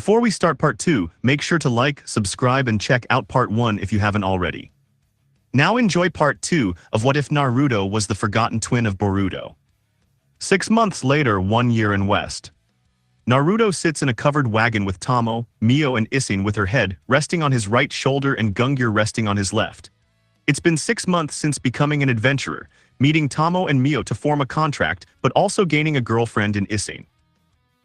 Before we start part 2, make sure to like, subscribe, and check out part 1 if you haven't already. Now enjoy part 2 of What If Naruto Was the Forgotten Twin of Boruto. 6 months later, 1 year in West. Naruto sits in a covered wagon with Tomoe, Mio, and Isane with her head resting on his right shoulder and Gungyur resting on his left. It's been 6 months since becoming an adventurer, meeting Tomoe and Mio to form a contract, but also gaining a girlfriend in Isane.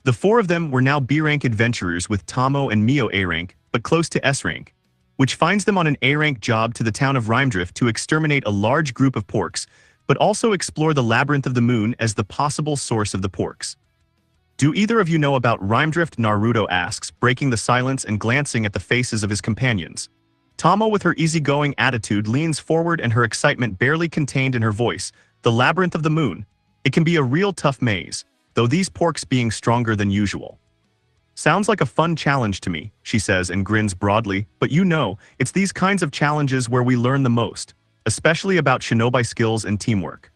The 4 of them were now B-rank adventurers with Tomoe and Mio A-rank, but close to S-rank, which finds them on an A-rank job to the town of Rhymedrift to exterminate a large group of porks, but also explore the Labyrinth of the Moon as the possible source of the porks. Do either of you know about Rhymedrift? Naruto asks, breaking the silence and glancing at the faces of his companions. Tomoe, with her easygoing attitude, leans forward and her excitement barely contained in her voice. The Labyrinth of the Moon. It can be a real tough maze, though these porks being stronger than usual. Sounds like a fun challenge to me, she says and grins broadly, but you know, it's these kinds of challenges where we learn the most, especially about shinobi skills and teamwork.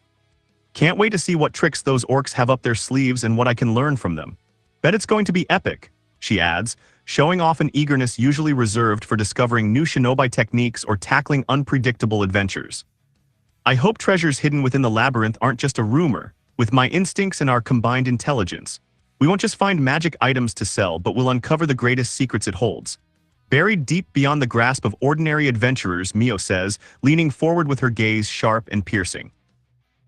Can't wait to see what tricks those orcs have up their sleeves and what I can learn from them. Bet it's going to be epic, she adds, showing off an eagerness usually reserved for discovering new shinobi techniques or tackling unpredictable adventures. I hope treasures hidden within the labyrinth aren't just a rumor. With my instincts and our combined intelligence, we won't just find magic items to sell, but we'll uncover the greatest secrets it holds. Buried deep beyond the grasp of ordinary adventurers, Mio says, leaning forward with her gaze sharp and piercing.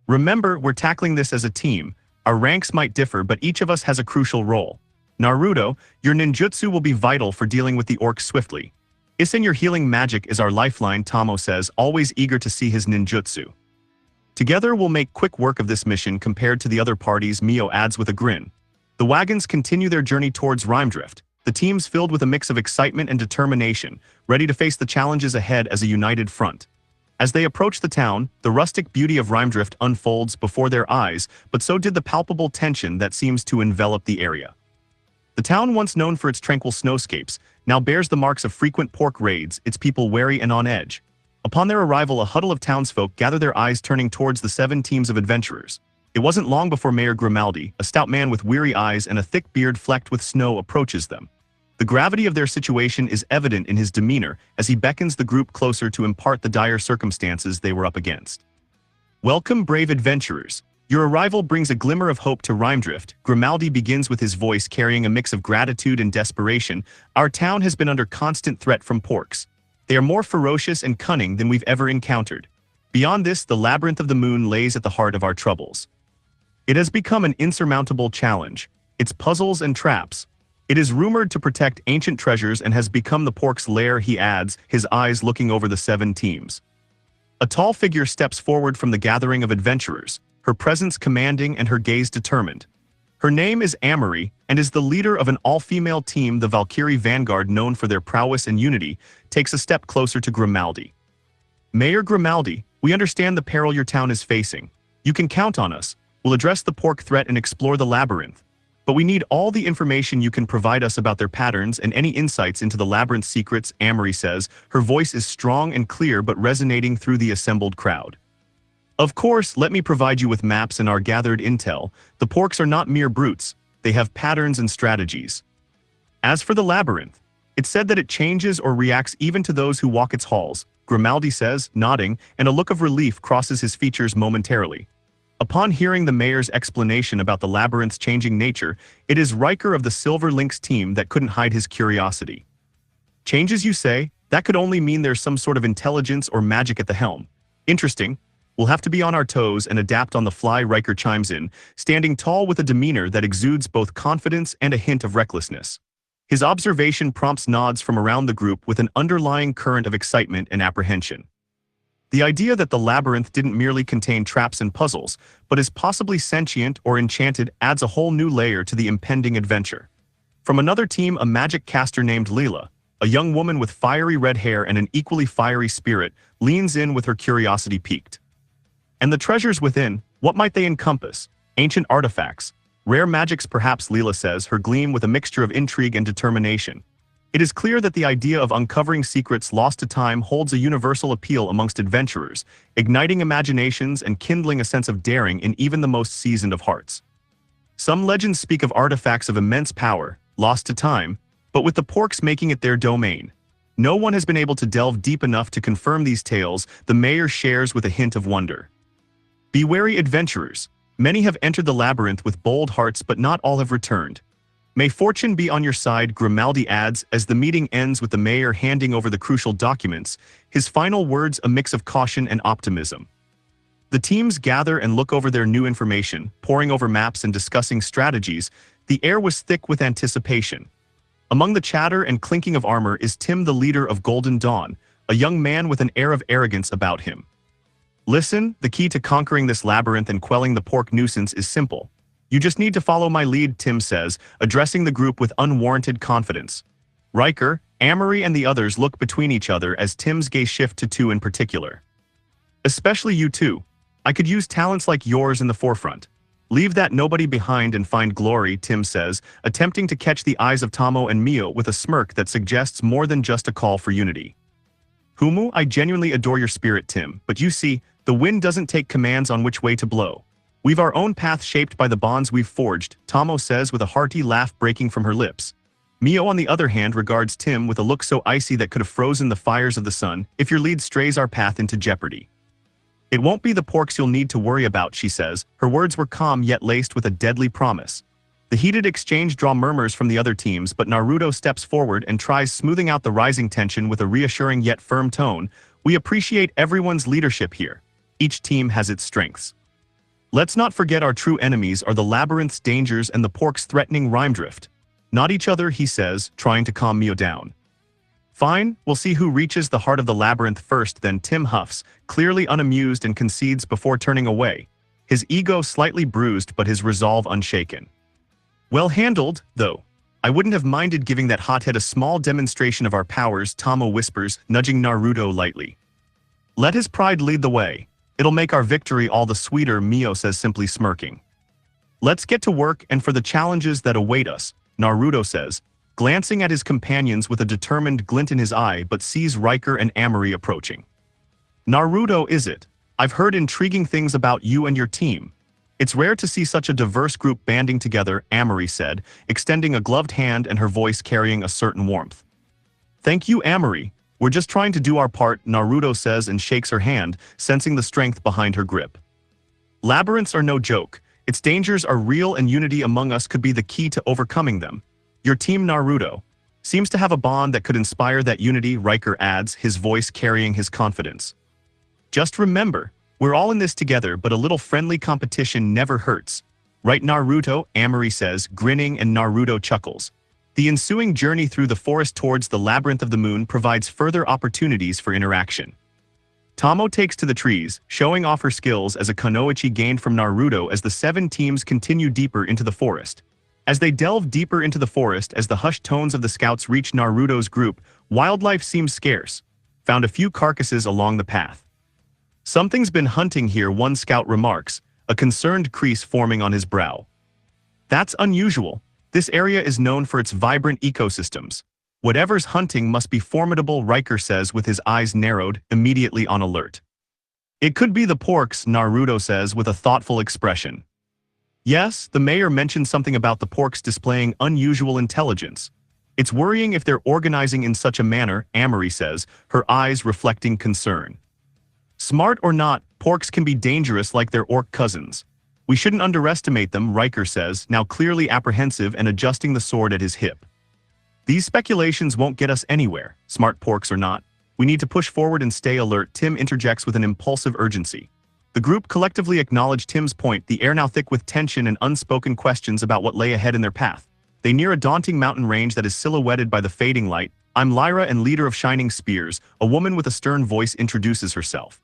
Remember, we're tackling this as a team. Our ranks might differ, but each of us has a crucial role. Naruto, your ninjutsu will be vital for dealing with the orcs swiftly. Isane, your healing magic is our lifeline, Tomoe says, always eager to see his ninjutsu. Together we'll make quick work of this mission compared to the other parties, Mio adds with a grin. The wagons continue their journey towards Rhymedrift, the teams filled with a mix of excitement and determination, ready to face the challenges ahead as a united front. As they approach the town, the rustic beauty of Rhymedrift unfolds before their eyes, but so did the palpable tension that seems to envelop the area. The town, once known for its tranquil snowscapes, now bears the marks of frequent pork raids, its people wary and on edge. Upon their arrival, a huddle of townsfolk gather, their eyes turning towards the 7 teams of adventurers. It wasn't long before Mayor Grimaldi, a stout man with weary eyes and a thick beard flecked with snow, approaches them. The gravity of their situation is evident in his demeanor as he beckons the group closer to impart the dire circumstances they were up against. Welcome, brave adventurers. Your arrival brings a glimmer of hope to Rhymedrift. Grimaldi begins with his voice carrying a mix of gratitude and desperation. Our town has been under constant threat from porks. They are more ferocious and cunning than we've ever encountered. Beyond this, the Labyrinth of the Moon lays at the heart of our troubles. It has become an insurmountable challenge. Its puzzles and traps. It is rumored to protect ancient treasures and has become the pork's lair, he adds, his eyes looking over the 7 teams. A tall figure steps forward from the gathering of adventurers, her presence commanding and her gaze determined. Her name is Amory, and is the leader of an all-female team. The Valkyrie Vanguard, known for their prowess and unity, takes a step closer to Grimaldi. Mayor Grimaldi, we understand the peril your town is facing. You can count on us. We'll address the pork threat and explore the labyrinth. But we need all the information you can provide us about their patterns and any insights into the labyrinth's secrets, Amory says. Her voice is strong and clear but resonating through the assembled crowd. Of course, let me provide you with maps and our gathered intel. The porks are not mere brutes. They have patterns and strategies. As for the labyrinth, it's said that it changes or reacts even to those who walk its halls, Grimaldi says, nodding, and a look of relief crosses his features momentarily. Upon hearing the mayor's explanation about the labyrinth's changing nature, it is Riker of the Silver Lynx team that couldn't hide his curiosity. Changes, you say? That could only mean there's some sort of intelligence or magic at the helm. Interesting. We'll have to be on our toes and adapt on the fly, Riker chimes in, standing tall with a demeanor that exudes both confidence and a hint of recklessness. His observation prompts nods from around the group with an underlying current of excitement and apprehension. The idea that the labyrinth didn't merely contain traps and puzzles, but is possibly sentient or enchanted adds a whole new layer to the impending adventure. From another team, a magic caster named Leela, a young woman with fiery red hair and an equally fiery spirit, leans in with her curiosity piqued. And the treasures within, what might they encompass? Ancient artifacts, rare magics perhaps, Leela says, her gleam with a mixture of intrigue and determination. It is clear that the idea of uncovering secrets lost to time holds a universal appeal amongst adventurers, igniting imaginations and kindling a sense of daring in even the most seasoned of hearts. Some legends speak of artifacts of immense power, lost to time, But with the porks making it their domain, no one has been able to delve deep enough to confirm these tales, the mayor shares with a hint of wonder. Be wary, adventurers. Many have entered the labyrinth with bold hearts, but not all have returned. May fortune be on your side, Grimaldi adds as the meeting ends with the mayor handing over the crucial documents, his final words a mix of caution and optimism. The teams gather and look over their new information, poring over maps and discussing strategies. The air was thick with anticipation. Among the chatter and clinking of armor is Tim, the leader of Golden Dawn, a young man with an air of arrogance about him. Listen, the key to conquering this labyrinth and quelling the pork nuisance is simple. You just need to follow my lead, Tim says, addressing the group with unwarranted confidence. Riker, Amory and the others look between each other as Tim's gaze shifts to two in particular. Especially you two. I could use talents like yours in the forefront. Leave that nobody behind and find glory, Tim says, attempting to catch the eyes of Tomoe and Mio with a smirk that suggests more than just a call for unity. Humu, I genuinely adore your spirit, Tim, but you see, the wind doesn't take commands on which way to blow. We've our own path shaped by the bonds we've forged, Tomoe says with a hearty laugh breaking from her lips. Mio, on the other hand, regards Tim with a look so icy that could have frozen the fires of the sun. If your lead strays our path into jeopardy. It won't be the porks you'll need to worry about, she says. Her words were calm yet laced with a deadly promise. The heated exchange draws murmurs from the other teams, but Naruto steps forward and tries smoothing out the rising tension with a reassuring yet firm tone. We appreciate everyone's leadership here. Each team has its strengths. Let's not forget our true enemies are the labyrinth's dangers and the pork's threatening rhyme drift. Not each other, he says, trying to calm Mio down. Fine, we'll see who reaches the heart of the labyrinth first, then Tim huffs, clearly unamused, and concedes before turning away. His ego slightly bruised but his resolve unshaken. Well handled, though. I wouldn't have minded giving that hothead a small demonstration of our powers, Tomoe whispers, nudging Naruto lightly. Let his pride lead the way. It'll make our victory all the sweeter, Mio says, simply smirking. Let's get to work and for the challenges that await us, Naruto says, glancing at his companions with a determined glint in his eye, but sees Riker and Amory approaching. Naruto, is it? I've heard intriguing things about you and your team. It's rare to see such a diverse group banding together, Amory said, extending a gloved hand and her voice carrying a certain warmth. Thank you, Amory. We're just trying to do our part, Naruto says and shakes her hand, sensing the strength behind her grip. Labyrinths are no joke. Its dangers are real and unity among us could be the key to overcoming them. Your team, Naruto, seems to have a bond that could inspire that unity, Riker adds, his voice carrying his confidence. Just remember, we're all in this together, but a little friendly competition never hurts. Right, Naruto, Amory says, grinning, and Naruto chuckles. The ensuing journey through the forest towards the labyrinth of the moon provides further opportunities for interaction. Tomoe takes to the trees, showing off her skills as a kunoichi gained from Naruto as the 7 teams continue deeper into the forest. As they delve deeper into the forest, as the hushed tones of the scouts reach Naruto's group, wildlife seems scarce. Found a few carcasses along the path. Something's been hunting here, one scout remarks, a concerned crease forming on his brow. That's unusual. This area is known for its vibrant ecosystems. Whatever's hunting must be formidable, Riker says with his eyes narrowed, immediately on alert. It could be the porks, Naruto says with a thoughtful expression. Yes, the mayor mentioned something about the porks displaying unusual intelligence. It's worrying if they're organizing in such a manner, Amory says, her eyes reflecting concern. Smart or not, porks can be dangerous like their orc cousins. We shouldn't underestimate them, Riker says, now clearly apprehensive and adjusting the sword at his hip. These speculations won't get us anywhere, smart porks or not. We need to push forward and stay alert, Tim interjects with an impulsive urgency. The group collectively acknowledged Tim's point, the air now thick with tension and unspoken questions about what lay ahead in their path. They near a daunting mountain range that is silhouetted by the fading light. I'm Lyra and leader of Shining Spears, a woman with a stern voice introduces herself.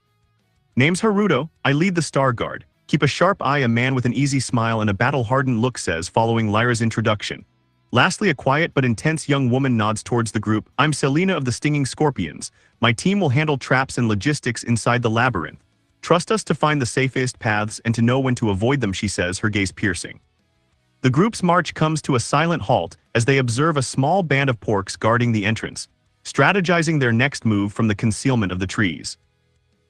Name's Haruto, I lead the Star Guard. Keep a sharp eye, a man with an easy smile and a battle-hardened look says following Lyra's introduction. Lastly, a quiet but intense young woman nods towards the group. I'm Selena of the Stinging Scorpions. My team will handle traps and logistics inside the labyrinth. Trust us to find the safest paths and to know when to avoid them, she says, her gaze piercing. The group's march comes to a silent halt as they observe a small band of porks guarding the entrance, strategizing their next move from the concealment of the trees.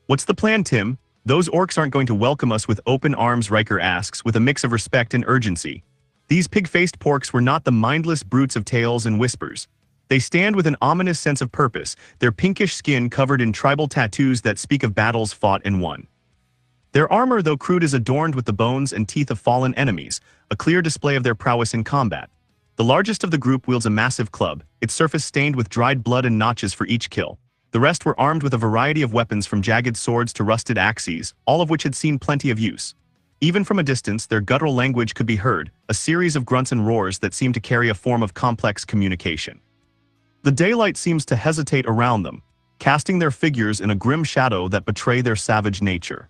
What's the plan, Tim? Those orcs aren't going to welcome us with open arms, Riker asks with a mix of respect and urgency. These pig-faced porks were not the mindless brutes of tales and whispers. They stand with an ominous sense of purpose, their pinkish skin covered in tribal tattoos that speak of battles fought and won. Their armor, though crude, is adorned with the bones and teeth of fallen enemies, a clear display of their prowess in combat. The largest of the group wields a massive club, its surface stained with dried blood and notches for each kill. The rest were armed with a variety of weapons from jagged swords to rusted axes, all of which had seen plenty of use. Even from a distance, their guttural language could be heard, a series of grunts and roars that seemed to carry a form of complex communication. The daylight seems to hesitate around them, casting their figures in a grim shadow that betray their savage nature.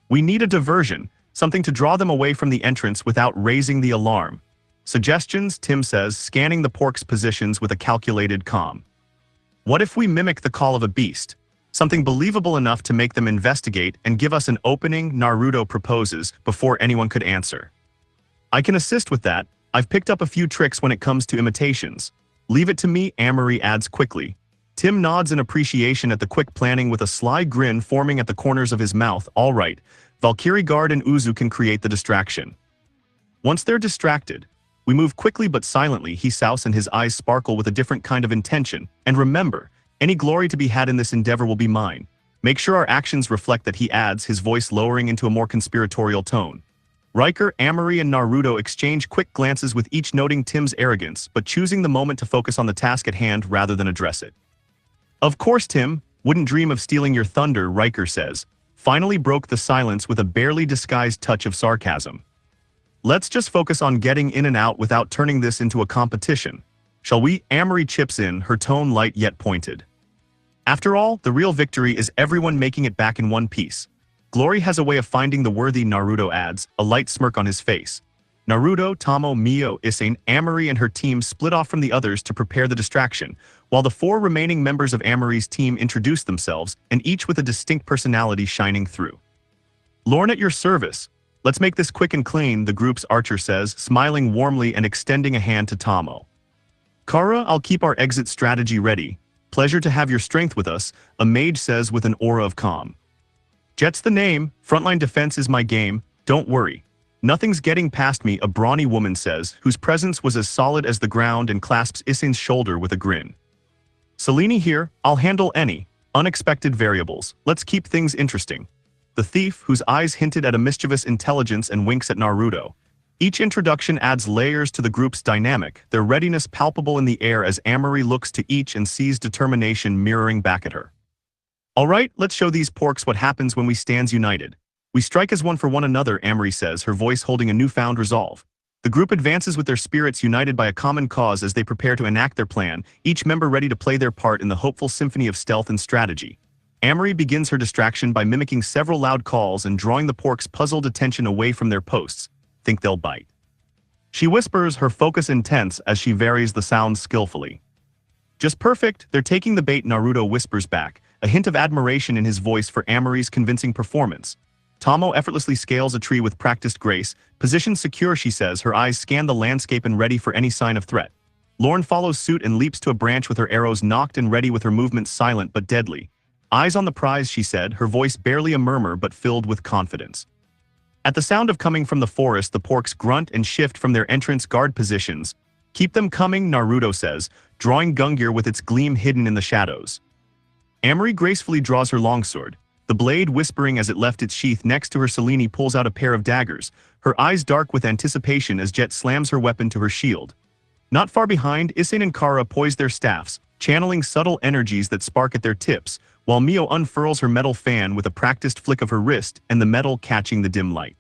We need a diversion, something to draw them away from the entrance without raising the alarm. Suggestions, Tim says, scanning the pork's positions with a calculated calm. What if we mimic the call of a beast? Something believable enough to make them investigate and give us an opening, Naruto proposes, before anyone could answer. I can assist with that. I've picked up a few tricks when it comes to imitations. Leave it to me, Amory adds quickly. Tim nods in appreciation at the quick planning with a sly grin forming at the corners of his mouth. All right, Valkyrie Guard and Uzu can create the distraction. Once they're distracted, we move quickly but silently, he souse, and his eyes sparkle with a different kind of intention. And remember, any glory to be had in this endeavor will be mine. Make sure our actions reflect that, he adds, his voice lowering into a more conspiratorial tone. Riker, Amory, and Naruto exchange quick glances, with each noting Tim's arrogance but choosing the moment to focus on the task at hand rather than address it. Of course, Tim, wouldn't dream of stealing your thunder, Riker says, finally broke the silence with a barely disguised touch of sarcasm. Let's just focus on getting in and out without turning this into a competition. Shall we? Amory chips in, her tone light yet pointed. After all, the real victory is everyone making it back in one piece. Glory has a way of finding the worthy, Naruto adds, a light smirk on his face. Naruto, Tomoe, Mio, Isane, Amory and her team split off from the others to prepare the distraction, while the 4 remaining members of Amory's team introduced themselves, and each with a distinct personality shining through. Lorne at your service. Let's make this quick and clean, the group's archer says, smiling warmly and extending a hand to Tomoe. Kara, I'll keep our exit strategy ready. Pleasure to have your strength with us, a mage says with an aura of calm. Jet's the name, frontline defense is my game, don't worry. Nothing's getting past me, a brawny woman says, whose presence was as solid as the ground, and clasps Isane's shoulder with a grin. Selene here, I'll handle any unexpected variables. Let's keep things interesting. The thief, whose eyes hinted at a mischievous intelligence, and winks at Naruto. Each introduction adds layers to the group's dynamic, their readiness palpable in the air as Amory looks to each and sees determination mirroring back at her. All right, let's show these porks what happens when we stands united. We strike as one for one another, Amory says, her voice holding a newfound resolve. The group advances with their spirits united by a common cause as they prepare to enact their plan, each member ready to play their part in the hopeful symphony of stealth and strategy. Amory begins her distraction by mimicking several loud calls and drawing the porks' puzzled attention away from their posts. Think they'll bite. She whispers, her focus intense as she varies the sounds skillfully. Just perfect, they're taking the bait, Naruto whispers back, a hint of admiration in his voice for Amory's convincing performance. Tomoe effortlessly scales a tree with practiced grace, positioned secure, she says, her eyes scan the landscape and ready for any sign of threat. Lorne follows suit and leaps to a branch with her arrows nocked and ready, with her movements silent but deadly. Eyes on the prize, she said, her voice barely a murmur but filled with confidence. At the sound of coming from the forest, the porks grunt and shift from their entrance guard positions. Keep them coming, Naruto says, drawing Gungnir with its gleam hidden in the shadows. Amory gracefully draws her longsword, the blade whispering as it left its sheath next to her. Selene pulls out a pair of daggers, her eyes dark with anticipation as Jet slams her weapon to her shield. Not far behind, Isane and Kara poise their staffs, channeling subtle energies that spark at their tips, while Mio unfurls her metal fan with a practiced flick of her wrist and the metal catching the dim light.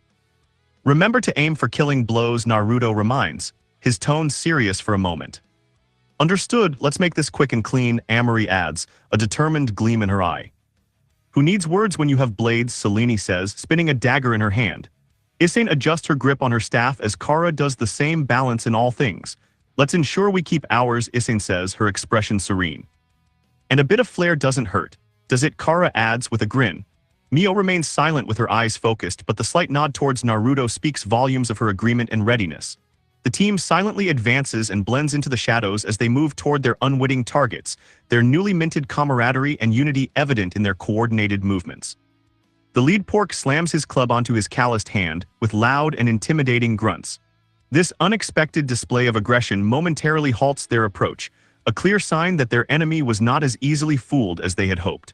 Remember to aim for killing blows, Naruto reminds, his tone serious for a moment. Understood, let's make this quick and clean, Amory adds, a determined gleam in her eye. Who needs words when you have blades, Selene says, spinning a dagger in her hand. Isane adjusts her grip on her staff as Kara does the same, balance in all things. Let's ensure we keep ours, Isane says, her expression serene. And a bit of flair doesn't hurt, does it? Kara adds with a grin. Mio remains silent with her eyes focused, but the slight nod towards Naruto speaks volumes of her agreement and readiness. The team silently advances and blends into the shadows as they move toward their unwitting targets, their newly minted camaraderie and unity evident in their coordinated movements. The lead pork slams his club onto his calloused hand, with loud and intimidating grunts. This unexpected display of aggression momentarily halts their approach, a clear sign that their enemy was not as easily fooled as they had hoped.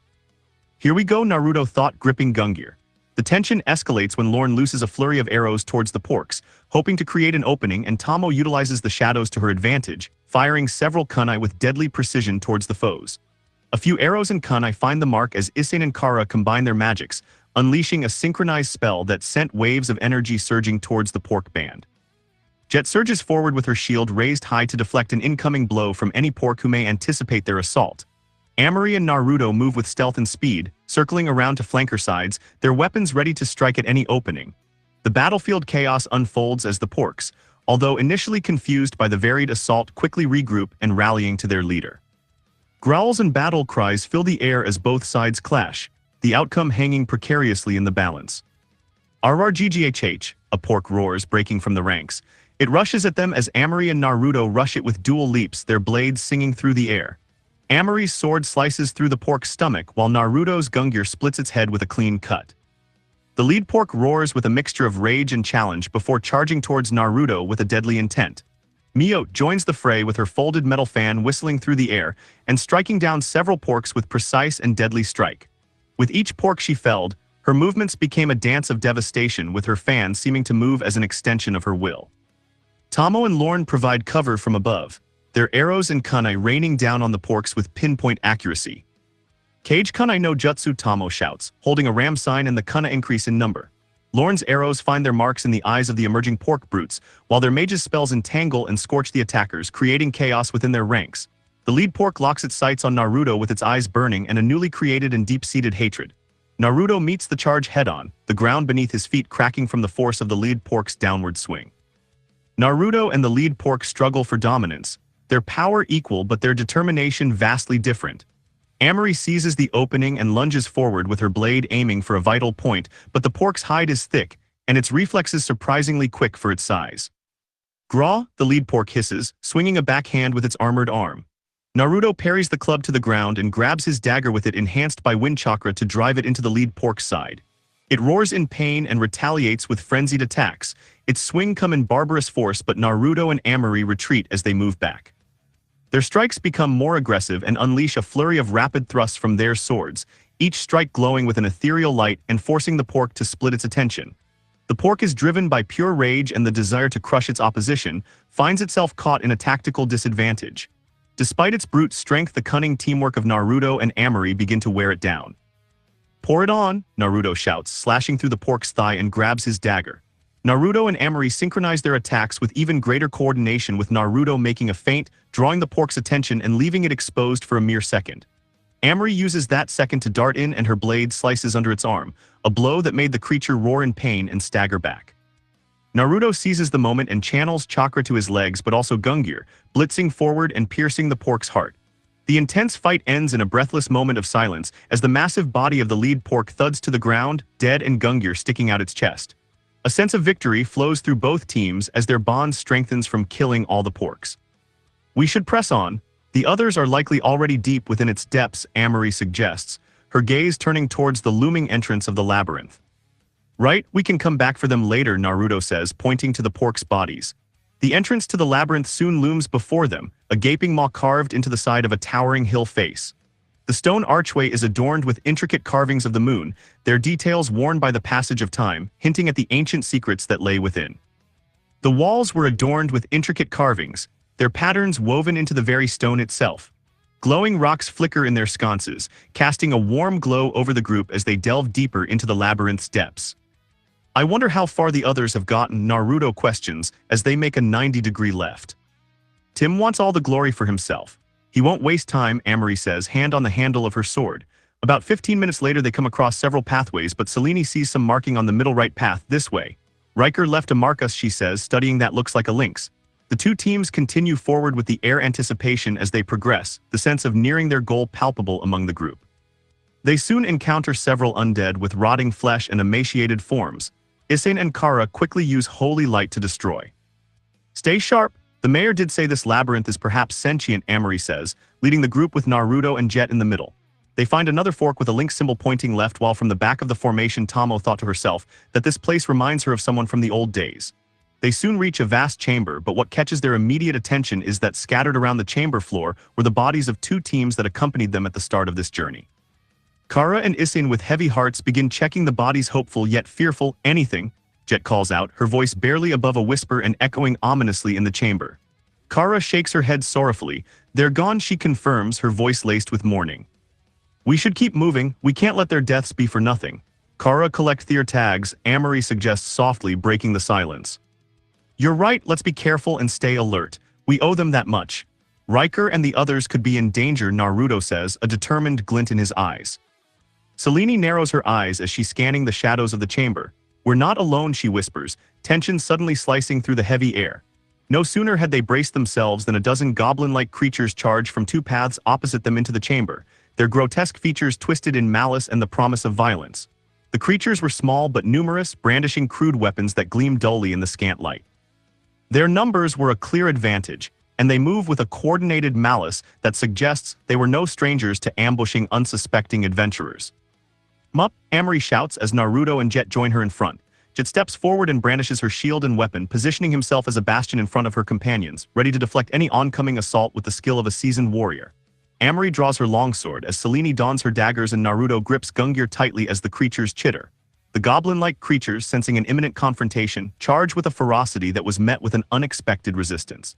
"Here we go," Naruto thought, gripping Gungnir. The tension escalates when Lorne looses a flurry of arrows towards the porks, hoping to create an opening, and Tomoe utilizes the shadows to her advantage, firing several kunai with deadly precision towards the foes. A few arrows and kunai find the mark as Isane and Kara combine their magics, unleashing a synchronized spell that sent waves of energy surging towards the pork band. Jet surges forward with her shield raised high to deflect an incoming blow from any pork who may anticipate their assault. Amari and Naruto move with stealth and speed, circling around to flanker sides, their weapons ready to strike at any opening. The battlefield chaos unfolds as the porks, although initially confused by the varied assault, quickly regroup and rallying to their leader. Growls and battle cries fill the air as both sides clash, the outcome hanging precariously in the balance. RRGGHH, a pork roars, breaking from the ranks. It rushes at them as Amari and Naruto rush it with dual leaps, their blades singing through the air. Amari's sword slices through the pork's stomach, while Naruto's Gungnir splits its head with a clean cut. The lead pork roars with a mixture of rage and challenge before charging towards Naruto with a deadly intent. Mio joins the fray with her folded metal fan whistling through the air and striking down several porks with precise and deadly strike. With each pork she felled, her movements became a dance of devastation, with her fan seeming to move as an extension of her will. Tomoe and Lorne provide cover from above, their arrows and kunai raining down on the porks with pinpoint accuracy. "Cage kunai no jutsu," Tomoe shouts, holding a ram sign, and the kunai increase in number. Lorne's arrows find their marks in the eyes of the emerging pork brutes, while their mage's spells entangle and scorch the attackers, creating chaos within their ranks. The lead pork locks its sights on Naruto with its eyes burning and a newly created and deep-seated hatred. Naruto meets the charge head-on, the ground beneath his feet cracking from the force of the lead pork's downward swing. Naruto and the lead pork struggle for dominance, their power equal but their determination vastly different. Amari seizes the opening and lunges forward with her blade aiming for a vital point, but the pork's hide is thick, and its reflexes surprisingly quick for its size. "Graw," the lead pork hisses, swinging a backhand with its armored arm. Naruto parries the club to the ground and grabs his dagger with it enhanced by wind chakra to drive it into the lead pork's side. It roars in pain and retaliates with frenzied attacks. Its swing come in barbarous force, but Naruto and Amari retreat as they move back. Their strikes become more aggressive and unleash a flurry of rapid thrusts from their swords, each strike glowing with an ethereal light and forcing the pork to split its attention. The pork is driven by pure rage and the desire to crush its opposition, finds itself caught in a tactical disadvantage. Despite its brute strength, the cunning teamwork of Naruto and Amari begin to wear it down. "Pour it on," Naruto shouts, slashing through the pork's thigh and grabs his dagger. Naruto and Amari synchronize their attacks with even greater coordination, with Naruto making a feint, drawing the pork's attention and leaving it exposed for a mere second. Amari uses that second to dart in and her blade slices under its arm, a blow that made the creature roar in pain and stagger back. Naruto seizes the moment and channels chakra to his legs but also Gungnir, blitzing forward and piercing the pork's heart. The intense fight ends in a breathless moment of silence as the massive body of the lead pork thuds to the ground, dead and Gungnir sticking out its chest. A sense of victory flows through both teams as their bond strengthens from killing all the porks. "We should press on. The others are likely already deep within its depths," Amari suggests, her gaze turning towards the looming entrance of the labyrinth. "Right, we can come back for them later," Naruto says, pointing to the porks' bodies. The entrance to the labyrinth soon looms before them, a gaping maw carved into the side of a towering hill face. The stone archway is adorned with intricate carvings of the moon, their details worn by the passage of time, hinting at the ancient secrets that lay within. The walls were adorned with intricate carvings, their patterns woven into the very stone itself. Glowing rocks flicker in their sconces, casting a warm glow over the group as they delve deeper into the labyrinth's depths. "I wonder how far the others have gotten," Naruto questions as they make a 90-degree left. "Tim wants all the glory for himself. He won't waste time," Amari says, hand on the handle of her sword. About 15 minutes later they come across several pathways, but Selene sees some marking on the middle right path. "This way. Riker left to mark us," she says, studying that looks like a lynx. The two teams continue forward with the air anticipation as they progress, the sense of nearing their goal palpable among the group. They soon encounter several undead with rotting flesh and emaciated forms. Isane and Kara quickly use holy light to destroy. "Stay sharp. The mayor did say this labyrinth is perhaps sentient," Amari says, leading the group with Naruto and Jet in the middle. They find another fork with a link symbol pointing left, while from the back of the formation Tomoe thought to herself that this place reminds her of someone from the old days. They soon reach a vast chamber, but what catches their immediate attention is that scattered around the chamber floor were the bodies of two teams that accompanied them at the start of this journey. Kara and Isane with heavy hearts begin checking the bodies, hopeful yet fearful. Anything, Jet calls out, her voice barely above a whisper and echoing ominously in the chamber. Kara shakes her head sorrowfully. They're gone, she confirms, her voice laced with mourning. We should keep moving, we can't let their deaths be for nothing. Kara, collect their tags, Amory suggests softly, breaking the silence. You're right, let's be careful and stay alert. We owe them that much. Riker and the others could be in danger, Naruto says, a determined glint in his eyes. Selene narrows her eyes as she's scanning the shadows of the chamber. We're not alone, she whispers, tension suddenly slicing through the heavy air. No sooner had they braced themselves than a dozen goblin-like creatures charged from two paths opposite them into the chamber, their grotesque features twisted in malice and the promise of violence. The creatures were small but numerous, brandishing crude weapons that gleamed dully in the scant light. Their numbers were a clear advantage, and they move with a coordinated malice that suggests they were no strangers to ambushing unsuspecting adventurers. Mup, Amory shouts as Naruto and Jet join her in front. Jet steps forward and brandishes her shield and weapon, positioning himself as a bastion in front of her companions, ready to deflect any oncoming assault with the skill of a seasoned warrior. Amory draws her longsword as Selene dons her daggers and Naruto grips Gungnir tightly as the creatures chitter. The goblin-like creatures, sensing an imminent confrontation, charge with a ferocity that was met with an unexpected resistance.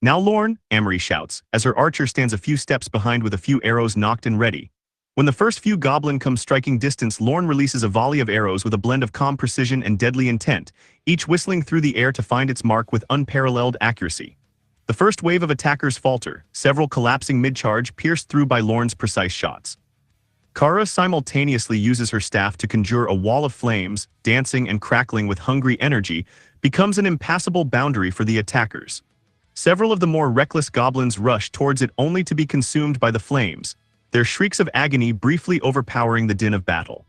Now Lorne, Amory shouts, as her archer stands a few steps behind with a few arrows nocked and ready. When the first few goblin come striking distance, Lorne releases a volley of arrows with a blend of calm precision and deadly intent, each whistling through the air to find its mark with unparalleled accuracy. The first wave of attackers falter, several collapsing mid-charge, pierced through by Lorne's precise shots. Kara simultaneously uses her staff to conjure a wall of flames, dancing and crackling with hungry energy, becomes an impassable boundary for the attackers. Several of the more reckless goblins rush towards it only to be consumed by the flames, their shrieks of agony briefly overpowering the din of battle.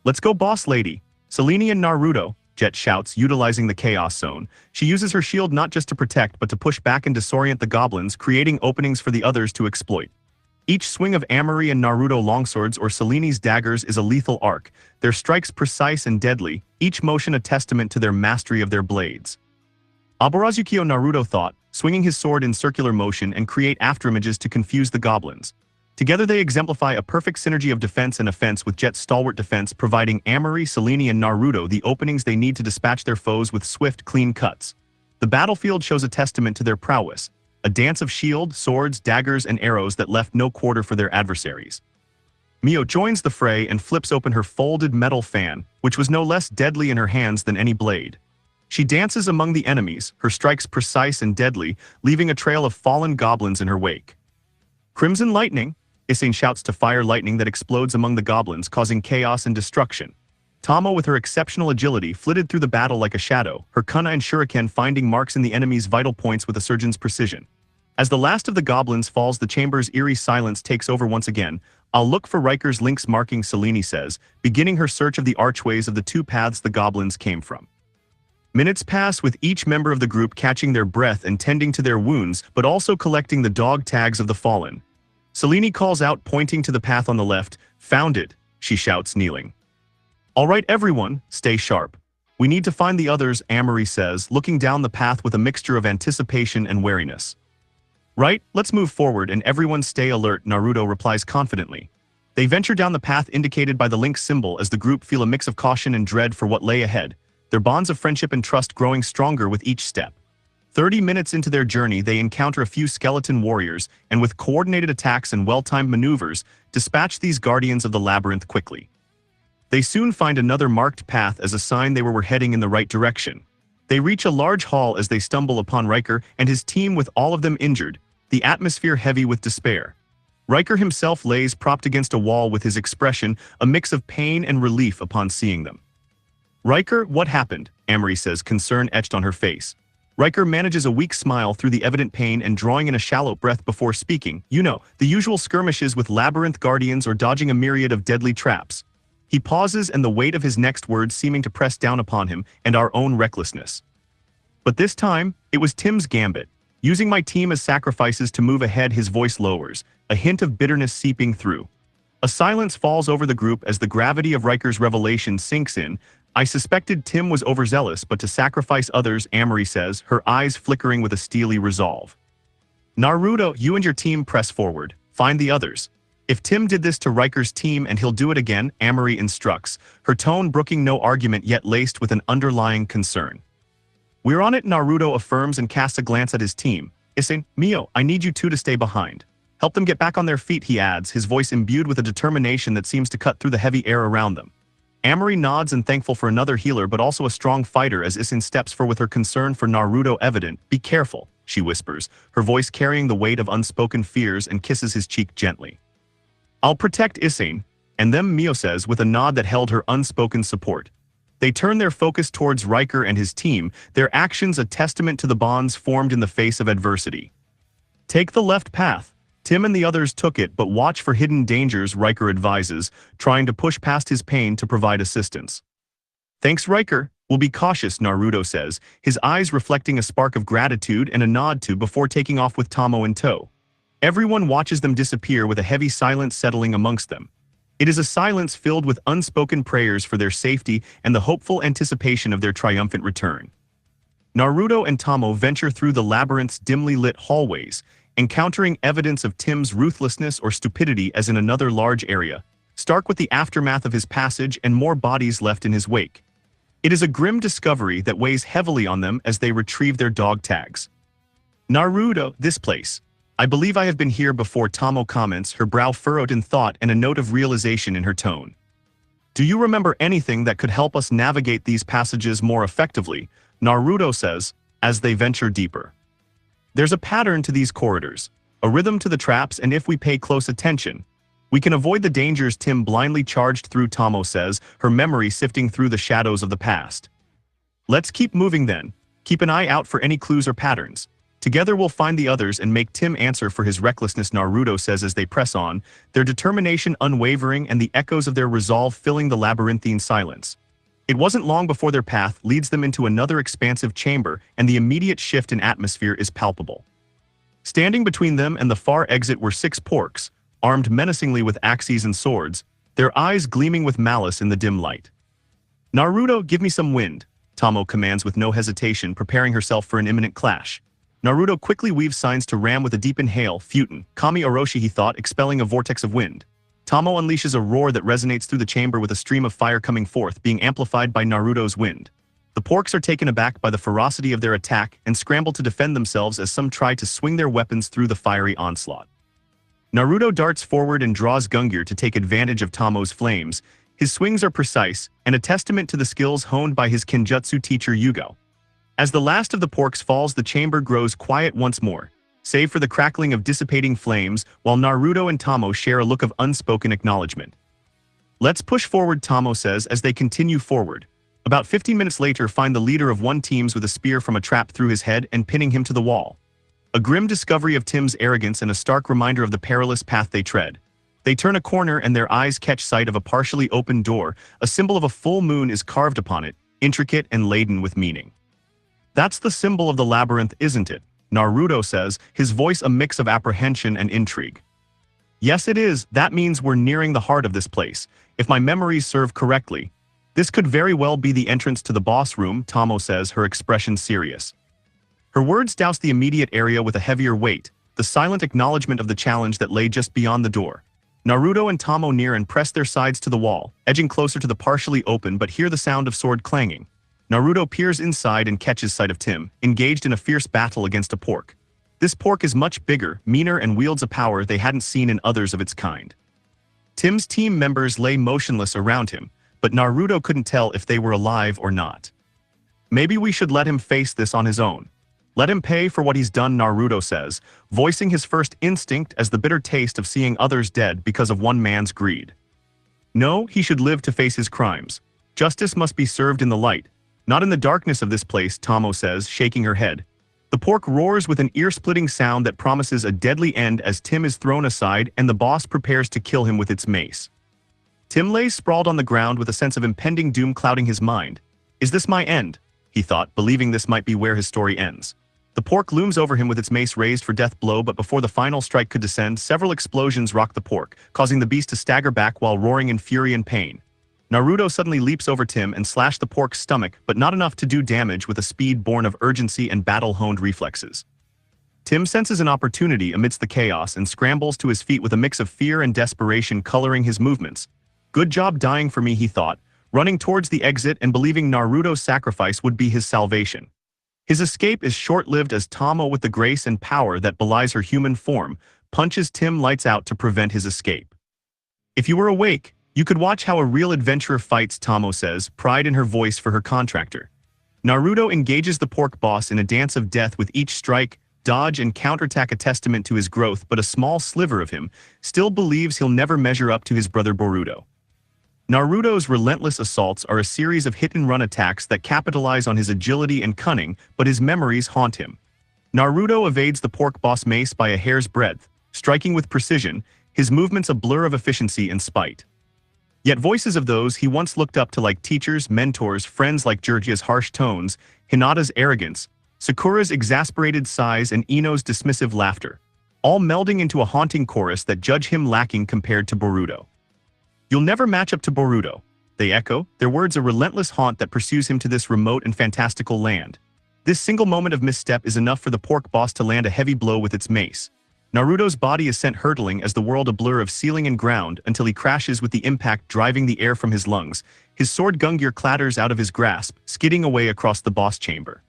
Let's go, boss lady. Selene and Naruto, Jet shouts, utilizing the chaos zone. She uses her shield not just to protect but to push back and disorient the goblins, creating openings for the others to exploit. Each swing of Amory and Naruto longswords or Selene's daggers is a lethal arc, their strikes precise and deadly, each motion a testament to their mastery of their blades. Aburazukyo, Naruto thought, swinging his sword in circular motion and create afterimages to confuse the goblins. Together they exemplify a perfect synergy of defense and offense, with Jet's stalwart defense providing Amory, Selene and Naruto the openings they need to dispatch their foes with swift, clean cuts. The battlefield shows a testament to their prowess, a dance of shield, swords, daggers and arrows that left no quarter for their adversaries. Mio joins the fray and flips open her folded metal fan, which was no less deadly in her hands than any blade. She dances among the enemies, her strikes precise and deadly, leaving a trail of fallen goblins in her wake. Crimson lightning! Isane shouts to fire lightning that explodes among the goblins, causing chaos and destruction. Tomoe, with her exceptional agility, flitted through the battle like a shadow, her kunai and shuriken finding marks in the enemy's vital points with a surgeon's precision. As the last of the goblins falls, the chamber's eerie silence takes over once again. I'll look for Riker's links marking, Selene says, beginning her search of the archways of the two paths the goblins came from. Minutes pass, with each member of the group catching their breath and tending to their wounds, but also collecting the dog tags of the fallen. Selene calls out, pointing to the path on the left. Found it, she shouts, kneeling. All right, everyone, stay sharp. We need to find the others, Amory says, looking down the path with a mixture of anticipation and wariness. Right, let's move forward and everyone stay alert, Naruto replies confidently. They venture down the path indicated by the link symbol as the group feel a mix of caution and dread for what lay ahead, their bonds of friendship and trust growing stronger with each step. 30 minutes into their journey, they encounter a few skeleton warriors, and with coordinated attacks and well-timed maneuvers, dispatch these guardians of the labyrinth quickly. They soon find another marked path as a sign they were heading in the right direction. They reach a large hall as they stumble upon Riker and his team, with all of them injured, the atmosphere heavy with despair. Riker himself lays propped against a wall with his expression a mix of pain and relief upon seeing them. Riker, what happened? Amory says, concern etched on her face. Riker manages a weak smile through the evident pain and drawing in a shallow breath before speaking. You know, the usual skirmishes with labyrinth guardians or dodging a myriad of deadly traps. He pauses, and the weight of his next words seeming to press down upon him and our own recklessness. But this time, it was Tim's gambit. Using my team as sacrifices to move ahead, his voice lowers, a hint of bitterness seeping through. A silence falls over the group as the gravity of Riker's revelation sinks in. I suspected Tim was overzealous, but to sacrifice others, Amory says, her eyes flickering with a steely resolve. Naruto, you and your team press forward. Find the others. If Tim did this to Riker's team and he'll do it again, Amory instructs, her tone brooking no argument yet laced with an underlying concern. We're on it, Naruto affirms and casts a glance at his team. Isane, Mio, I need you two to stay behind. Help them get back on their feet, he adds, his voice imbued with a determination that seems to cut through the heavy air around them. Amory nods and thankful for another healer but also a strong fighter as Isane steps forward with her concern for Naruto evident. Be careful, she whispers, her voice carrying the weight of unspoken fears and kisses his cheek gently. I'll protect Isane, and them, Mio says with a nod that held her unspoken support. They turn their focus towards Riker and his team, their actions a testament to the bonds formed in the face of adversity. Take the left path. Tim and the others took it, but watch for hidden dangers, Riker advises, trying to push past his pain to provide assistance. Thanks, Riker. We'll be cautious, Naruto says, his eyes reflecting a spark of gratitude and a nod to before taking off with Tomoe in tow. Everyone watches them disappear with a heavy silence settling amongst them. It is a silence filled with unspoken prayers for their safety and the hopeful anticipation of their triumphant return. Naruto and Tomoe venture through the labyrinth's dimly lit hallways, encountering evidence of Tim's ruthlessness or stupidity as in another large area, stark with the aftermath of his passage and more bodies left in his wake. It is a grim discovery that weighs heavily on them as they retrieve their dog tags. Naruto, this place. I believe I have been here before, Tomoe comments, her brow furrowed in thought and a note of realization in her tone. Do you remember anything that could help us navigate these passages more effectively? Naruto says, as they venture deeper. There's a pattern to these corridors, a rhythm to the traps, and if we pay close attention, we can avoid the dangers Tim blindly charged through, Tomoe says, her memory sifting through the shadows of the past. Let's keep moving then. Keep an eye out for any clues or patterns. Together we'll find the others and make Tim answer for his recklessness, Naruto says as they press on, their determination unwavering and the echoes of their resolve filling the labyrinthine silence. It wasn't long before their path leads them into another expansive chamber and the immediate shift in atmosphere is palpable. Standing between them and the far exit were 6 porks, armed menacingly with axes and swords, their eyes gleaming with malice in the dim light. Naruto, give me some wind, Tomoe commands with no hesitation, preparing herself for an imminent clash. Naruto quickly weaves signs to ram with a deep inhale, Futon, Kami Oroshi, he thought, expelling a vortex of wind. Tomoe unleashes a roar that resonates through the chamber with a stream of fire coming forth, being amplified by Naruto's wind. The porks are taken aback by the ferocity of their attack and scramble to defend themselves as some try to swing their weapons through the fiery onslaught. Naruto darts forward and draws Gungnir to take advantage of Tomoe's flames. His swings are precise, and a testament to the skills honed by his Kenjutsu teacher Yugo. As the last of the porks falls, the chamber grows quiet once more, save for the crackling of dissipating flames, while Naruto and Tomoe share a look of unspoken acknowledgement. Let's push forward, Tomoe says as they continue forward. About 15 minutes later, find the leader of one teams with a spear from a trap through his head and pinning him to the wall. A grim discovery of Tim's arrogance and a stark reminder of the perilous path they tread. They turn a corner and their eyes catch sight of a partially open door. A symbol of a full moon is carved upon it, intricate and laden with meaning. That's the symbol of the labyrinth, isn't it? Naruto says, his voice a mix of apprehension and intrigue. Yes, it is. That means we're nearing the heart of this place. If my memories serve correctly, this could very well be the entrance to the boss room, Tomoe says, her expression serious. Her words douse the immediate area with a heavier weight, the silent acknowledgement of the challenge that lay just beyond the door. Naruto and Tomoe near and press their sides to the wall, edging closer to the partially open but hear the sound of sword clanging. Naruto peers inside and catches sight of Tim, engaged in a fierce battle against a pork. This pork is much bigger, meaner, and wields a power they hadn't seen in others of its kind. Tim's team members lay motionless around him, but Naruto couldn't tell if they were alive or not. Maybe we should let him face this on his own. Let him pay for what he's done, Naruto says, voicing his first instinct as the bitter taste of seeing others dead because of one man's greed. No, he should live to face his crimes. Justice must be served in the light, not in the darkness of this place, Tomoe says, shaking her head. The pork roars with an ear-splitting sound that promises a deadly end as Tim is thrown aside and the boss prepares to kill him with its mace. Tim lays sprawled on the ground with a sense of impending doom clouding his mind. Is this my end? He thought, believing this might be where his story ends. The pork looms over him with its mace raised for death blow, but before the final strike could descend, several explosions rock the pork, causing the beast to stagger back while roaring in fury and pain. Naruto suddenly leaps over Tim and slashes the pork's stomach, but not enough to do damage with a speed born of urgency and battle-honed reflexes. Tim senses an opportunity amidst the chaos and scrambles to his feet with a mix of fear and desperation coloring his movements. Good job dying for me, he thought, running towards the exit and believing Naruto's sacrifice would be his salvation. His escape is short-lived as Tomoe, with the grace and power that belies her human form, punches Tim lights out to prevent his escape. If you were awake, you could watch how a real adventurer fights, Tomoe says, pride in her voice for her contractor. Naruto engages the pork boss in a dance of death with each strike, dodge and counterattack, a testament to his growth, but a small sliver of him still believes he'll never measure up to his brother Boruto. Naruto's relentless assaults are a series of hit-and-run attacks that capitalize on his agility and cunning, but his memories haunt him. Naruto evades the pork boss mace by a hair's breadth, striking with precision, his movements a blur of efficiency and spite. Yet voices of those he once looked up to, like teachers, mentors, friends, like Jiraiya's harsh tones, Hinata's arrogance, Sakura's exasperated sighs, and Ino's dismissive laughter, all melding into a haunting chorus that judge him lacking compared to Boruto. You'll never match up to Boruto, they echo, their words a relentless haunt that pursues him to this remote and fantastical land. This single moment of misstep is enough for the pork boss to land a heavy blow with its mace. Naruto's body is sent hurtling as the world a blur of ceiling and ground until he crashes with the impact driving the air from his lungs. His sword Gungyr clatters out of his grasp, skidding away across the boss chamber.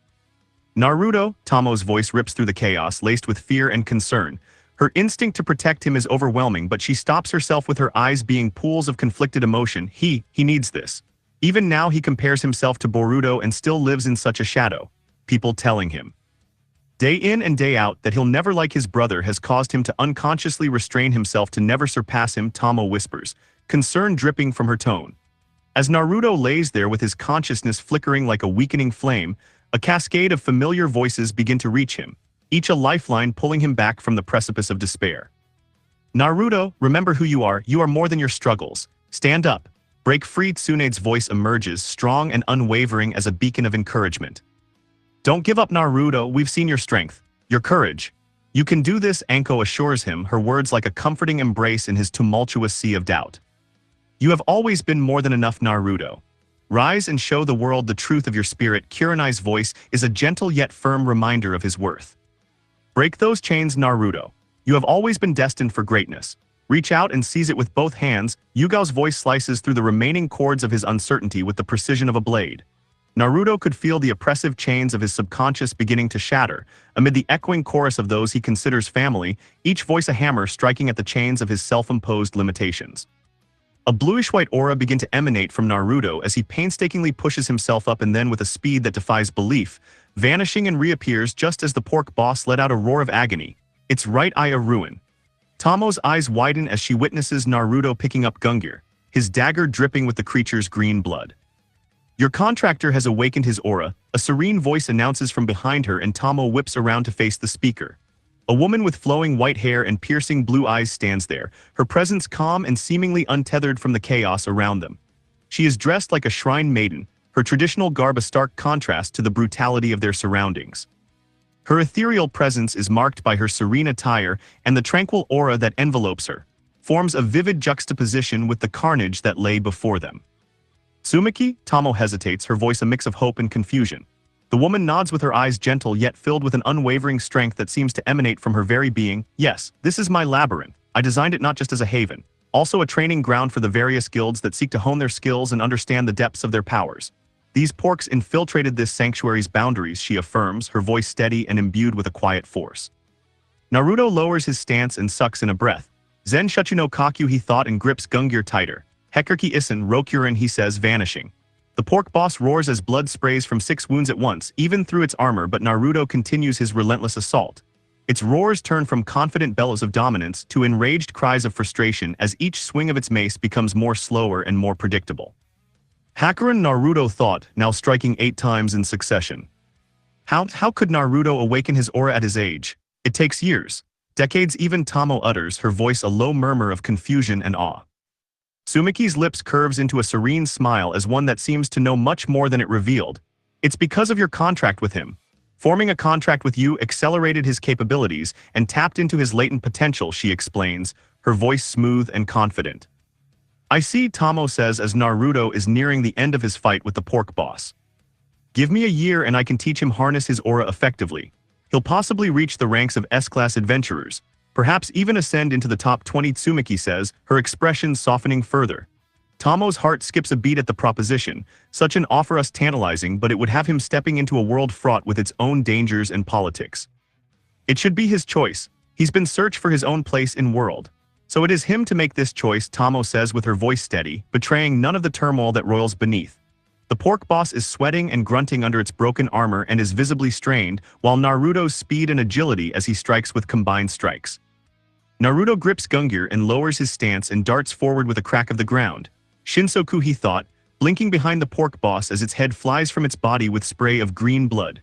Naruto, Tomoe's voice rips through the chaos laced with fear and concern. Her instinct to protect him is overwhelming, but she stops herself with her eyes being pools of conflicted emotion. He needs this. Even now he compares himself to Boruto and still lives in such a shadow. People telling him day in and day out that he'll never like his brother has caused him to unconsciously restrain himself to never surpass him, Tomoe whispers, concern dripping from her tone. As Naruto lays there with his consciousness flickering like a weakening flame, a cascade of familiar voices begin to reach him, each a lifeline pulling him back from the precipice of despair. Naruto, remember who you are more than your struggles. Stand up. Break free. Tsunade's voice emerges, strong and unwavering as a beacon of encouragement. Don't give up, Naruto, we've seen your strength, your courage. You can do this, Anko assures him, her words like a comforting embrace in his tumultuous sea of doubt. You have always been more than enough, Naruto. Rise and show the world the truth of your spirit. Kurenai's voice is a gentle yet firm reminder of his worth. Break those chains, Naruto. You have always been destined for greatness. Reach out and seize it with both hands. Yugao's voice slices through the remaining chords of his uncertainty with the precision of a blade. Naruto could feel the oppressive chains of his subconscious beginning to shatter, amid the echoing chorus of those he considers family, each voice a hammer striking at the chains of his self-imposed limitations. A bluish-white aura begins to emanate from Naruto as he painstakingly pushes himself up, and then, with a speed that defies belief, vanishing and reappears just as the pork boss let out a roar of agony, its right eye a ruin. Tomoe's eyes widen as she witnesses Naruto picking up Gungyr, his dagger dripping with the creature's green blood. Your contractor has awakened his aura, a serene voice announces from behind her, and Tomoe whips around to face the speaker. A woman with flowing white hair and piercing blue eyes stands there, her presence calm and seemingly untethered from the chaos around them. She is dressed like a shrine maiden, her traditional garb a stark contrast to the brutality of their surroundings. Her ethereal presence is marked by her serene attire, and the tranquil aura that envelopes her forms a vivid juxtaposition with the carnage that lay before them. Tsumaki? Tomoe hesitates, her voice a mix of hope and confusion. The woman nods with her eyes gentle yet filled with an unwavering strength that seems to emanate from her very being. Yes, this is my labyrinth. I designed it not just as a haven, also a training ground for the various guilds that seek to hone their skills and understand the depths of their powers. These porks infiltrated this sanctuary's boundaries, she affirms, her voice steady and imbued with a quiet force. Naruto lowers his stance and sucks in a breath. Zen Shuchu no Kakyu, he thought, and grips Gungyr tighter. Hekurki Isen Rokurin, he says, vanishing. The pork boss roars as blood sprays from 6 wounds at once, even through its armor, but Naruto continues his relentless assault. Its roars turn from confident bellows of dominance to enraged cries of frustration as each swing of its mace becomes more slower and more predictable. Hakurin, Naruto thought, now striking 8 times in succession. How could Naruto awaken his aura at his age? It takes years, decades. Even Tomoe utters, her voice a low murmur of confusion and awe. Tsumaki's lips curves into a serene smile as one that seems to know much more than it revealed. It's because of your contract with him. Forming a contract with you accelerated his capabilities and tapped into his latent potential, she explains, her voice smooth and confident. I see, Tomoe says as Naruto is nearing the end of his fight with the pork boss. Give me a year and I can teach him harness his aura effectively. He'll possibly reach the ranks of S-class adventurers, perhaps even ascend into the top 20, Tsumiki says, her expression softening further. Tomoe's heart skips a beat at the proposition, such an offer us tantalizing, but it would have him stepping into a world fraught with its own dangers and politics. It should be his choice. He's been searching for his own place in world. So it is him to make this choice, Tomoe says with her voice steady, betraying none of the turmoil that roils beneath. The pork boss is sweating and grunting under its broken armor and is visibly strained, while Naruto's speed and agility as he strikes with combined strikes. Naruto grips Gungyr and lowers his stance and darts forward with a crack of the ground. Shinsoku, he thought, blinking behind the pork boss as its head flies from its body with spray of green blood.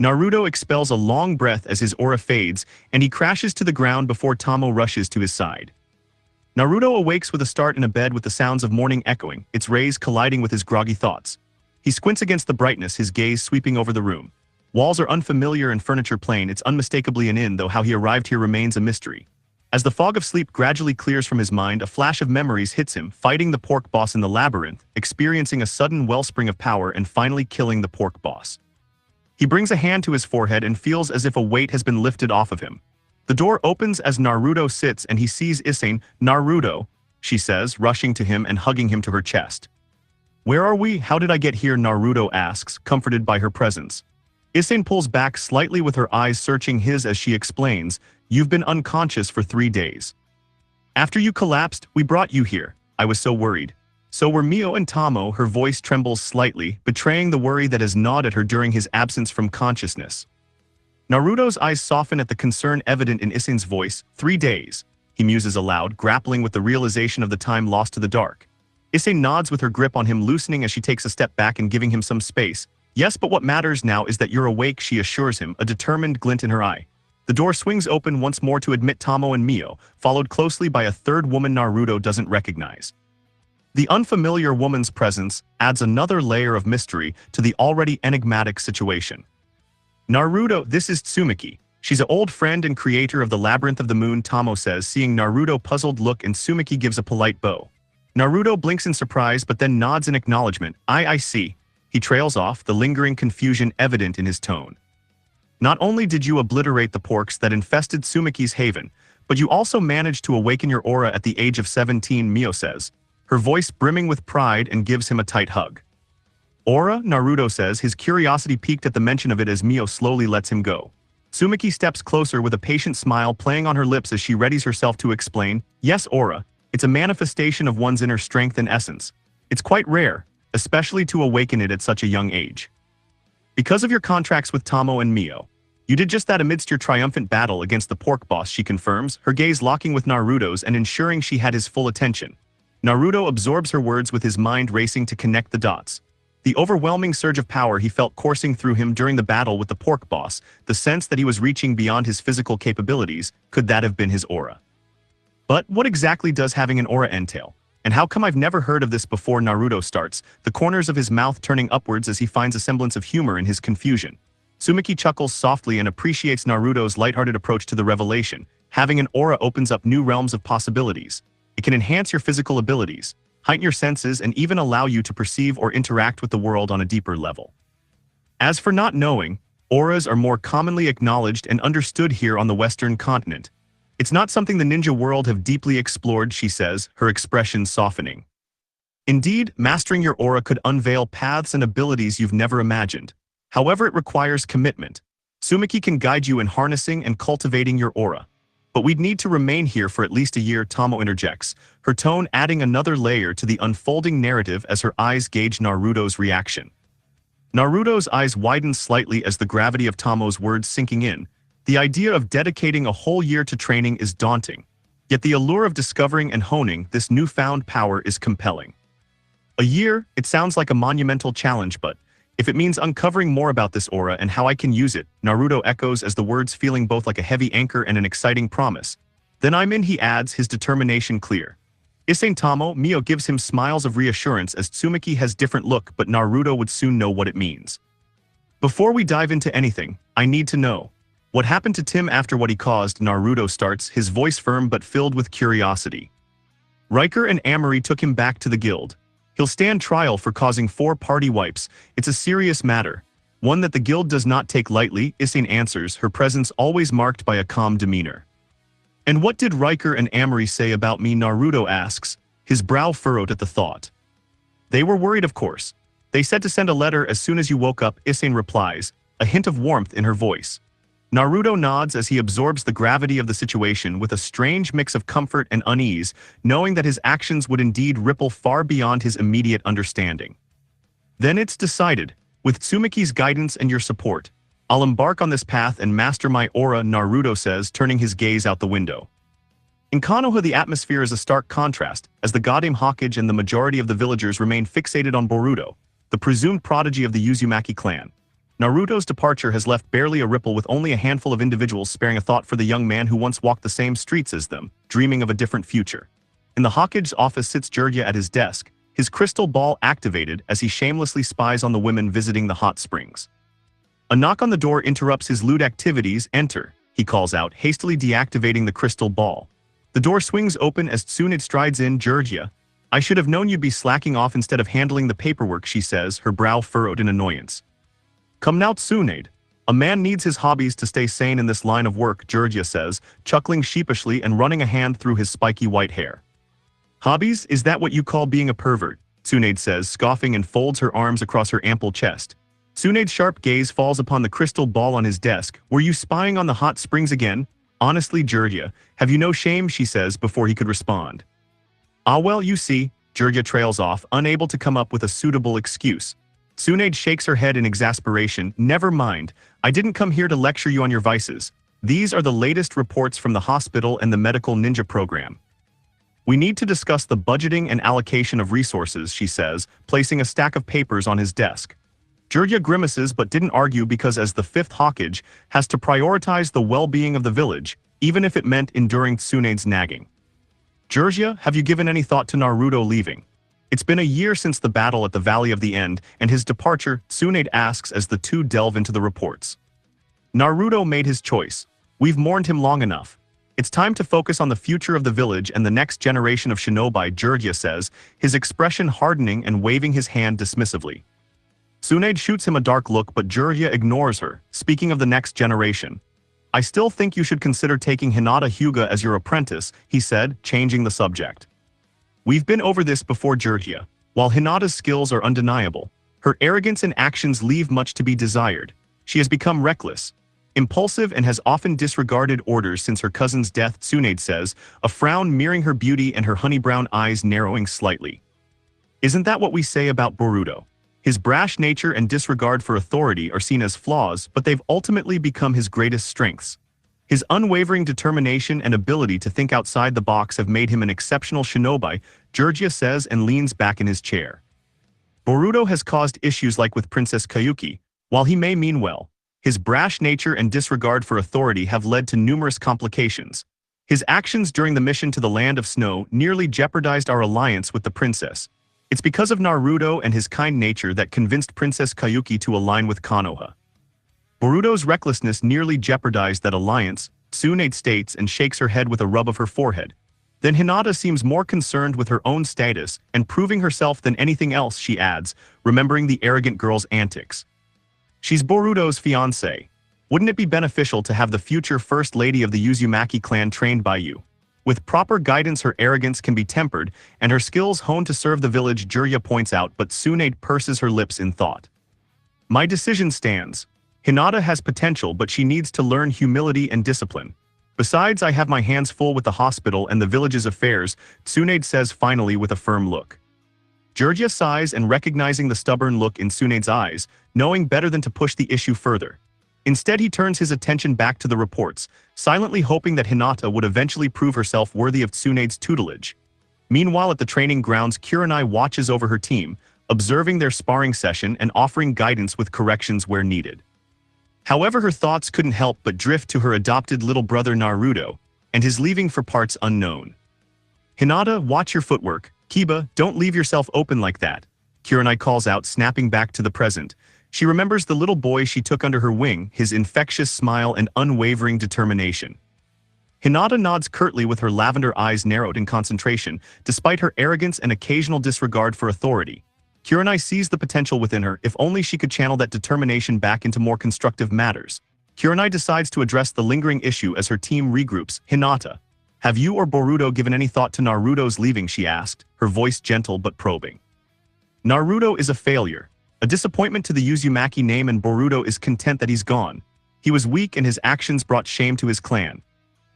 Naruto expels a long breath as his aura fades, and he crashes to the ground before Tomoe rushes to his side. Naruto awakes with a start in a bed with the sounds of morning echoing, its rays colliding with his groggy thoughts. He squints against the brightness, his gaze sweeping over the room. Walls are unfamiliar and furniture plain, it's unmistakably an inn, though how he arrived here remains a mystery. As the fog of sleep gradually clears from his mind, a flash of memories hits him, fighting the pork boss in the labyrinth, experiencing a sudden wellspring of power and finally killing the pork boss. He brings a hand to his forehead and feels as if a weight has been lifted off of him. The door opens as Naruto sits and he sees Isane. Naruto, she says, rushing to him and hugging him to her chest. Where are we? How did I get here? Naruto asks, comforted by her presence. Isane pulls back slightly with her eyes searching his as she explains, you've been unconscious for 3 days. After you collapsed, we brought you here. I was so worried. So were Mio and Tomoe. Her voice trembles slightly, betraying the worry that has gnawed at her during his absence from consciousness. Naruto's eyes soften at the concern evident in Isane's voice. 3 days, he muses aloud, grappling with the realization of the time lost to the dark. Isane nods with her grip on him loosening as she takes a step back and giving him some space. Yes, but what matters now is that you're awake, she assures him, a determined glint in her eye. The door swings open once more to admit Tomoe and Mio, followed closely by a third woman Naruto doesn't recognize. The unfamiliar woman's presence adds another layer of mystery to the already enigmatic situation. Naruto, this is Tsumiki. She's an old friend and creator of the Labyrinth of the Moon, Tomoe says, seeing Naruto puzzled look, and Tsumiki gives a polite bow. Naruto blinks in surprise but then nods in acknowledgement. I see. He trails off, the lingering confusion evident in his tone. Not only did you obliterate the porks that infested Tsumiki's haven, but you also managed to awaken your aura at the age of 17, Mio says, her voice brimming with pride, and gives him a tight hug. Aura, Naruto says, his curiosity piqued at the mention of it as Mio slowly lets him go. Tsumiki steps closer with a patient smile playing on her lips as she readies herself to explain, yes, aura, it's a manifestation of one's inner strength and essence. It's quite rare, especially to awaken it at such a young age. Because of your contracts with Tomoe and Mio, you did just that amidst your triumphant battle against the pork boss, she confirms, her gaze locking with Naruto's and ensuring she had his full attention. Naruto absorbs her words with his mind racing to connect the dots. The overwhelming surge of power he felt coursing through him during the battle with the pork boss, the sense that he was reaching beyond his physical capabilities, could that have been his aura? But what exactly does having an aura entail? And how come I've never heard of this before? Naruto starts, the corners of his mouth turning upwards as he finds a semblance of humor in his confusion. Tsumiki chuckles softly and appreciates Naruto's lighthearted approach to the revelation. Having an aura opens up new realms of possibilities. It can enhance your physical abilities, heighten your senses, and even allow you to perceive or interact with the world on a deeper level. As for not knowing, auras are more commonly acknowledged and understood here on the Western continent. It's not something the ninja world have deeply explored, she says, her expression softening. Indeed, mastering your aura could unveil paths and abilities you've never imagined. However, it requires commitment. Tsumiki can guide you in harnessing and cultivating your aura. But we'd need to remain here for at least a year, Tomoe interjects, her tone adding another layer to the unfolding narrative as her eyes gauge Naruto's reaction. Naruto's eyes widen slightly as the gravity of Tomoe's words sinking in. The idea of dedicating a whole year to training is daunting, yet the allure of discovering and honing this newfound power is compelling. A year, it sounds like a monumental challenge, but if it means uncovering more about this aura and how I can use it, Naruto echoes as the words feeling both like a heavy anchor and an exciting promise. Then I'm in, he adds, his determination clear. Isane Tomoe, Mio gives him smiles of reassurance as Tsumiki has different look, but Naruto would soon know what it means. Before we dive into anything, I need to know. What happened to Tim after what he caused? Naruto starts, his voice firm but filled with curiosity. Riker and Amory took him back to the guild. He'll stand trial for causing 4 party wipes. It's a serious matter. One that the guild does not take lightly, Isane answers, her presence always marked by a calm demeanor. And what did Riker and Amory say about me? Naruto asks, his brow furrowed at the thought. They were worried, of course. They said to send a letter as soon as you woke up, Isane replies, a hint of warmth in her voice. Naruto nods as he absorbs the gravity of the situation with a strange mix of comfort and unease, knowing that his actions would indeed ripple far beyond his immediate understanding. Then it's decided. With Tsumiki's guidance and your support, I'll embark on this path and master my aura, Naruto says, turning his gaze out the window. In Konoha, the atmosphere is a stark contrast, as the Goddamn Hokage and the majority of the villagers remain fixated on Boruto, the presumed prodigy of the Uzumaki clan. Naruto's departure has left barely a ripple, with only a handful of individuals sparing a thought for the young man who once walked the same streets as them, dreaming of a different future. In the Hokage's office sits Jiraiya at his desk, his crystal ball activated as he shamelessly spies on the women visiting the hot springs. A knock on the door interrupts his lewd activities. Enter, he calls out, hastily deactivating the crystal ball. The door swings open as Tsunade strides in. Jiraiya, I should have known you'd be slacking off instead of handling the paperwork, she says, her brow furrowed in annoyance. Come now, Tsunade. A man needs his hobbies to stay sane in this line of work, Jiraiya says, chuckling sheepishly and running a hand through his spiky white hair. Hobbies, is that what you call being a pervert? Tsunade says, scoffing, and folds her arms across her ample chest. Tsunade's sharp gaze falls upon the crystal ball on his desk. Were you spying on the hot springs again? Honestly, Jiraiya, have you no shame, she says before he could respond. Ah well, you see, Jiraiya trails off, unable to come up with a suitable excuse. Tsunade shakes her head in exasperation. Never mind, I didn't come here to lecture you on your vices. These are the latest reports from the hospital and the medical ninja program. We need to discuss the budgeting and allocation of resources, she says, placing a stack of papers on his desk. Jiraiya grimaces but didn't argue, because as the 5th Hokage, has to prioritize the well-being of the village, even if it meant enduring Tsunade's nagging. Jiraiya, have you given any thought to Naruto leaving? It's been a year since the battle at the Valley of the End and his departure, Tsunade asks as the two delve into the reports. Naruto made his choice. We've mourned him long enough. It's time to focus on the future of the village and the next generation of shinobi, Jiraiya says, his expression hardening and waving his hand dismissively. Tsunade shoots him a dark look, but Jiraiya ignores her, speaking of the next generation. I still think you should consider taking Hinata Hyuga as your apprentice, he said, changing the subject. We've been over this before, Jiraiya. While Hinata's skills are undeniable, her arrogance and actions leave much to be desired. She has become reckless, impulsive, and has often disregarded orders since her cousin's death, Tsunade says, a frown mirroring her beauty and her honey-brown eyes narrowing slightly. Isn't that what we say about Boruto? His brash nature and disregard for authority are seen as flaws, but they've ultimately become his greatest strengths. His unwavering determination and ability to think outside the box have made him an exceptional shinobi, Jiraiya says, and leans back in his chair. Boruto has caused issues like with Princess Kayuki. While he may mean well, his brash nature and disregard for authority have led to numerous complications. His actions during the mission to the Land of Snow nearly jeopardized our alliance with the princess. It's because of Naruto and his kind nature that convinced Princess Kayuki to align with Konoha. Boruto's recklessness nearly jeopardized that alliance, Tsunade states, and shakes her head with a rub of her forehead. Then Hinata seems more concerned with her own status and proving herself than anything else, she adds, remembering the arrogant girl's antics. She's Boruto's fiancée. Wouldn't it be beneficial to have the future First Lady of the Uzumaki clan trained by you? With proper guidance, her arrogance can be tempered, and her skills honed to serve the village, Jiraiya points out, but Tsunade purses her lips in thought. My decision stands. Hinata has potential, but she needs to learn humility and discipline. Besides, I have my hands full with the hospital and the village's affairs, Tsunade says finally with a firm look. Jiraiya sighs, and recognizing the stubborn look in Tsunade's eyes, knowing better than to push the issue further. Instead, he turns his attention back to the reports, silently hoping that Hinata would eventually prove herself worthy of Tsunade's tutelage. Meanwhile, at the training grounds, Kurenai watches over her team, observing their sparring session and offering guidance with corrections where needed. However, her thoughts couldn't help but drift to her adopted little brother Naruto, and his leaving for parts unknown. Hinata, watch your footwork. Kiba, don't leave yourself open like that, Kurenai calls out, snapping back to the present. She remembers the little boy she took under her wing, his infectious smile and unwavering determination. Hinata nods curtly with her lavender eyes narrowed in concentration, despite her arrogance and occasional disregard for authority. Kurenai sees the potential within her if only she could channel that determination back into more constructive matters. Kurenai decides to address the lingering issue as her team regroups. Hinata, have you or Boruto given any thought to Naruto's leaving, she asked, her voice gentle but probing. Naruto is a failure, a disappointment to the Uzumaki name, and Boruto is content that he's gone. He was weak and his actions brought shame to his clan.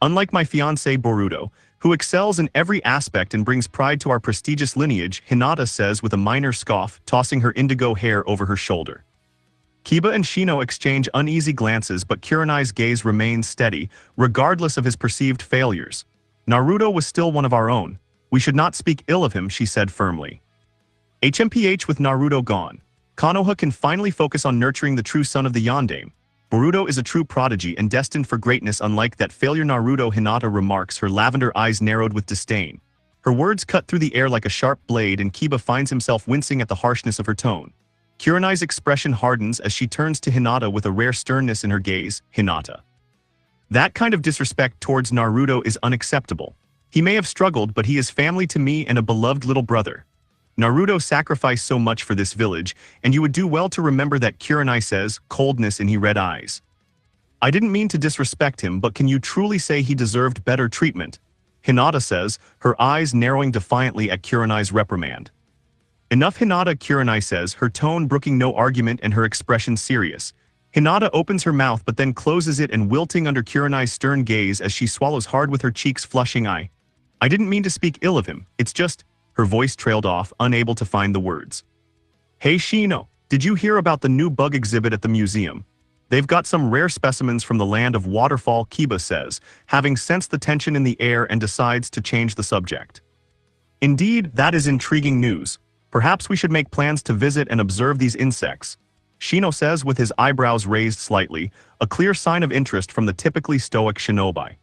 Unlike my fiancé Boruto, who excels in every aspect and brings pride to our prestigious lineage, Hinata says with a minor scoff, tossing her indigo hair over her shoulder. Kiba and Shino exchange uneasy glances, but Kurenai's gaze remains steady, regardless of his perceived failures. Naruto was still one of our own. We should not speak ill of him, she said firmly. HMPH, with Naruto gone, Konoha can finally focus on nurturing the true son of the Yondaime. Boruto is a true prodigy and destined for greatness, unlike that failure Naruto, Hinata remarks, her lavender eyes narrowed with disdain. Her words cut through the air like a sharp blade, and Kiba finds himself wincing at the harshness of her tone. Kurenai's expression hardens as she turns to Hinata with a rare sternness in her gaze. Hinata, that kind of disrespect towards Naruto is unacceptable. He may have struggled, but he is family to me and a beloved little brother. Naruto sacrificed so much for this village, and you would do well to remember that, Kurenai says, coldness in her red eyes. I didn't mean to disrespect him, but can you truly say he deserved better treatment? Hinata says, her eyes narrowing defiantly at Kurenai's reprimand. Enough, Hinata, Kurenai says, her tone brooking no argument and her expression serious. Hinata opens her mouth but then closes it and wilting under Kurenai's stern gaze as she swallows hard with her cheeks flushing. I didn't mean to speak ill of him, it's just... Her voice trailed off, unable to find the words. Hey Shino, did you hear about the new bug exhibit at the museum? They've got some rare specimens from the land of Waterfall, Kiba says, having sensed the tension in the air, and decides to change the subject. Indeed, that is intriguing news. Perhaps we should make plans to visit and observe these insects. Shino says with his eyebrows raised slightly, a clear sign of interest from the typically stoic shinobi.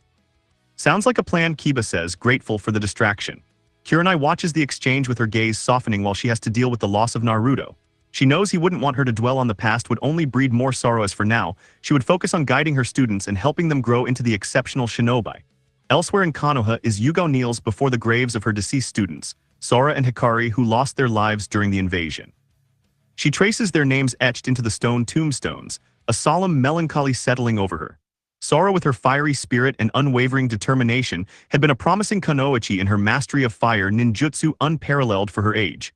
Sounds like a plan, Kiba says, grateful for the distraction. Kurenai watches the exchange with her gaze softening while she has to deal with the loss of Naruto. She knows he wouldn't want her to dwell on the past, would only breed more sorrow, as for now, she would focus on guiding her students and helping them grow into the exceptional shinobi. Elsewhere in Konoha is Yugo kneels before the graves of her deceased students, Sora and Hikari, who lost their lives during the invasion. She traces their names etched into the stone tombstones, a solemn melancholy settling over her. Sora, with her fiery spirit and unwavering determination, had been a promising kunoichi in her mastery of fire ninjutsu unparalleled for her age.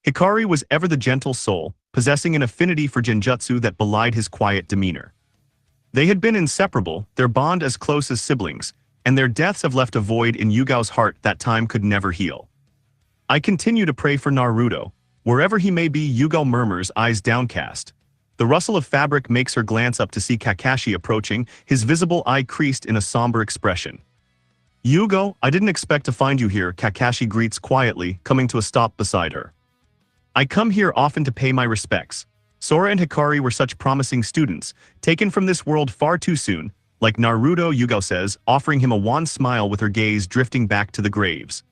Hikari was ever the gentle soul, possessing an affinity for genjutsu that belied his quiet demeanor. They had been inseparable, their bond as close as siblings, and their deaths have left a void in Yugo's heart that time could never heal. I continue to pray for Naruto. Wherever he may be, Yugo murmurs, eyes downcast. The rustle of fabric makes her glance up to see Kakashi approaching, his visible eye creased in a somber expression. Yugo, I didn't expect to find you here, Kakashi greets quietly, coming to a stop beside her. I come here often to pay my respects. Sora and Hikari were such promising students, taken from this world far too soon, like Naruto, Yugo says, offering him a wan smile with her gaze drifting back to the graves.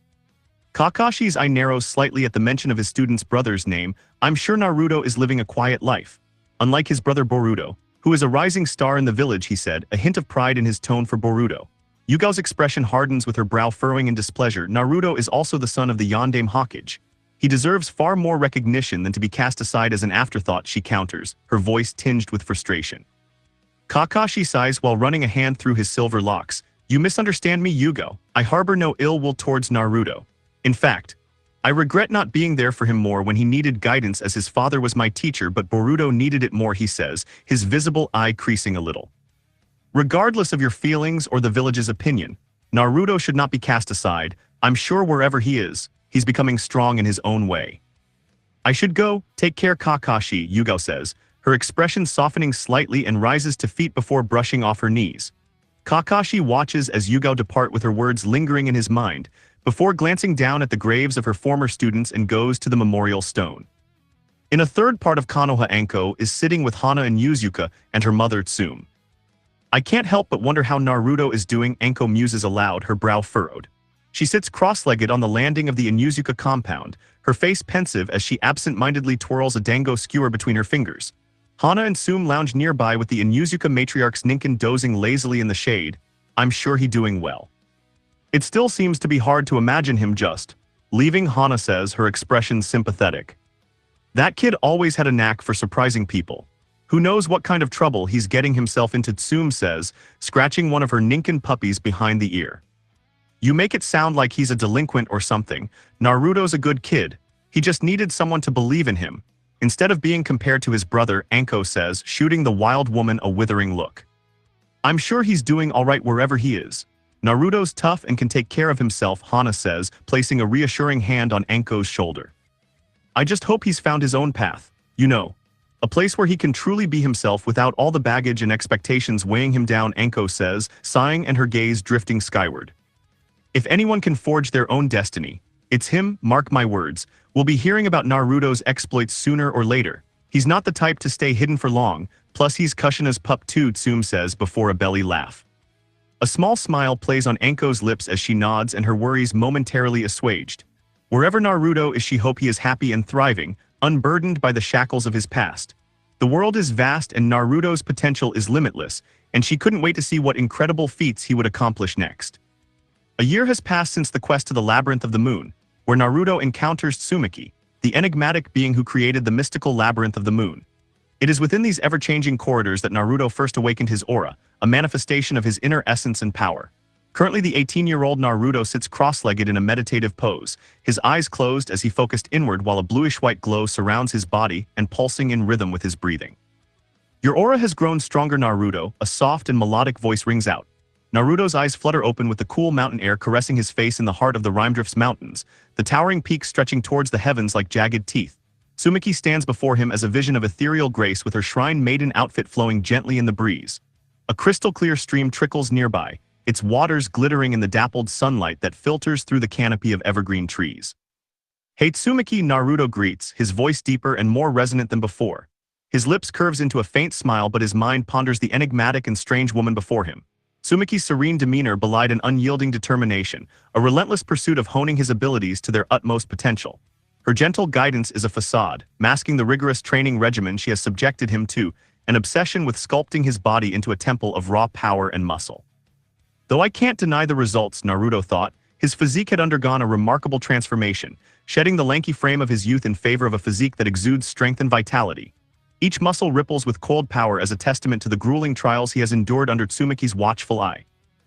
Kakashi's eye narrows slightly at the mention of his student's brother's name. I'm sure Naruto is living a quiet life. Unlike his brother Boruto, who is a rising star in the village, he said, a hint of pride in his tone for Boruto. Yugo's expression hardens with her brow furrowing in displeasure. Naruto is also the son of the Yondaime Hokage. He deserves far more recognition than to be cast aside as an afterthought, she counters, her voice tinged with frustration. Kakashi sighs while running a hand through his silver locks. You misunderstand me, Yugo. I harbor no ill will towards Naruto. In fact, I regret not being there for him more when he needed guidance, as his father was my teacher, but Boruto needed it more, he says, his visible eye creasing a little. Regardless of your feelings or the village's opinion, Naruto should not be cast aside. I'm sure wherever he is, he's becoming strong in his own way. I should go. Take care, Kakashi, Yugo says, her expression softening slightly, and rises to feet before brushing off her knees. Kakashi watches as Yugo depart with her words lingering in his mind, before glancing down at the graves of her former students, and goes to the memorial stone. In a third part of Konoha, Anko is sitting with Hana and Yuzuka and her mother Tsume. I can't help but wonder how Naruto is doing, Anko muses aloud, her brow furrowed. She sits cross-legged on the landing of the Inuzuka compound, her face pensive as she absent-mindedly twirls a dango skewer between her fingers. Hana and Tsume lounge nearby with the Inuzuka matriarchs Ninken dozing lazily in the shade. I'm sure he's doing well. It still seems to be hard to imagine him just leaving, Hana says, her expression sympathetic. That kid always had a knack for surprising people. Who knows what kind of trouble he's getting himself into, Tsume says, scratching one of her Ninken puppies behind the ear. You make it sound like he's a delinquent or something. Naruto's a good kid. He just needed someone to believe in him. Instead of being compared to his brother, Anko says, shooting the wild woman a withering look. I'm sure he's doing alright wherever he is. Naruto's tough and can take care of himself, Hana says, placing a reassuring hand on Anko's shoulder. I just hope he's found his own path. You know, a place where he can truly be himself without all the baggage and expectations weighing him down, Anko says, sighing and her gaze drifting skyward. If anyone can forge their own destiny, it's him, mark my words. We'll be hearing about Naruto's exploits sooner or later. He's not the type to stay hidden for long, plus he's Kushina's pup too, Tsume says before a belly laugh. A small smile plays on Anko's lips as she nods and her worries momentarily assuaged. Wherever Naruto is, she hopes he is happy and thriving, unburdened by the shackles of his past. The world is vast and Naruto's potential is limitless, and she couldn't wait to see what incredible feats he would accomplish next. A year has passed since the quest to the Labyrinth of the Moon, where Naruto encounters Tsumaki, the enigmatic being who created the mystical Labyrinth of the Moon. It is within these ever-changing corridors that Naruto first awakened his aura, a manifestation of his inner essence and power. Currently, the 18-year-old Naruto sits cross-legged in a meditative pose, his eyes closed as he focused inward while a bluish-white glow surrounds his body and pulsing in rhythm with his breathing. Your aura has grown stronger, Naruto, a soft and melodic voice rings out. Naruto's eyes flutter open with the cool mountain air caressing his face in the heart of the Rhymedrift's mountains, the towering peaks stretching towards the heavens like jagged teeth. Tsumaki stands before him as a vision of ethereal grace with her shrine maiden outfit flowing gently in the breeze. A crystal-clear stream trickles nearby, its waters glittering in the dappled sunlight that filters through the canopy of evergreen trees. Hey Tsumaki, Naruto greets, his voice deeper and more resonant than before. His lips curves into a faint smile, but his mind ponders the enigmatic and strange woman before him. Tsumaki's serene demeanor belied an unyielding determination, a relentless pursuit of honing his abilities to their utmost potential. Her gentle guidance is a facade, masking the rigorous training regimen she has subjected him to, an obsession with sculpting his body into a temple of raw power and muscle. Though I can't deny the results, Naruto thought, his physique had undergone a remarkable transformation, shedding the lanky frame of his youth in favor of a physique that exudes strength and vitality. Each muscle ripples with cold power as a testament to the grueling trials he has endured under Tsumaki's watchful eye.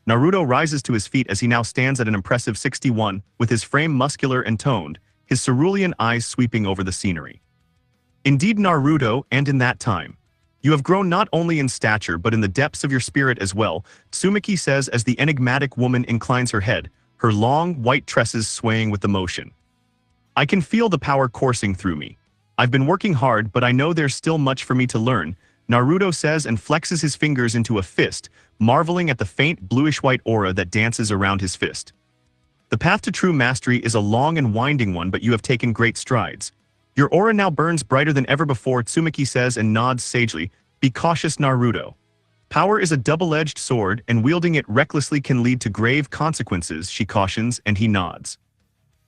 Naruto rises to his feet as he now stands at an impressive 61, with his frame muscular and toned, his cerulean eyes sweeping over the scenery. Indeed, Naruto, and in that time, you have grown not only in stature but in the depths of your spirit as well, Tsumaki says as the enigmatic woman inclines her head, her long, white tresses swaying with the motion. I can feel the power coursing through me. I've been working hard, but I know there's still much for me to learn, Naruto says and flexes his fingers into a fist, marveling at the faint bluish-white aura that dances around his fist. The path to true mastery is a long and winding one, but you have taken great strides. Your aura now burns brighter than ever before, Tsumaki says and nods sagely. Be cautious, Naruto. Power is a double-edged sword, and wielding it recklessly can lead to grave consequences, she cautions, and he nods.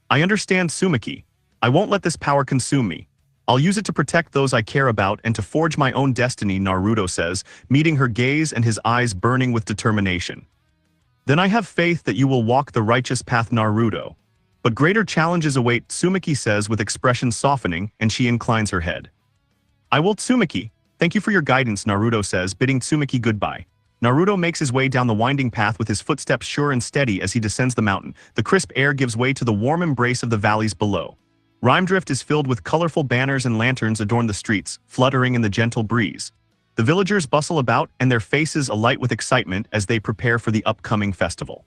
I understand, Tsumaki. I won't let this power consume me. I'll use it to protect those I care about and to forge my own destiny, Naruto says, meeting her gaze and his eyes burning with determination. Then I have faith that you will walk the righteous path, Naruto. But greater challenges await, Tsumaki says with expression softening, and she inclines her head. I will, Tsumaki. Thank you for your guidance, Naruto says, bidding Tsumaki goodbye. Naruto makes his way down the winding path with his footsteps sure and steady as he descends the mountain. The crisp air gives way to the warm embrace of the valleys below. Rhymedrift is filled with colorful banners and lanterns adorn the streets, fluttering in the gentle breeze. The villagers bustle about and their faces alight with excitement as they prepare for the upcoming festival.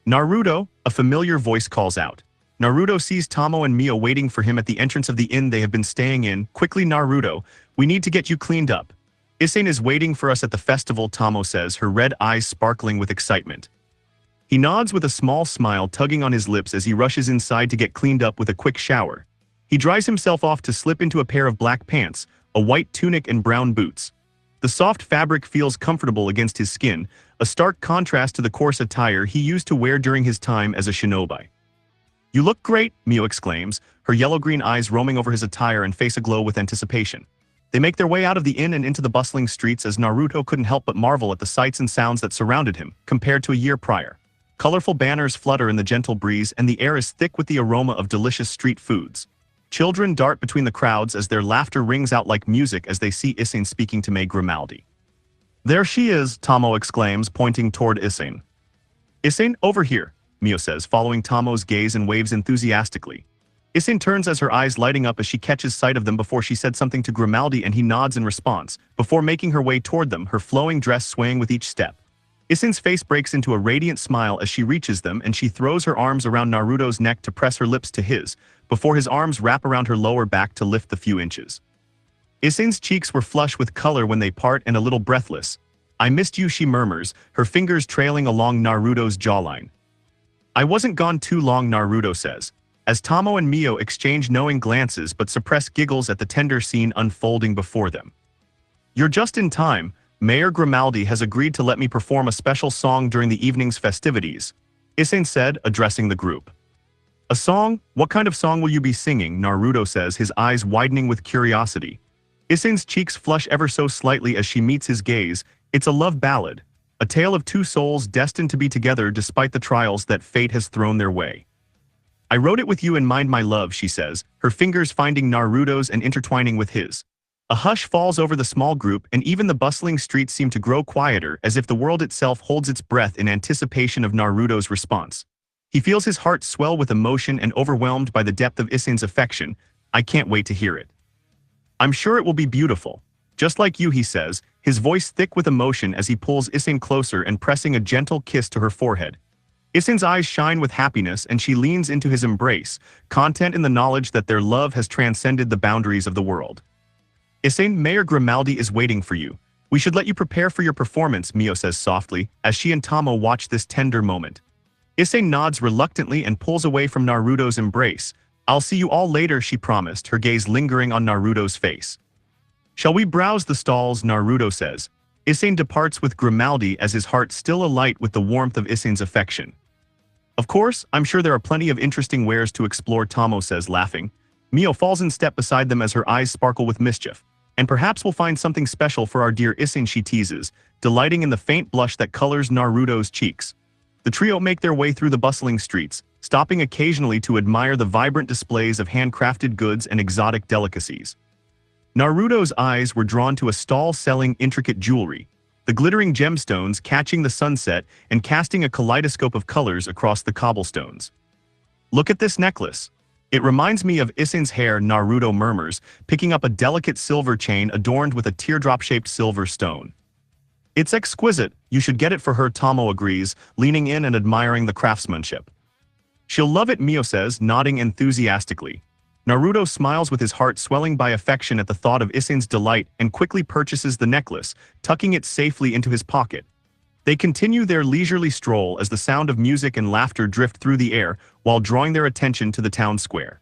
Naruto, a familiar voice calls out. Naruto sees Tomoe and Mio waiting for him at the entrance of the inn they have been staying in. Quickly, Naruto, we need to get you cleaned up. Isane is waiting for us at the festival, Tomoe says, her red eyes sparkling with excitement. He nods with a small smile tugging on his lips as he rushes inside to get cleaned up with a quick shower. He dries himself off to slip into a pair of black pants, a white tunic and brown boots. The soft fabric feels comfortable against his skin, a stark contrast to the coarse attire he used to wear during his time as a shinobi. You look great, Mio exclaims, her yellow-green eyes roaming over his attire and face aglow with anticipation. They make their way out of the inn and into the bustling streets as Naruto couldn't help but marvel at the sights and sounds that surrounded him, compared to a year prior. Colorful banners flutter in the gentle breeze and the air is thick with the aroma of delicious street foods. Children dart between the crowds as their laughter rings out like music as they see Isane speaking to May Grimaldi. "There she is," Tomoe exclaims, pointing toward Isane. "Isane, over here," Mio says, following Tomoe's gaze and waves enthusiastically. Isane turns as her eyes lighting up as she catches sight of them before she said something to Grimaldi and he nods in response, before making her way toward them, her flowing dress swaying with each step. Isane's face breaks into a radiant smile as she reaches them and she throws her arms around Naruto's neck to press her lips to his, before his arms wrap around her lower back to lift the few inches. Isane's cheeks were flush with color when they part and a little breathless. "I missed you," she murmurs, her fingers trailing along Naruto's jawline. "I wasn't gone too long," Naruto says, as Tomoe and Mio exchange knowing glances but suppress giggles at the tender scene unfolding before them. "You're just in time. Mayor Grimaldi has agreed to let me perform a special song during the evening's festivities," Isane said, addressing the group. "A song? What kind of song will you be singing?" Naruto says, his eyes widening with curiosity. Isane's cheeks flush ever so slightly as she meets his gaze. "It's a love ballad, a tale of two souls destined to be together despite the trials that fate has thrown their way. I wrote it with you in mind, my love," she says, her fingers finding Naruto's and intertwining with his. A hush falls over the small group and even the bustling streets seem to grow quieter as if the world itself holds its breath in anticipation of Naruto's response. He feels his heart swell with emotion and overwhelmed by the depth of Isane's affection. "I can't wait to hear it. I'm sure it will be beautiful. Just like you," he says, his voice thick with emotion as he pulls Isane closer and pressing a gentle kiss to her forehead. Isane's eyes shine with happiness and she leans into his embrace, content in the knowledge that their love has transcended the boundaries of the world. "Isane, Mayor Grimaldi is waiting for you. We should let you prepare for your performance," Mio says softly, as she and Tomoe watch this tender moment. Isane nods reluctantly and pulls away from Naruto's embrace. "I'll see you all later," she promised, her gaze lingering on Naruto's face. "Shall we browse the stalls?" Naruto says. Isane departs with Grimaldi as his heart still alight with the warmth of Isane's affection. "Of course, I'm sure there are plenty of interesting wares to explore," Tomoe says, laughing. Mio falls in step beside them as her eyes sparkle with mischief. "And perhaps we'll find something special for our dear Isane," she teases, delighting in the faint blush that colors Naruto's cheeks. The trio make their way through the bustling streets, stopping occasionally to admire the vibrant displays of handcrafted goods and exotic delicacies. Naruto's eyes were drawn to a stall selling intricate jewelry, the glittering gemstones catching the sunset and casting a kaleidoscope of colors across the cobblestones. "Look at this necklace. It reminds me of Isane's hair," Naruto murmurs, picking up a delicate silver chain adorned with a teardrop-shaped silver stone. "It's exquisite. You should get it for her," Tomoe agrees, leaning in and admiring the craftsmanship. "She'll love it," Mio says, nodding enthusiastically. Naruto smiles with his heart swelling by affection at the thought of Isane's delight and quickly purchases the necklace, tucking it safely into his pocket. They continue their leisurely stroll as the sound of music and laughter drift through the air while drawing their attention to the town square.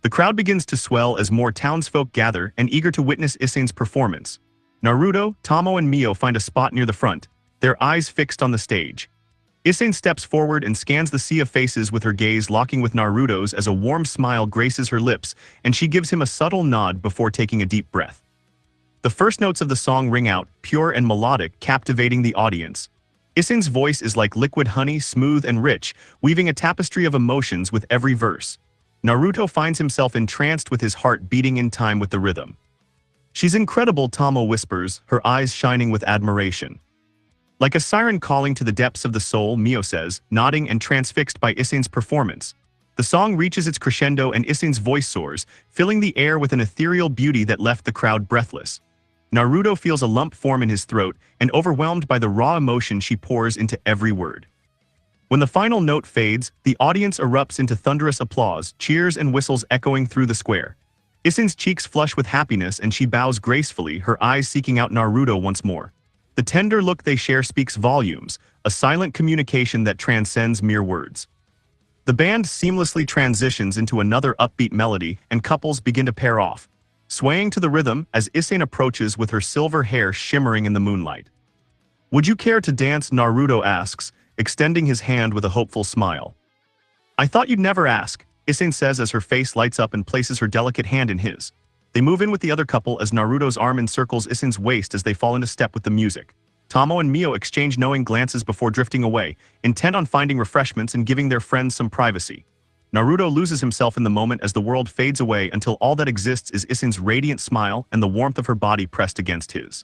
The crowd begins to swell as more townsfolk gather and eager to witness Isane's performance. Naruto, Tomoe and Mio find a spot near the front, their eyes fixed on the stage. Isane steps forward and scans the sea of faces with her gaze locking with Naruto's as a warm smile graces her lips and she gives him a subtle nod before taking a deep breath. The first notes of the song ring out, pure and melodic, captivating the audience. Isane's voice is like liquid honey, smooth and rich, weaving a tapestry of emotions with every verse. Naruto finds himself entranced with his heart beating in time with the rhythm. "She's incredible," Tomoe whispers, her eyes shining with admiration. "Like a siren calling to the depths of the soul," Mio says, nodding and transfixed by Isane's performance. The song reaches its crescendo and Isane's voice soars, filling the air with an ethereal beauty that left the crowd breathless. Naruto feels a lump form in his throat and overwhelmed by the raw emotion she pours into every word. When the final note fades, the audience erupts into thunderous applause, cheers and whistles echoing through the square. Isane's cheeks flush with happiness and she bows gracefully, her eyes seeking out Naruto once more. The tender look they share speaks volumes, a silent communication that transcends mere words. The band seamlessly transitions into another upbeat melody and couples begin to pair off, swaying to the rhythm as Isane approaches with her silver hair shimmering in the moonlight. "Would you care to dance?" Naruto asks, extending his hand with a hopeful smile. "I thought you'd never ask," Isane says as her face lights up and places her delicate hand in his. They They move in with the other couple as Naruto's arm encircles Isen's waist as they fall into step with the music. Tomoe and Mio exchange knowing glances before drifting away, intent on finding refreshments and giving their friends some privacy. Naruto loses himself in the moment as the world fades away until all that exists is Isen's radiant smile and the warmth of her body pressed against his.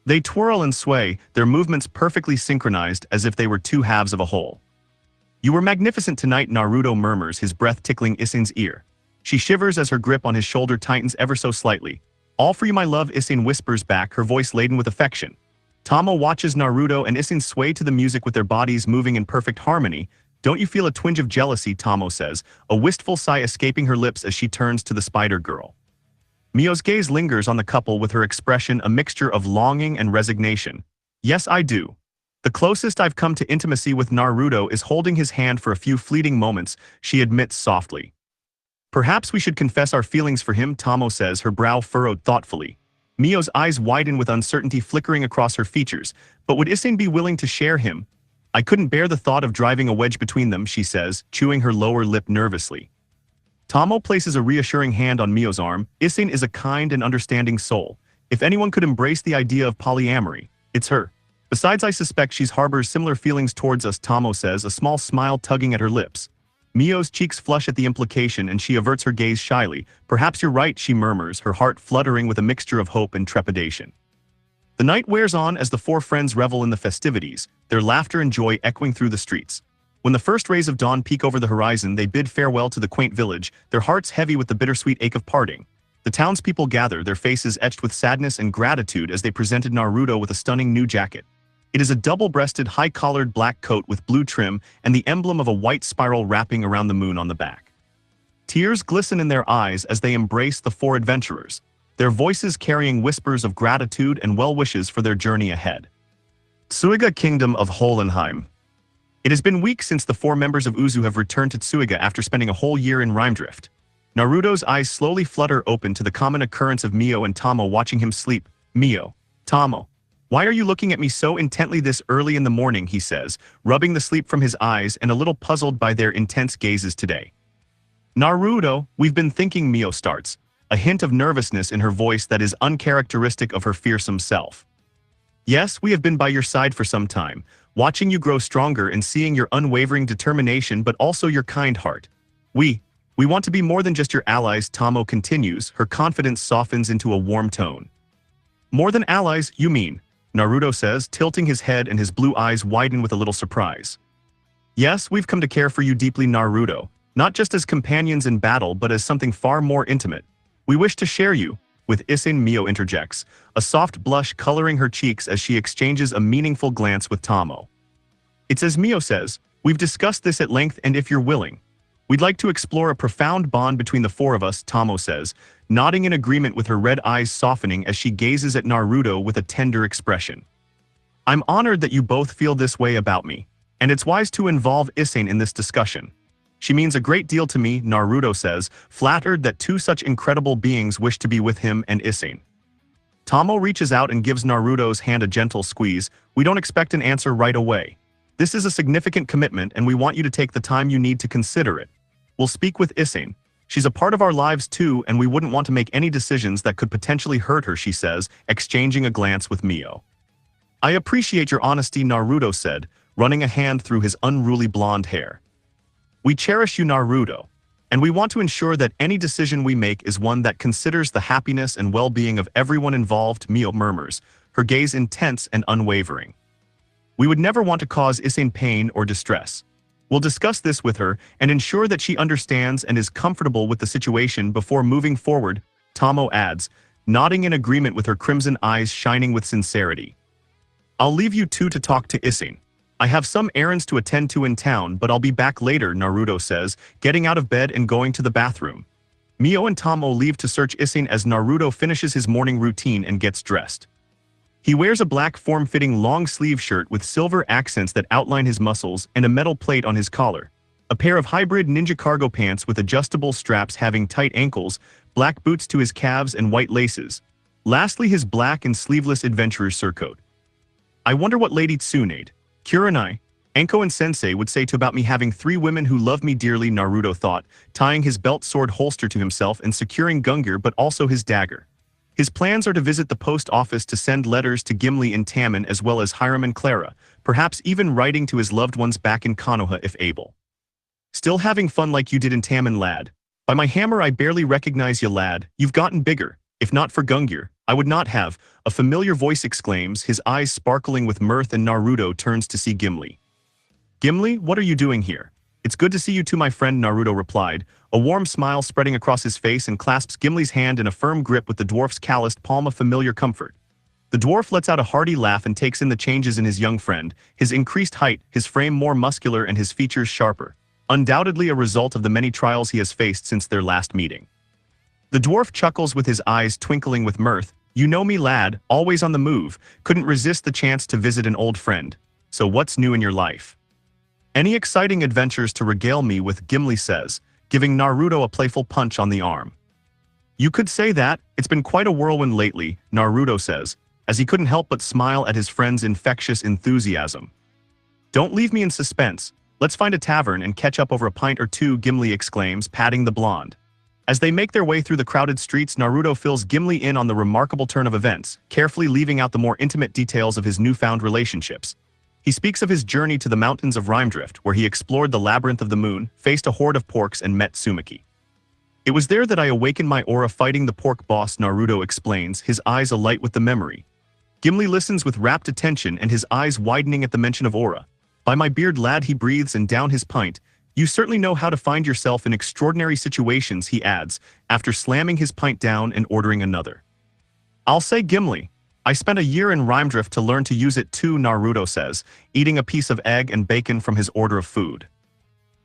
They twirl and sway, their movements perfectly synchronized as if they were two halves of a whole. "You were magnificent tonight," Naruto murmurs, his breath tickling Isen's ear. She shivers as her grip on his shoulder tightens ever so slightly. "All for you, my love," Isen whispers back, her voice laden with affection. Tomoe watches Naruto and Isen sway to the music with their bodies moving in perfect harmony. "Don't you feel a twinge of jealousy?" Tomoe says, a wistful sigh escaping her lips as she turns to the spider girl. Mio's gaze lingers on the couple with her expression a mixture of longing and resignation. "Yes, I do. The closest I've come to intimacy with Naruto is holding his hand for a few fleeting moments," she admits softly. "Perhaps we should confess our feelings for him," Tomoe says, her brow furrowed thoughtfully. Mio's eyes widen with uncertainty flickering across her features. "But would Isen be willing to share him?" "I couldn't bear the thought of driving a wedge between them," she says, chewing her lower lip nervously. Tomoe places a reassuring hand on Mio's arm. "Isen is a kind and understanding soul. If anyone could embrace the idea of polyamory, it's her. Besides, I suspect she's harbors similar feelings towards us," Tomoe says, a small smile tugging at her lips. Mio's cheeks flush at the implication and she averts her gaze shyly. "Perhaps you're right," she murmurs, her heart fluttering with a mixture of hope and trepidation. The night wears on as the four friends revel in the festivities, their laughter and joy echoing through the streets. When the first rays of dawn peek over the horizon, they bid farewell to the quaint village, their hearts heavy with the bittersweet ache of parting. The townspeople gather, their faces etched with sadness and gratitude as they presented Naruto with a stunning new jacket. It is a double-breasted, high-collared black coat with blue trim and the emblem of a white spiral wrapping around the moon on the back. Tears glisten in their eyes as they embrace the four adventurers, their voices carrying whispers of gratitude and well wishes for their journey ahead. Tsuiga Kingdom of Hohenheim. It has been weeks since the four members of Uzu have returned to Tsuiga after spending a whole year in Rhymedrift. Naruto's eyes slowly flutter open to the common occurrence of Mio and Tomoe watching him sleep. "Mio, Tomoe, why are you looking at me so intently this early in the morning?" he says, rubbing the sleep from his eyes and a little puzzled by their intense gazes today. "Naruto, we've been thinking," Mio starts, a hint of nervousness in her voice that is uncharacteristic of her fearsome self. "Yes, we have been by your side for some time, watching you grow stronger and seeing your unwavering determination but also your kind heart. We want to be more than just your allies," Tomoe continues, her confidence softens into a warm tone. "More than allies, you mean?" Naruto says, tilting his head and his blue eyes widen with a little surprise. "Yes, we've come to care for you deeply, Naruto, not just as companions in battle but as something far more intimate. We wish to share you with Isen," Mio interjects, a soft blush coloring her cheeks as she exchanges a meaningful glance with Tomoe. "It's as Mio says, we've discussed this at length and if you're willing, we'd like to explore a profound bond between the four of us," Tomoe says, nodding in agreement with her red eyes softening as she gazes at Naruto with a tender expression. "I'm honored that you both feel this way about me, and it's wise to involve Isen in this discussion. She means a great deal to me," Naruto says, flattered that two such incredible beings wish to be with him and Isen. Tomoe reaches out and gives Naruto's hand a gentle squeeze. "We don't expect an answer right away. This is a significant commitment and we want you to take the time you need to consider it. We'll speak with Isen. She's a part of our lives too and we wouldn't want to make any decisions that could potentially hurt her," she says, exchanging a glance with Mio. "I appreciate your honesty," Naruto said, running a hand through his unruly blonde hair. "We cherish you, Naruto, and we want to ensure that any decision we make is one that considers the happiness and well-being of everyone involved," Mio murmurs, her gaze intense and unwavering. "We would never want to cause Isen pain or distress. We'll discuss this with her and ensure that she understands and is comfortable with the situation before moving forward," Tomoe adds, nodding in agreement with her crimson eyes shining with sincerity. "I'll leave you two to talk to Isen. I have some errands to attend to in town, but I'll be back later," Naruto says, getting out of bed and going to the bathroom. Mio and Tomoe leave to search Isen as Naruto finishes his morning routine and gets dressed. He wears a black form-fitting long-sleeve shirt with silver accents that outline his muscles and a metal plate on his collar, a pair of hybrid ninja cargo pants with adjustable straps having tight ankles, black boots to his calves and white laces. Lastly, his black and sleeveless adventurer's surcoat. "I wonder what Lady Tsunade, Kurenai, Anko and Sensei would say to about me having 3 women who love me dearly, Naruto thought, tying his belt sword holster to himself and securing Gungnir but also his dagger. His plans are to visit the post office to send letters to Gimli and Tamon as well as Hiram and Clara, perhaps even writing to his loved ones back in Konoha if able. Still having fun like you did in Tamon, lad. By my hammer I barely recognize you, lad, you've gotten bigger. If not for Gungnir, I would not have, a familiar voice exclaims, his eyes sparkling with mirth, and Naruto turns to see Gimli. Gimli, what are you doing here? It's good to see you too, my friend, Naruto replied, a warm smile spreading across his face, and clasps Gimli's hand in a firm grip with the dwarf's calloused palm of familiar comfort. The dwarf lets out a hearty laugh and takes in the changes in his young friend, his increased height, his frame more muscular and his features sharper, undoubtedly a result of the many trials he has faced since their last meeting. The dwarf chuckles with his eyes twinkling with mirth. You know me, lad, always on the move, couldn't resist the chance to visit an old friend. So what's new in your life? Any exciting adventures to regale me with, Gimli says, giving Naruto a playful punch on the arm. You could say that, it's been quite a whirlwind lately, Naruto says, as he couldn't help but smile at his friend's infectious enthusiasm. Don't leave me in suspense, let's find a tavern and catch up over a pint or two, Gimli exclaims, patting the blonde. As they make their way through the crowded streets, Naruto fills Gimli in on the remarkable turn of events, carefully leaving out the more intimate details of his newfound relationships. He speaks of his journey to the mountains of Rhymedrift, where he explored the labyrinth of the moon, faced a horde of porks, and met Tsumaki. It was there that I awakened my aura fighting the pork boss, Naruto explains, his eyes alight with the memory. Gimli listens with rapt attention and his eyes widening at the mention of aura. By my beard, lad, he breathes and down his pint. You certainly know how to find yourself in extraordinary situations, he adds, after slamming his pint down and ordering another. I'll say, Gimli, I spent a year in Rhymedrift to learn to use it too, Naruto says, eating a piece of egg and bacon from his order of food.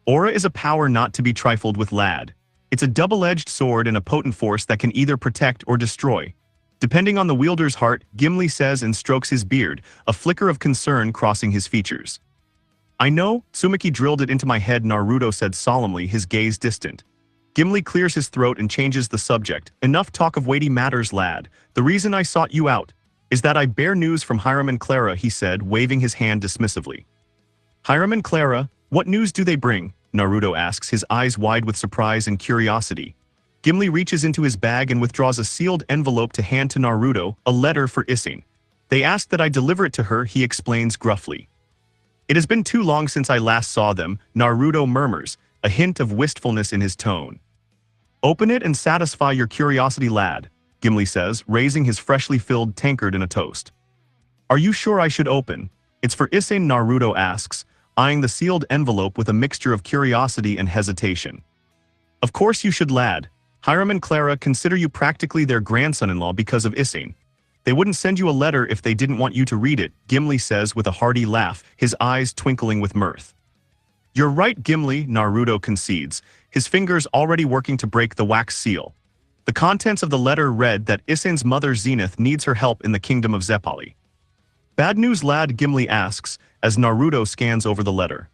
Aura is a power not to be trifled with, lad. It's a double-edged sword and a potent force that can either protect or destroy. Depending on the wielder's heart, Gimli says and strokes his beard, a flicker of concern crossing his features. I know, Tsumaki drilled it into my head, Naruto said solemnly, his gaze distant. Gimli clears his throat and changes the subject. Enough talk of weighty matters, lad. The reason I sought you out is that I bear news from Hiram and Clara, he said, waving his hand dismissively. Hiram and Clara, what news do they bring? Naruto asks, his eyes wide with surprise and curiosity. Gimli reaches into his bag and withdraws a sealed envelope to hand to Naruto, a letter for Isane. They ask that I deliver it to her, he explains gruffly. It has been too long since I last saw them, Naruto murmurs, a hint of wistfulness in his tone. Open it and satisfy your curiosity, lad, Gimli says, raising his freshly filled tankard in a toast. Are you sure I should open? It's for Isane, Naruto asks, eyeing the sealed envelope with a mixture of curiosity and hesitation. Of course you should, lad. Hiram and Clara consider you practically their grandson-in-law because of Isane. They wouldn't send you a letter if they didn't want you to read it, Gimli says with a hearty laugh, his eyes twinkling with mirth. You're right, Gimli, Naruto concedes, his fingers already working to break the wax seal. The contents of the letter read that Isane's mother Zenith needs her help in the kingdom of Zeppali. Bad news, lad, Gimli asks, as Naruto scans over the letter.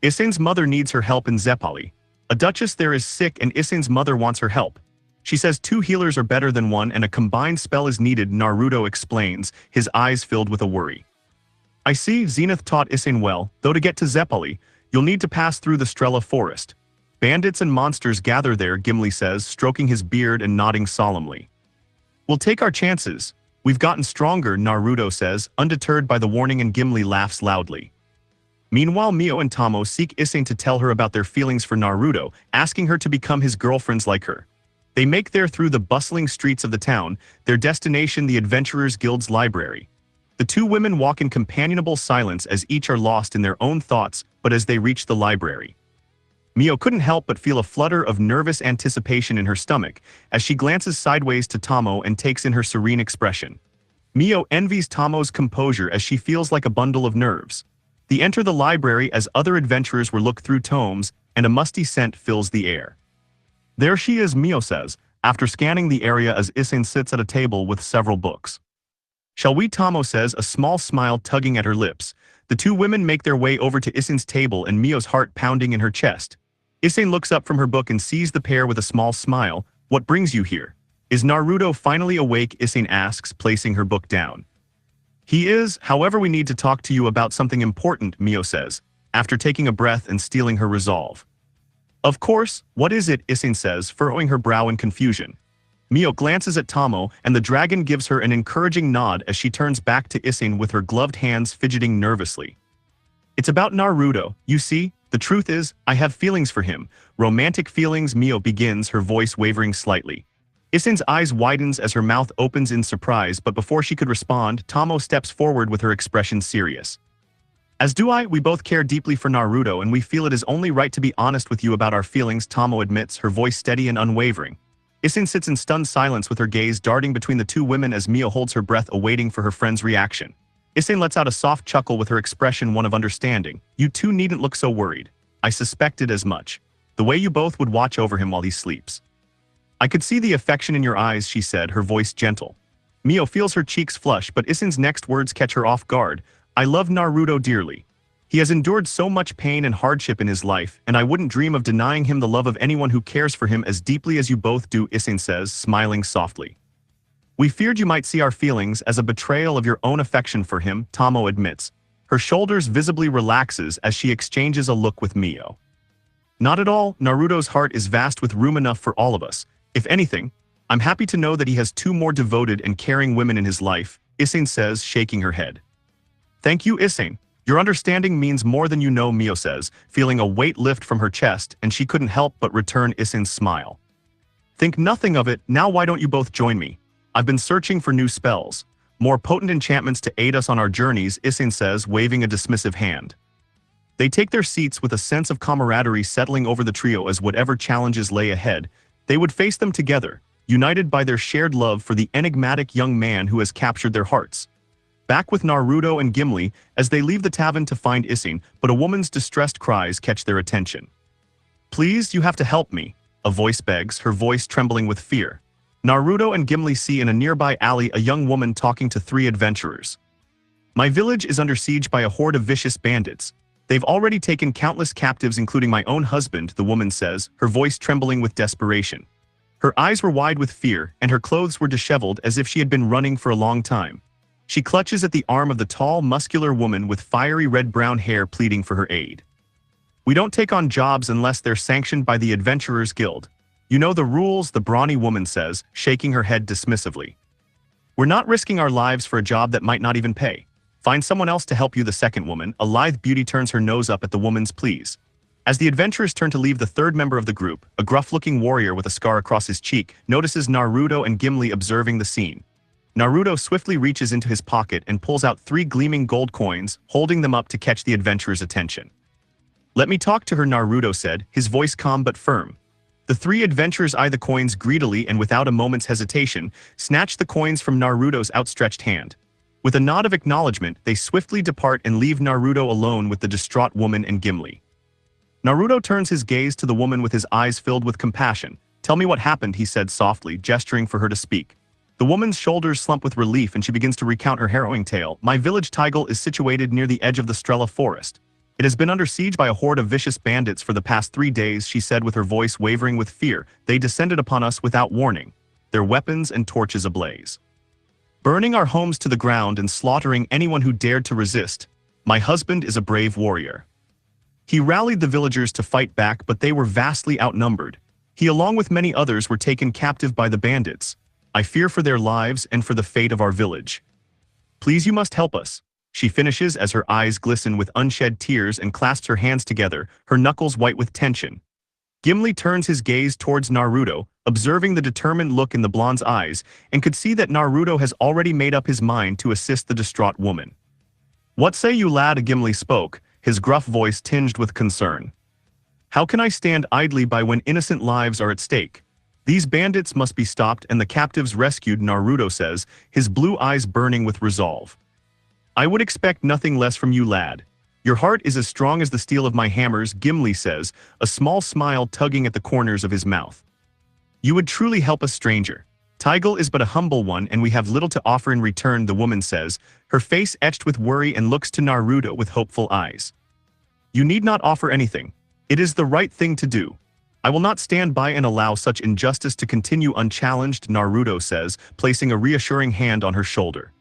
Isane's mother needs her help in Zeppali. A duchess there is sick and Isane's mother wants her help. She says 2 healers are better than 1 and a combined spell is needed, Naruto explains, his eyes filled with a worry. I see, Zenith taught Isane well, though to get to Zeppali, you'll need to pass through the Strela forest. Bandits and monsters gather there, Gimli says, stroking his beard and nodding solemnly. We'll take our chances. We've gotten stronger, Naruto says, undeterred by the warning, and Gimli laughs loudly. Meanwhile, Mio and Tomoe seek Isane to tell her about their feelings for Naruto, asking her to become his girlfriends like her. They make their through the bustling streets of the town, their destination the Adventurers Guild's library. The 2 women walk in companionable silence as each are lost in their own thoughts, but as they reach the library, Mio couldn't help but feel a flutter of nervous anticipation in her stomach as she glances sideways to Tomoe and takes in her serene expression. Mio envies Tomoe's composure as she feels like a bundle of nerves. They enter the library as other adventurers were look through tomes, and a musty scent fills the air. There she is, Mio says, after scanning the area as Isane sits at a table with several books. Shall we? Tomoe says, a small smile tugging at her lips. The 2 women make their way over to Isane's table and Mio's heart pounding in her chest. Isane looks up from her book and sees the pair with a small smile. What brings you here? Is Naruto finally awake? Isane asks, placing her book down. He is, however we need to talk to you about something important, Mio says, after taking a breath and steeling her resolve. Of course, what is it, Isane says, furrowing her brow in confusion. Mio glances at Tomoe, and the dragon gives her an encouraging nod as she turns back to Isane with her gloved hands fidgeting nervously. It's about Naruto, you see? The truth is, I have feelings for him. Romantic feelings, Mio begins, her voice wavering slightly. Isane's eyes widens as her mouth opens in surprise, but before she could respond, Tomoe steps forward with her expression serious. As do I, we both care deeply for Naruto and we feel it is only right to be honest with you about our feelings, Tomoe admits, her voice steady and unwavering. Isane sits in stunned silence with her gaze darting between the two women as Mio holds her breath awaiting for her friend's reaction. Isane lets out a soft chuckle with her expression one of understanding. You two needn't look so worried. I suspected as much. The way you both would watch over him while he sleeps. I could see the affection in your eyes, she said, her voice gentle. Mio feels her cheeks flush, but Isane's next words catch her off guard. I love Naruto dearly. He has endured so much pain and hardship in his life, and I wouldn't dream of denying him the love of anyone who cares for him as deeply as you both do, Isane says, smiling softly. We feared you might see our feelings as a betrayal of your own affection for him, Tomoe admits. Her shoulders visibly relaxes as she exchanges a look with Mio. Not at all, Naruto's heart is vast with room enough for all of us. If anything, I'm happy to know that he has two more devoted and caring women in his life, Isane says, shaking her head. Thank you, Isane. Your understanding means more than you know, Mio says, feeling a weight lift from her chest, and she couldn't help but return Isane's smile. Think nothing of it, now why don't you both join me? I've been searching for new spells. More potent enchantments to aid us on our journeys, Isane says, waving a dismissive hand. They take their seats with a sense of camaraderie settling over the trio as whatever challenges lay ahead, they would face them together, united by their shared love for the enigmatic young man who has captured their hearts. Back with Naruto and Gimli, as they leave the tavern to find Isane, but a woman's distressed cries catch their attention. Please, you have to help me, a voice begs, her voice trembling with fear. Naruto and Gimli see in a nearby alley a young woman talking to three adventurers. My village is under siege by a horde of vicious bandits. They've already taken countless captives including my own husband, the woman says, her voice trembling with desperation. Her eyes were wide with fear, and her clothes were disheveled as if she had been running for a long time. She clutches at the arm of the tall, muscular woman with fiery red-brown hair pleading for her aid. We don't take on jobs unless they're sanctioned by the Adventurers Guild. You know the rules, the brawny woman says, shaking her head dismissively. We're not risking our lives for a job that might not even pay. Find someone else to help you, the second woman, a lithe beauty, turns her nose up at the woman's pleas. As the adventurers turn to leave, the third member of the group, a gruff-looking warrior with a scar across his cheek, notices Naruto and Gimli observing the scene. Naruto swiftly reaches into his pocket and pulls out 3 gleaming gold coins, holding them up to catch the adventurers' attention. Let me talk to her, Naruto said, his voice calm but firm. The 3 adventurers eye the coins greedily and without a moment's hesitation, snatch the coins from Naruto's outstretched hand. With a nod of acknowledgement, they swiftly depart and leave Naruto alone with the distraught woman and Gimli. Naruto turns his gaze to the woman with his eyes filled with compassion. Tell me what happened, he said softly, gesturing for her to speak. The woman's shoulders slump with relief and she begins to recount her harrowing tale. My village Tigel is situated near the edge of the Strela forest. It has been under siege by a horde of vicious bandits for the past 3 days, she said with her voice wavering with fear. They descended upon us without warning, their weapons and torches ablaze, burning our homes to the ground and slaughtering anyone who dared to resist. My husband is a brave warrior. He rallied the villagers to fight back, but they were vastly outnumbered. He, along with many others, were taken captive by the bandits. I fear for their lives and for the fate of our village. Please, you must help us, she finishes as her eyes glisten with unshed tears and clasps her hands together, her knuckles white with tension. Gimli turns his gaze towards Naruto, observing the determined look in the blonde's eyes, and could see that Naruto has already made up his mind to assist the distraught woman. What say you, lad? Gimli spoke, his gruff voice tinged with concern. How can I stand idly by when innocent lives are at stake? These bandits must be stopped and the captives rescued, Naruto says, his blue eyes burning with resolve. I would expect nothing less from you, lad. Your heart is as strong as the steel of my hammers, Gimli says, a small smile tugging at the corners of his mouth. You would truly help a stranger. Tigel is but a humble one and we have little to offer in return, the woman says, her face etched with worry, and looks to Naruto with hopeful eyes. You need not offer anything. It is the right thing to do. I will not stand by and allow such injustice to continue unchallenged, Naruto says, placing a reassuring hand on her shoulder.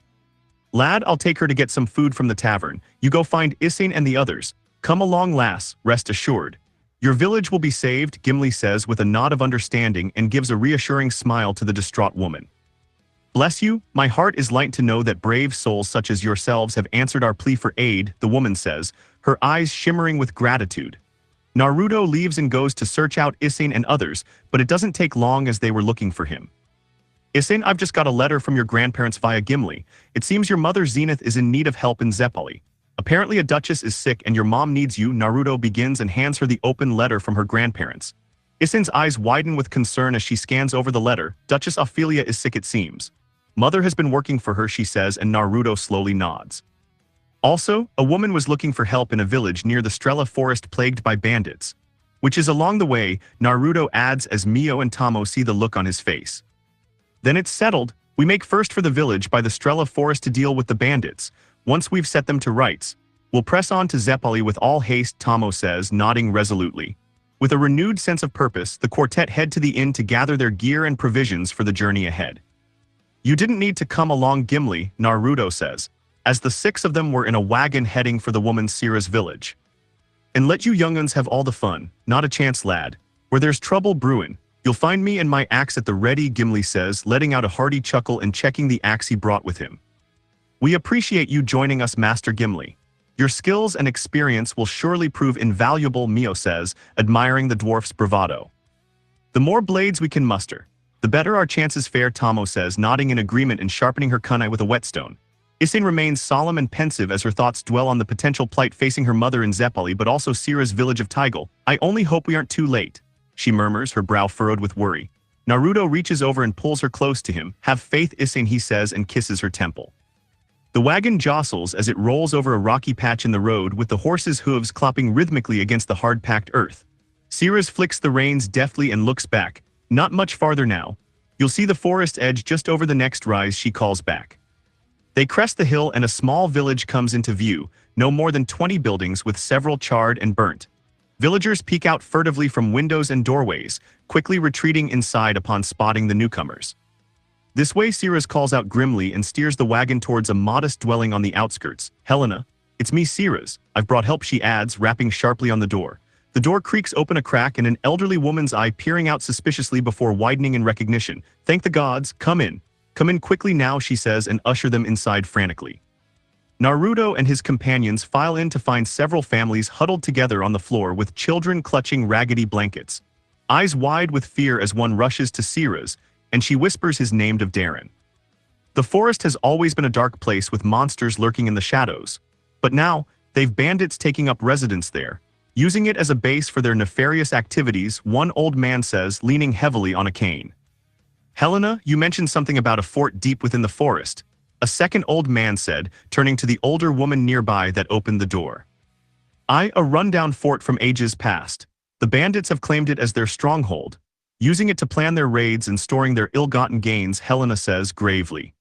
Lad, I'll take her to get some food from the tavern. You go find Isane and the others. Come along, lass, rest assured. Your village will be saved, Gimli says with a nod of understanding and gives a reassuring smile to the distraught woman. Bless you, my heart is light to know that brave souls such as yourselves have answered our plea for aid, the woman says, her eyes shimmering with gratitude. Naruto leaves and goes to search out Isane and others, but it doesn't take long as they were looking for him. Isane, I've just got a letter from your grandparents via Gimli. It seems your mother Zenith is in need of help in Zeppali. Apparently a duchess is sick and your mom needs you. Naruto begins and hands her the open letter from her grandparents. Isane's eyes widen with concern as she scans over the letter. Duchess Ophelia is sick it seems. Mother has been working for her, she says, and Naruto slowly nods. Also, a woman was looking for help in a village near the Strela forest plagued by bandits. Which is along the way, Naruto adds as Mio and Tomoe see the look on his face. Then it's settled. We make first for the village by the Strela forest to deal with the bandits. Once we've set them to rights, we'll press on to Zeppali with all haste, Tomoe says, nodding resolutely. With a renewed sense of purpose, the quartet head to the inn to gather their gear and provisions for the journey ahead. You didn't need to come along, Gimli, Naruto says, as the 6 of them were in a wagon heading for the woman Sira's village. And let you younguns have all the fun, not a chance, lad. Where there's trouble brewin', you'll find me and my axe at the ready, Gimli says, letting out a hearty chuckle and checking the axe he brought with him. We appreciate you joining us, Master Gimli. Your skills and experience will surely prove invaluable, Mio says, admiring the dwarf's bravado. The more blades we can muster, the better our chances fare, Tomoe says, nodding in agreement and sharpening her kunai with a whetstone. Isane remains solemn and pensive as her thoughts dwell on the potential plight facing her mother in Zeppali but also Sira's village of Taigal. I only hope we aren't too late, she murmurs, her brow furrowed with worry. Naruto reaches over and pulls her close to him. Have faith, Isane, he says, and kisses her temple. The wagon jostles as it rolls over a rocky patch in the road with the horse's hooves clopping rhythmically against the hard-packed earth. Sira's flicks the reins deftly and looks back. Not much farther now. You'll see the forest edge just over the next rise, she calls back. They crest the hill and a small village comes into view, no more than 20 buildings with several charred and burnt. Villagers peek out furtively from windows and doorways, quickly retreating inside upon spotting the newcomers. This way, Sirius calls out grimly and steers the wagon towards a modest dwelling on the outskirts. Helena, it's me, Sirius. I've brought help, she adds, rapping sharply on the door. The door creaks open a crack and an elderly woman's eye peering out suspiciously before widening in recognition. Thank the gods, come in. Come in quickly now, she says, and usher them inside frantically. Naruto and his companions file in to find several families huddled together on the floor with children clutching raggedy blankets. Eyes wide with fear as one rushes to Sirius, and she whispers his name of Darren. The forest has always been a dark place with monsters lurking in the shadows, but now, they've bandits taking up residence there, using it as a base for their nefarious activities, one old man says, leaning heavily on a cane. Helena, you mentioned something about a fort deep within the forest, a second old man said, turning to the older woman nearby that opened the door. A rundown fort from ages past. The bandits have claimed it as their stronghold, using it to plan their raids and storing their ill-gotten gains, Helena says gravely.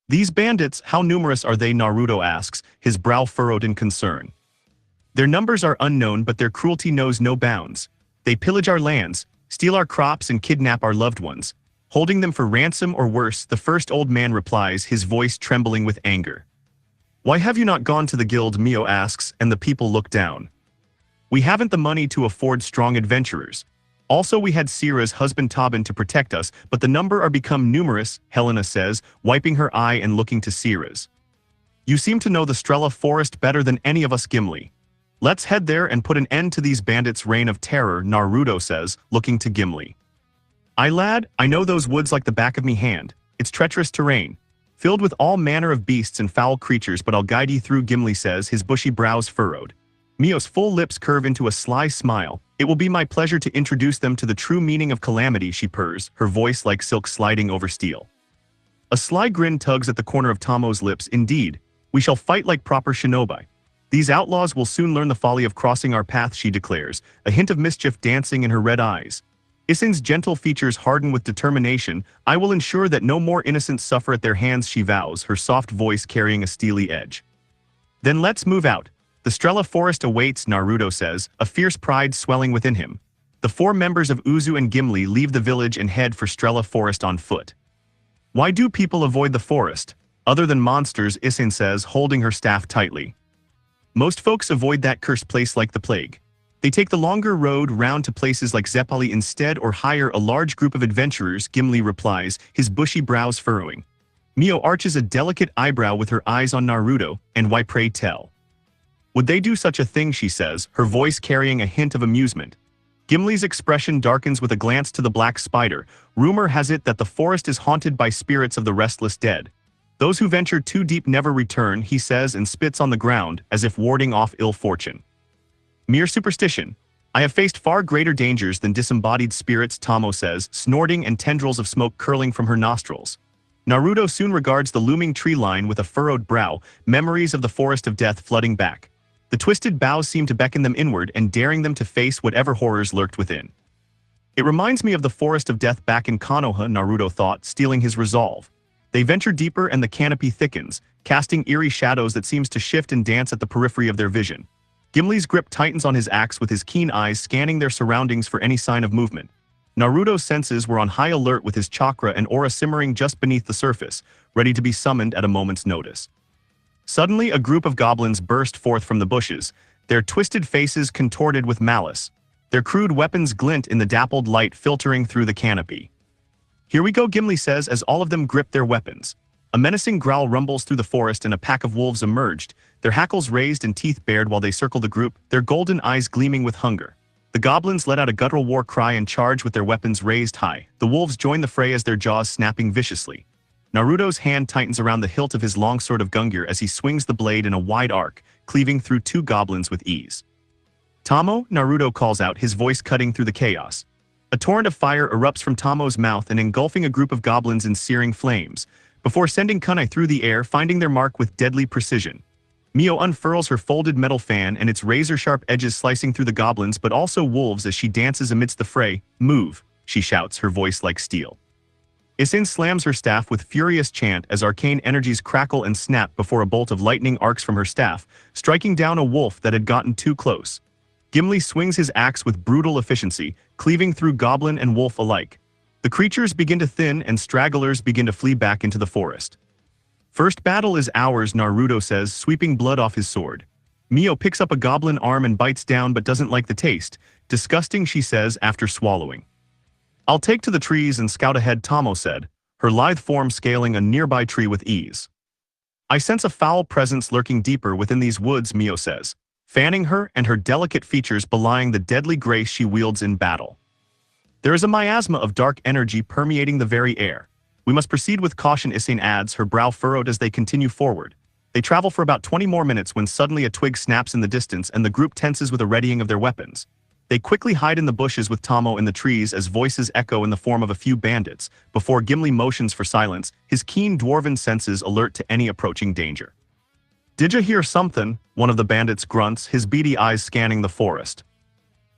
These bandits, how numerous are they? Naruto asks, his brow furrowed in concern. Their numbers are unknown, but their cruelty knows no bounds. They pillage our lands, steal our crops, and kidnap our loved ones, holding them for ransom or worse, the first old man replies, his voice trembling with anger. Why have you not gone to the guild? Mio asks, and the people look down. We haven't the money to afford strong adventurers. Also, we had Sira's husband Tobin to protect us, but the number are become numerous, Helena says, wiping her eye and looking to Sira's. You seem to know the Strela forest better than any of us, Gimli. Let's head there and put an end to these bandits' reign of terror, Naruto says, looking to Gimli. Lad, I know those woods like the back of me hand. It's treacherous terrain, filled with all manner of beasts and foul creatures, but I'll guide you through, Gimli says, his bushy brows furrowed. Mio's full lips curve into a sly smile. It will be my pleasure to introduce them to the true meaning of calamity, she purrs, her voice like silk sliding over steel. A sly grin tugs at the corner of Tomoe's lips. Indeed, we shall fight like proper shinobi. These outlaws will soon learn the folly of crossing our path, she declares, a hint of mischief dancing in her red eyes. Isane's gentle features harden with determination. I will ensure that no more innocents suffer at their hands, she vows, her soft voice carrying a steely edge. Then let's move out. The Strela forest awaits, Naruto says, a fierce pride swelling within him. The 4 members of Uzu and Gimli leave the village and head for Strela forest on foot. Why do people avoid the forest? Other than monsters, Isane says, holding her staff tightly. Most folks avoid that cursed place like the plague. They take the longer road round to places like Zeppali instead or hire a large group of adventurers, Gimli replies, his bushy brows furrowing. Mio arches a delicate eyebrow with her eyes on Naruto, and why pray tell? Would they do such a thing, she says, her voice carrying a hint of amusement. Gimli's expression darkens with a glance to the black spider. Rumor has it that the forest is haunted by spirits of the restless dead. Those who venture too deep never return, he says, and spits on the ground, as if warding off ill fortune. Mere superstition. I have faced far greater dangers than disembodied spirits, Tomoe says, snorting and tendrils of smoke curling from her nostrils. Naruto soon regards the looming tree line with a furrowed brow, memories of the forest of death flooding back. The twisted boughs seem to beckon them inward and daring them to face whatever horrors lurked within. It reminds me of the forest of death back in Konoha, Naruto thought, steeling his resolve. They venture deeper and the canopy thickens, casting eerie shadows that seems to shift and dance at the periphery of their vision. Gimli's grip tightens on his axe with his keen eyes scanning their surroundings for any sign of movement. Naruto's senses were on high alert with his chakra and aura simmering just beneath the surface, ready to be summoned at a moment's notice. Suddenly, a group of goblins burst forth from the bushes, their twisted faces contorted with malice. Their crude weapons glint in the dappled light filtering through the canopy. Here we go, Gimli says as all of them grip their weapons. A menacing growl rumbles through the forest and a pack of wolves emerged, their hackles raised and teeth bared while they circle the group, their golden eyes gleaming with hunger. The goblins let out a guttural war cry and charge with their weapons raised high. The wolves join the fray as their jaws snapping viciously. Naruto's hand tightens around the hilt of his longsword of Gungnir as he swings the blade in a wide arc, cleaving through two goblins with ease. Tomoe, Naruto calls out, his voice cutting through the chaos. A torrent of fire erupts from Tomoe's mouth and engulfing a group of goblins in searing flames, before sending kunai through the air, finding their mark with deadly precision. Mio unfurls her folded metal fan and its razor-sharp edges slicing through the goblins but also wolves as she dances amidst the fray. Move, she shouts, her voice like steel. Isane slams her staff with furious chant as arcane energies crackle and snap before a bolt of lightning arcs from her staff, striking down a wolf that had gotten too close. Gimli swings his axe with brutal efficiency, cleaving through goblin and wolf alike. The creatures begin to thin and stragglers begin to flee back into the forest. First battle is ours, Naruto says, sweeping blood off his sword. Mio picks up a goblin arm and bites down but doesn't like the taste. Disgusting, she says after swallowing. I'll take to the trees and scout ahead, Tomoe said, her lithe form scaling a nearby tree with ease. I sense a foul presence lurking deeper within these woods, Mio says, fanning her and her delicate features belying the deadly grace she wields in battle. There is a miasma of dark energy permeating the very air. We must proceed with caution, Isane adds, her brow furrowed as they continue forward. They travel for about 20 more minutes when suddenly a twig snaps in the distance and the group tenses with a readying of their weapons. They quickly hide in the bushes with Tomoe in the trees as voices echo in the form of a few bandits, before Gimli motions for silence, his keen dwarven senses alert to any approaching danger. Did ya hear something? One of the bandits grunts, his beady eyes scanning the forest.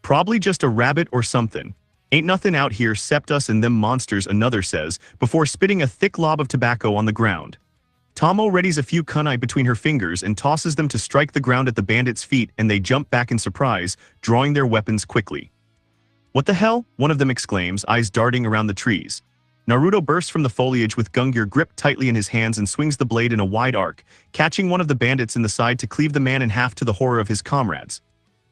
Probably just a rabbit or something. Ain't nothing out here cept us and them monsters, another says, before spitting a thick lob of tobacco on the ground. Tomoe readies a few kunai between her fingers and tosses them to strike the ground at the bandits' feet, and they jump back in surprise, drawing their weapons quickly. What the hell? One of them exclaims, eyes darting around the trees. Naruto bursts from the foliage with Gungnir gripped tightly in his hands and swings the blade in a wide arc, catching one of the bandits in the side to cleave the man in half to the horror of his comrades.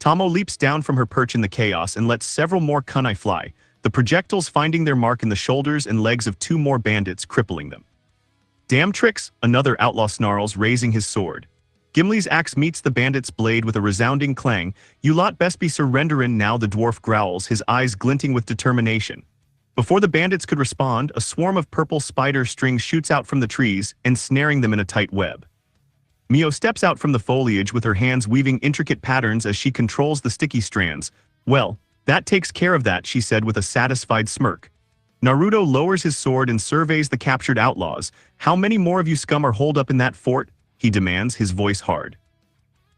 Tomoe leaps down from her perch in the chaos and lets several more kunai fly, the projectiles finding their mark in the shoulders and legs of two more bandits, crippling them. Damn tricks, another outlaw snarls, raising his sword. Gimli's axe meets the bandit's blade with a resounding clang. You lot best be surrenderin' now, the dwarf growls, his eyes glinting with determination. Before the bandits could respond, a swarm of purple spider strings shoots out from the trees, ensnaring them in a tight web. Mio steps out from the foliage with her hands weaving intricate patterns as she controls the sticky strands. Well, that takes care of that, she said with a satisfied smirk. Naruto lowers his sword and surveys the captured outlaws. How many more of you scum are holed up in that fort? He demands, his voice hard.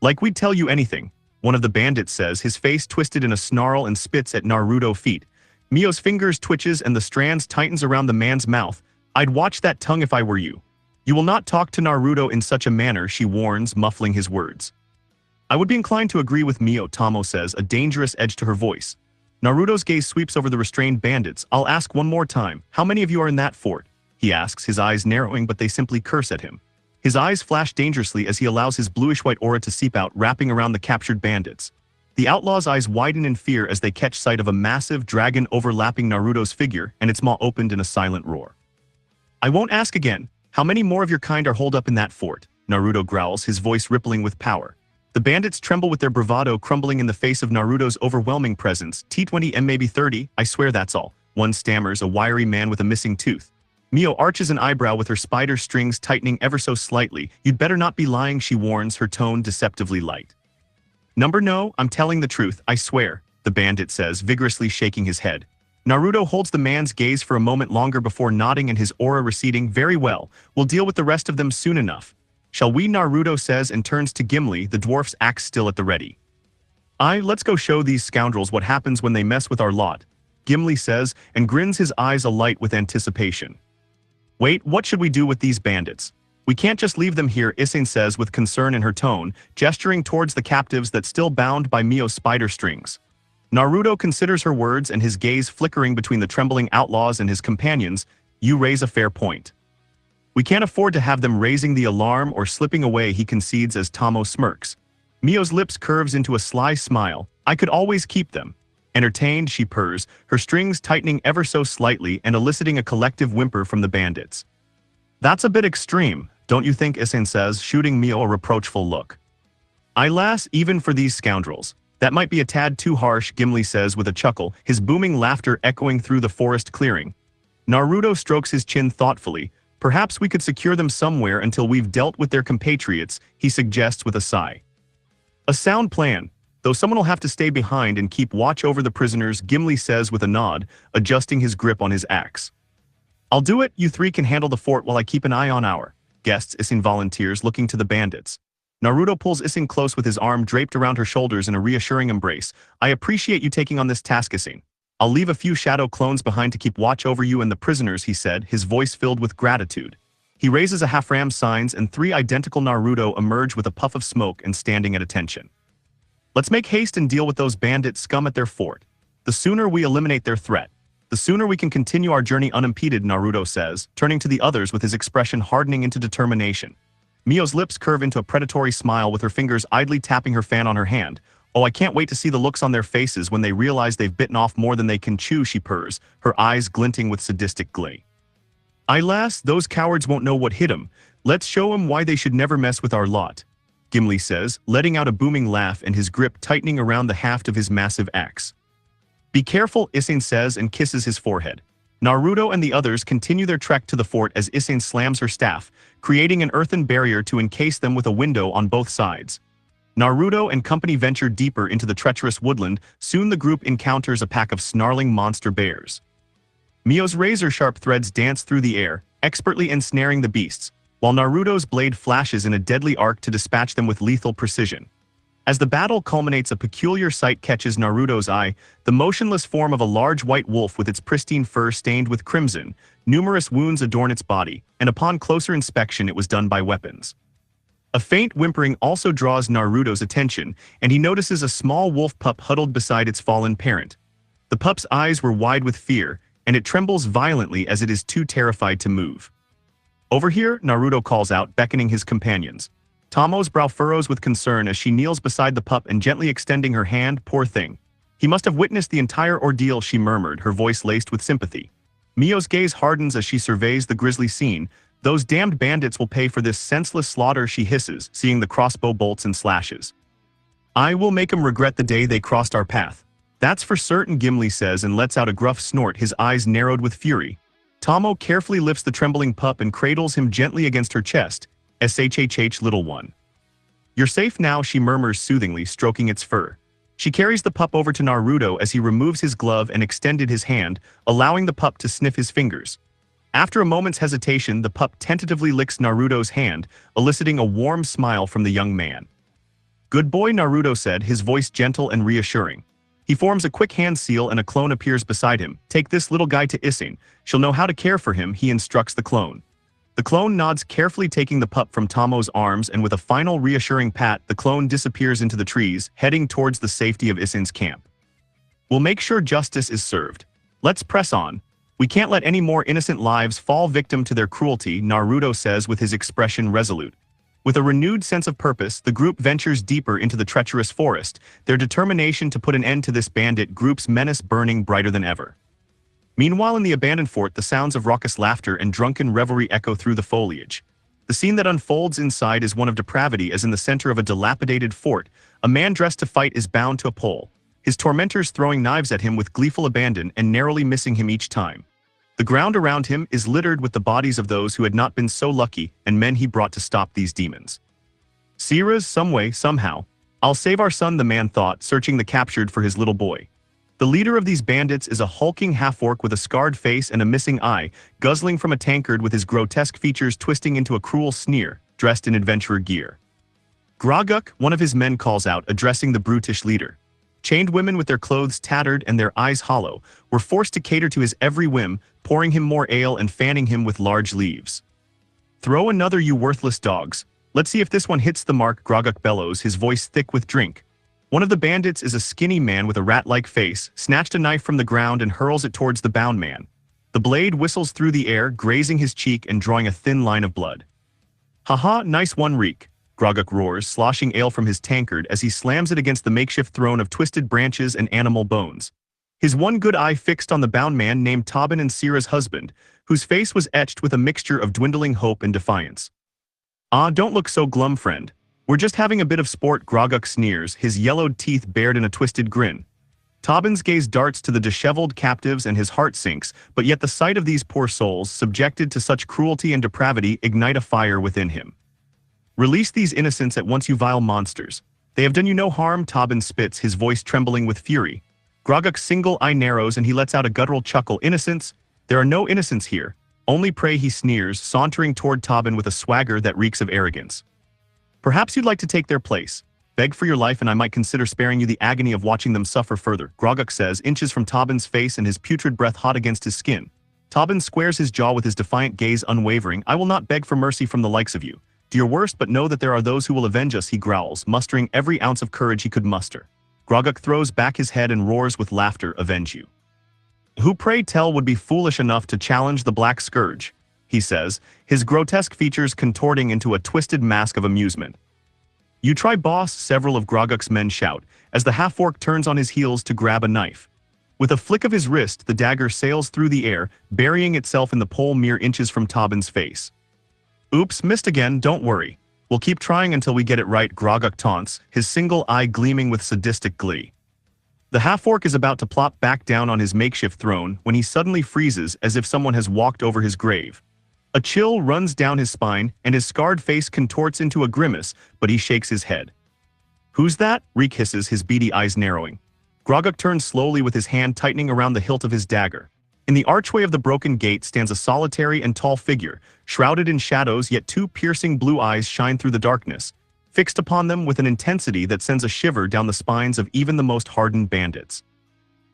Like we'd tell you anything, one of the bandits says, his face twisted in a snarl, and spits at Naruto's feet. Mio's fingers twitches and the strands tightens around the man's mouth. I'd watch that tongue if I were you. You will not talk to Naruto in such a manner, she warns, muffling his words. I would be inclined to agree with Mio, Tomoe says, a dangerous edge to her voice. Naruto's gaze sweeps over the restrained bandits. I'll ask one more time, how many of you are in that fort? He asks, his eyes narrowing, but they simply curse at him. His eyes flash dangerously as he allows his bluish-white aura to seep out, wrapping around the captured bandits. The outlaw's eyes widen in fear as they catch sight of a massive dragon overlapping Naruto's figure, and its maw opened in a silent roar. "I won't ask again. How many more of your kind are holed up in that fort?" Naruto growls, his voice rippling with power. The bandits tremble with their bravado crumbling in the face of Naruto's overwhelming presence. "T20 and maybe 30, I swear that's all," one stammers, a wiry man with a missing tooth. Mio arches an eyebrow with her spider strings tightening ever so slightly. "You'd better not be lying," she warns, her tone deceptively light. "No, I'm telling the truth, I swear," the bandit says, vigorously shaking his head. Naruto holds the man's gaze for a moment longer before nodding and his aura receding. "Very well, we'll deal with the rest of them soon enough. Shall we?" Naruto says and turns to Gimli, the dwarf's axe still at the ready. Let's go show these scoundrels what happens when they mess with our lot," Gimli says and grins, his eyes alight with anticipation. "Wait, what should we do with these bandits? We can't just leave them here," Isane says with concern in her tone, gesturing towards the captives that still bound by Mio's spider strings. Naruto considers her words and his gaze flickering between the trembling outlaws and his companions. "You raise a fair point. We can't afford to have them raising the alarm or slipping away," he concedes as Tomoe smirks. Mio's lips curves into a sly smile. "I could always keep them." Entertained, she purrs, her strings tightening ever so slightly and eliciting a collective whimper from the bandits. "That's a bit extreme, don't you think?" Isane says, shooting Mio a reproachful look. "Alas, even for these scoundrels. That might be a tad too harsh," Gimli says with a chuckle, his booming laughter echoing through the forest clearing. Naruto strokes his chin thoughtfully. "Perhaps we could secure them somewhere until we've dealt with their compatriots," he suggests with a sigh. "A sound plan, though someone will have to stay behind and keep watch over the prisoners," Gimli says with a nod, adjusting his grip on his axe. "I'll do it, you three can handle the fort while I keep an eye on our guests," Isane volunteers, looking to the bandits. Naruto pulls Isane close with his arm draped around her shoulders in a reassuring embrace. "I appreciate you taking on this task, Isane. I'll leave a few shadow clones behind to keep watch over you and the prisoners," he said, his voice filled with gratitude. He raises a half-ram signs and three identical Naruto emerge with a puff of smoke and standing at attention. "Let's make haste and deal with those bandit scum at their fort. The sooner we eliminate their threat, the sooner we can continue our journey unimpeded," Naruto says, turning to the others with his expression hardening into determination. Mio's lips curve into a predatory smile with her fingers idly tapping her fan on her hand. "Oh, I can't wait to see the looks on their faces when they realize they've bitten off more than they can chew," she purrs, her eyes glinting with sadistic glee. "Alas, those cowards won't know what hit 'em. Let's show 'em why they should never mess with our lot," Gimli says, letting out a booming laugh and his grip tightening around the haft of his massive axe. "Be careful," Isane says and kisses his forehead. Naruto and the others continue their trek to the fort as Isane slams her staff, creating an earthen barrier to encase them with a window on both sides. Naruto and company venture deeper into the treacherous woodland. Soon the group encounters a pack of snarling monster bears. Mio's razor-sharp threads dance through the air, expertly ensnaring the beasts, while Naruto's blade flashes in a deadly arc to dispatch them with lethal precision. As the battle culminates, a peculiar sight catches Naruto's eye, the motionless form of a large white wolf with its pristine fur stained with crimson. Numerous wounds adorn its body, and upon closer inspection it was done by weapons. A faint whimpering also draws Naruto's attention, and he notices a small wolf pup huddled beside its fallen parent. The pup's eyes were wide with fear, and it trembles violently as it is too terrified to move. "Over here," Naruto calls out, beckoning his companions. Tomoe's brow furrows with concern as she kneels beside the pup and gently extending her hand. "Poor thing. He must have witnessed the entire ordeal," she murmured, her voice laced with sympathy. Mio's gaze hardens as she surveys the grisly scene. "Those damned bandits will pay for this senseless slaughter," she hisses, seeing the crossbow bolts and slashes. "I will make 'em regret the day they crossed our path. That's for certain," Gimli says and lets out a gruff snort, his eyes narrowed with fury. Tomoe carefully lifts the trembling pup and cradles him gently against her chest. "Shhh, little one. You're safe now," she murmurs soothingly, stroking its fur. She carries the pup over to Naruto as he removes his glove and extended his hand, allowing the pup to sniff his fingers. After a moment's hesitation, the pup tentatively licks Naruto's hand, eliciting a warm smile from the young man. "Good boy," Naruto said, his voice gentle and reassuring. He forms a quick hand seal and a clone appears beside him. "Take this little guy to Isane. She'll know how to care for him," he instructs the clone. The clone nods, carefully taking the pup from Tomoe's arms, and with a final reassuring pat, the clone disappears into the trees, heading towards the safety of Isane's camp. "We'll make sure justice is served. Let's press on." We can't let any more innocent lives fall victim to their cruelty, Naruto says with his expression resolute. With a renewed sense of purpose, the group ventures deeper into the treacherous forest, their determination to put an end to this bandit group's menace burning brighter than ever. Meanwhile in the abandoned fort, the sounds of raucous laughter and drunken revelry echo through the foliage. The scene that unfolds inside is one of depravity, as in the center of a dilapidated fort, a man dressed to fight is bound to a pole, his tormentors throwing knives at him with gleeful abandon and narrowly missing him each time. The ground around him is littered with the bodies of those who had not been so lucky and men he brought to stop these demons. Sierra's some way, somehow. I'll save our son, the man thought, searching the captured for his little boy. The leader of these bandits is a hulking half-orc with a scarred face and a missing eye, guzzling from a tankard with his grotesque features twisting into a cruel sneer, dressed in adventurer gear. Groguk, one of his men, calls out, addressing the brutish leader. Chained women with their clothes tattered and their eyes hollow were forced to cater to his every whim, pouring him more ale and fanning him with large leaves. Throw another, you worthless dogs. Let's see if this one hits the mark, Groguk bellows, his voice thick with drink. One of the bandits is a skinny man with a rat-like face, snatched a knife from the ground and hurls it towards the bound man. The blade whistles through the air, grazing his cheek and drawing a thin line of blood. Haha, nice one, Reek, Groguk roars, sloshing ale from his tankard as he slams it against the makeshift throne of twisted branches and animal bones. His one good eye fixed on the bound man named Tobin and Sierra's husband, whose face was etched with a mixture of dwindling hope and defiance. Ah, don't look so glum, friend. We're just having a bit of sport, Groguk sneers, his yellowed teeth bared in a twisted grin. Tobin's gaze darts to the disheveled captives and his heart sinks, but yet the sight of these poor souls, subjected to such cruelty and depravity, ignite a fire within him. Release these innocents at once, you vile monsters. They have done you no harm, Tobin spits, his voice trembling with fury. Groguk's single eye narrows and he lets out a guttural chuckle. Innocents? There are no innocents here. Only prey, he sneers, sauntering toward Tobin with a swagger that reeks of arrogance. Perhaps you'd like to take their place. Beg for your life and I might consider sparing you the agony of watching them suffer further, Groguk says, inches from Tobin's face and his putrid breath hot against his skin. Tobin squares his jaw with his defiant gaze unwavering. I will not beg for mercy from the likes of you. Do your worst, but know that there are those who will avenge us, he growls, mustering every ounce of courage he could muster. Groguk throws back his head and roars with laughter. Avenge you? Who, pray tell, would be foolish enough to challenge the Black Scourge? He says, his grotesque features contorting into a twisted mask of amusement. You try, boss, several of Groguk's men shout, as the half-orc turns on his heels to grab a knife. With a flick of his wrist, the dagger sails through the air, burying itself in the pole mere inches from Tobin's face. Oops, missed again, don't worry. We'll keep trying until we get it right, Groguk taunts, his single eye gleaming with sadistic glee. The half-orc is about to plop back down on his makeshift throne when he suddenly freezes as if someone has walked over his grave. A chill runs down his spine and his scarred face contorts into a grimace, but he shakes his head. Who's that? Reek hisses, his beady eyes narrowing. Groguk turns slowly with his hand tightening around the hilt of his dagger. In the archway of the broken gate stands a solitary and tall figure, shrouded in shadows, yet two piercing blue eyes shine through the darkness, fixed upon them with an intensity that sends a shiver down the spines of even the most hardened bandits.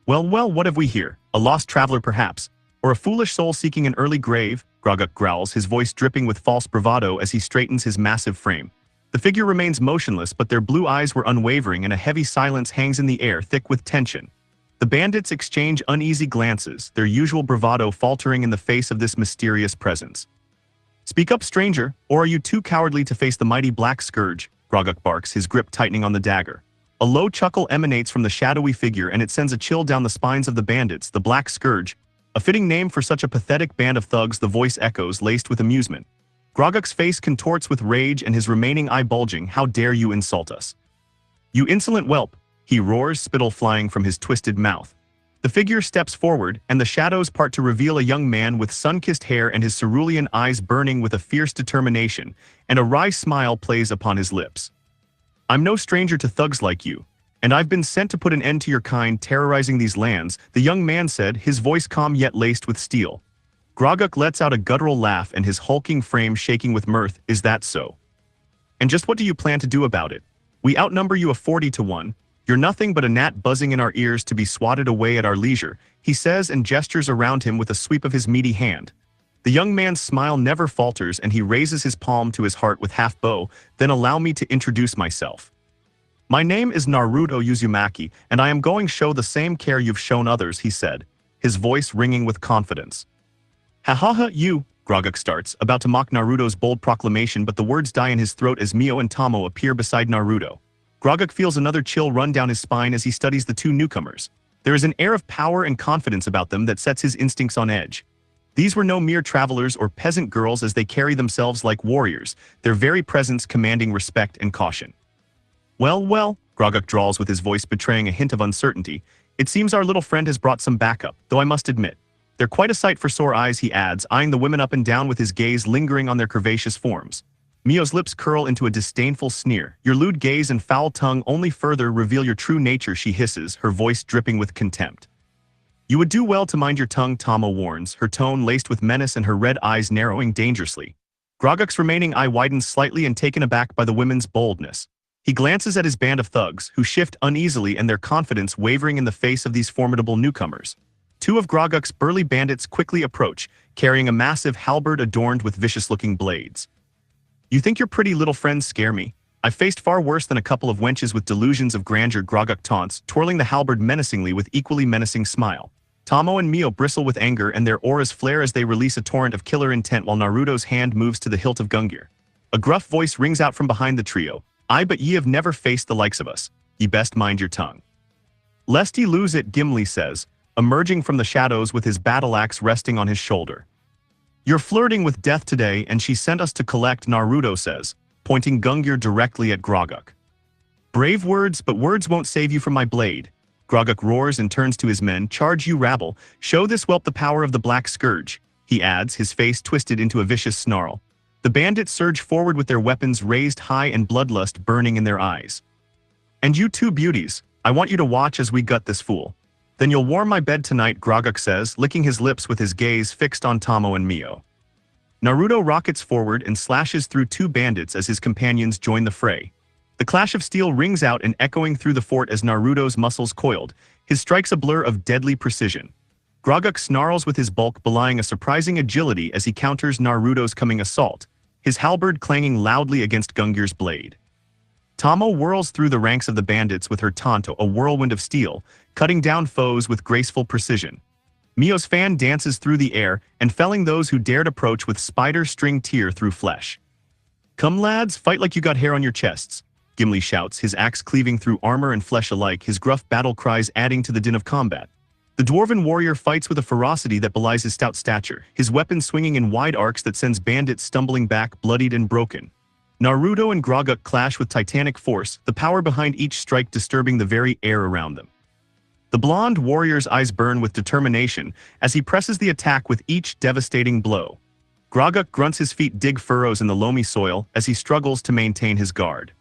Well, what have we here? A lost traveler perhaps? Or a foolish soul seeking an early grave? Groguk growls, his voice dripping with false bravado as he straightens his massive frame. The figure remains motionless, but their blue eyes were unwavering and a heavy silence hangs in the air, thick with tension. The bandits exchange uneasy glances, their usual bravado faltering in the face of this mysterious presence. Speak up, stranger, or are you too cowardly to face the mighty Black Scourge? Groguk barks, his grip tightening on the dagger. A low chuckle emanates from the shadowy figure and it sends a chill down the spines of the bandits. The Black Scourge, a fitting name for such a pathetic band of thugs, the voice echoes, laced with amusement. Groguk's face contorts with rage and his remaining eye bulging. How dare you insult us? You insolent whelp, he roars, spittle flying from his twisted mouth. The figure steps forward, and the shadows part to reveal a young man with sun-kissed hair and his cerulean eyes burning with a fierce determination, and a wry smile plays upon his lips. I'm no stranger to thugs like you, and I've been sent to put an end to your kind terrorizing these lands, the young man said, his voice calm yet laced with steel. Groguk lets out a guttural laugh and his hulking frame shaking with mirth. Is that so? And just what do you plan to do about it? We outnumber you 40-1. You're nothing but a gnat buzzing in our ears to be swatted away at our leisure, he says and gestures around him with a sweep of his meaty hand. The young man's smile never falters and he raises his palm to his heart with half bow. Then allow me to introduce myself. My name is Naruto Uzumaki, and I am going to show the same care you've shown others, he said. his voice ringing with confidence. Ha ha ha, you, Groguk starts, about to mock Naruto's bold proclamation, but the words die in his throat as Mio and Tomoe appear beside Naruto. Groguk feels another chill run down his spine as he studies the two newcomers. There is an air of power and confidence about them that sets his instincts on edge. These were no mere travelers or peasant girls as they carry themselves like warriors, their very presence commanding respect and caution. Well, Groguk drawls with his voice betraying a hint of uncertainty. It seems our little friend has brought some backup, though I must admit. They're quite a sight for sore eyes, he adds, eyeing the women up and down with his gaze lingering on their curvaceous forms. Mio's lips curl into a disdainful sneer. Your lewd gaze and foul tongue only further reveal your true nature, she hisses, her voice dripping with contempt. You would do well to mind your tongue, Tomoe warns, her tone laced with menace and her red eyes narrowing dangerously. Groguk's remaining eye widens slightly and taken aback by the women's boldness. He glances at his band of thugs, who shift uneasily and their confidence wavering in the face of these formidable newcomers. Two of Groguk's burly bandits quickly approach, carrying a massive halberd adorned with vicious-looking blades. You think your pretty little friends scare me? I've faced far worse than a couple of wenches with delusions of grandeur, Groguk taunts, twirling the halberd menacingly with equally menacing smile. Tomoe and Mio bristle with anger and their auras flare as they release a torrent of killer intent while Naruto's hand moves to the hilt of Gungnir. A gruff voice rings out from behind the trio. Aye, but ye have never faced the likes of us. Ye best mind your tongue. Lest ye lose it, Gimli says, emerging from the shadows with his battle axe resting on his shoulder. You're flirting with death today and she sent us to collect, Naruto says, pointing Gungnir directly at Groguk. Brave words, but words won't save you from my blade. Groguk roars and turns to his men. Charge, you rabble. Show this whelp the power of the Black Scourge, he adds, his face twisted into a vicious snarl. The bandits surge forward with their weapons raised high and bloodlust burning in their eyes. And you two beauties, I want you to watch as we gut this fool. Then you'll warm my bed tonight, Groguk says, licking his lips with his gaze fixed on Tomoe and Mio. Naruto rockets forward and slashes through two bandits as his companions join the fray. The clash of steel rings out and echoing through the fort as Naruto's muscles coiled, his strikes a blur of deadly precision. Groguk snarls with his bulk, belying a surprising agility as he counters Naruto's coming assault, his halberd clanging loudly against Gungnir's blade. Tomoe whirls through the ranks of the bandits with her tanto, a whirlwind of steel, cutting down foes with graceful precision. Mio's fan dances through the air and felling those who dared approach with spider string tear through flesh. Come lads, fight like you got hair on your chests, Gimli shouts, his axe cleaving through armor and flesh alike, his gruff battle cries adding to the din of combat. The dwarven warrior fights with a ferocity that belies his stout stature, his weapon swinging in wide arcs that sends bandits stumbling back, bloodied and broken. Naruto and Groguk clash with titanic force, the power behind each strike disturbing the very air around them. The blonde warrior's eyes burn with determination as he presses the attack with each devastating blow. Groguk grunts, his feet dig furrows in the loamy soil as he struggles to maintain his guard.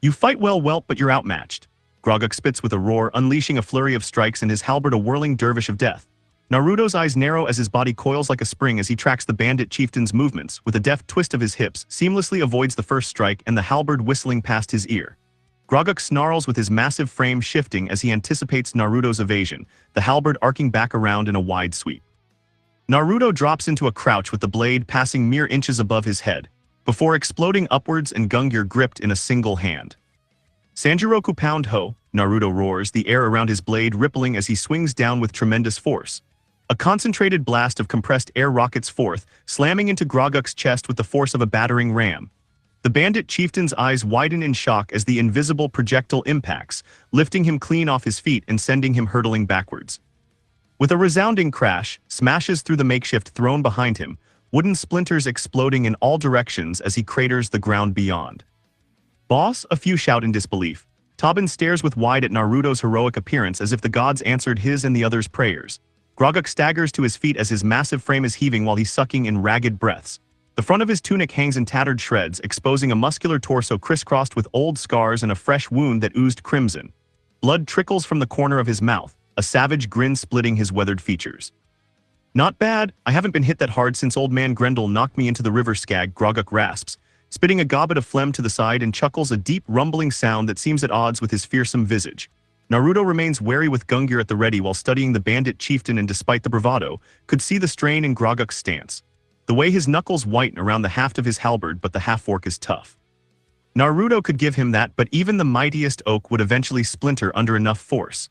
You fight well, whelp, but you're outmatched. Groguk spits with a roar, unleashing a flurry of strikes and his halberd a whirling dervish of death. Naruto's eyes narrow as his body coils like a spring as he tracks the bandit chieftain's movements. With a deft twist of his hips, seamlessly avoids the first strike and the halberd whistling past his ear. Groguk snarls with his massive frame shifting as he anticipates Naruto's evasion, the halberd arcing back around in a wide sweep. Naruto drops into a crouch with the blade passing mere inches above his head, before exploding upwards and Gungnir gripped in a single hand. Sanjiroku pound ho, Naruto roars, the air around his blade rippling as he swings down with tremendous force. A concentrated blast of compressed air rockets forth, slamming into Groguk's chest with the force of a battering ram. The bandit chieftain's eyes widen in shock as the invisible projectile impacts, lifting him clean off his feet and sending him hurtling backwards. With a resounding crash, smashes through the makeshift throne behind him, wooden splinters exploding in all directions as he craters the ground beyond. Boss, a few shout in disbelief. Tobin stares with wide at Naruto's heroic appearance as if the gods answered his and the others' prayers. Groguk staggers to his feet as his massive frame is heaving while he's sucking in ragged breaths. The front of his tunic hangs in tattered shreds, exposing a muscular torso crisscrossed with old scars and a fresh wound that oozed crimson. Blood trickles from the corner of his mouth, a savage grin splitting his weathered features. Not bad, I haven't been hit that hard since old man Grendel knocked me into the river, Skag, Groguk rasps, spitting a gobbet of phlegm to the side and chuckles a deep rumbling sound that seems at odds with his fearsome visage. Naruto remains wary with Gungnir at the ready while studying the bandit chieftain and despite the bravado, could see the strain in Groguk's stance. The way his knuckles whiten around the haft of his halberd, but the half-fork is tough. Naruto could give him that, but even the mightiest oak would eventually splinter under enough force.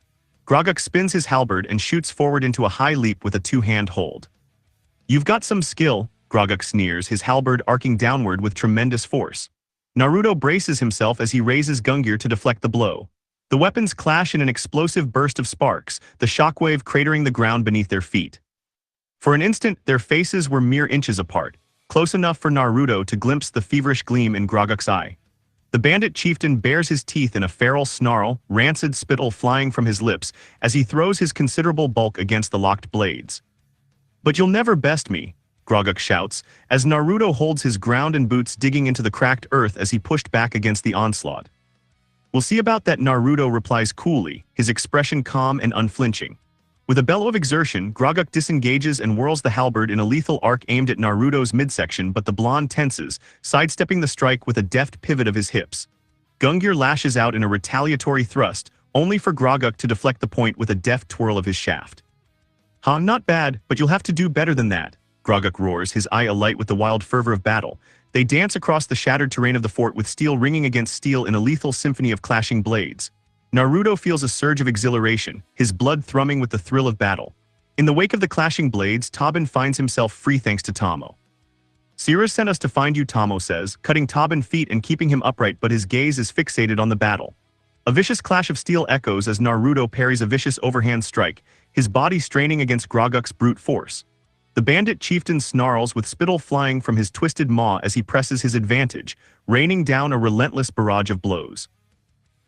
Groguk spins his halberd and shoots forward into a high leap with a two-hand hold. You've got some skill, Groguk sneers, his halberd arcing downward with tremendous force. Naruto braces himself as he raises Gungnir to deflect the blow. The weapons clash in an explosive burst of sparks, the shockwave cratering the ground beneath their feet. For an instant, their faces were mere inches apart, close enough for Naruto to glimpse the feverish gleam in Groguk's eye. The bandit chieftain bares his teeth in a feral snarl, rancid spittle flying from his lips as he throws his considerable bulk against the locked blades. But you'll never best me, Groguk shouts, as Naruto holds his ground and boots digging into the cracked earth as he pushed back against the onslaught. We'll see about that, Naruto replies coolly, his expression calm and unflinching. With a bellow of exertion, Groguk disengages and whirls the halberd in a lethal arc aimed at Naruto's midsection, but the blonde tenses, sidestepping the strike with a deft pivot of his hips. Gungnir lashes out in a retaliatory thrust, only for Groguk to deflect the point with a deft twirl of his shaft. "Huh, not bad, but you'll have to do better than that," Groguk roars, his eye alight with the wild fervor of battle. They dance across the shattered terrain of the fort with steel ringing against steel in a lethal symphony of clashing blades. Naruto feels a surge of exhilaration, his blood thrumming with the thrill of battle. In the wake of the clashing blades, Tobin finds himself free thanks to Tomoe. "Sira sent us to find you," Tomoe says, cutting Tobin feet and keeping him upright, but his gaze is fixated on the battle. A vicious clash of steel echoes as Naruto parries a vicious overhand strike, his body straining against Groguk's brute force. The bandit chieftain snarls with spittle flying from his twisted maw as he presses his advantage, raining down a relentless barrage of blows.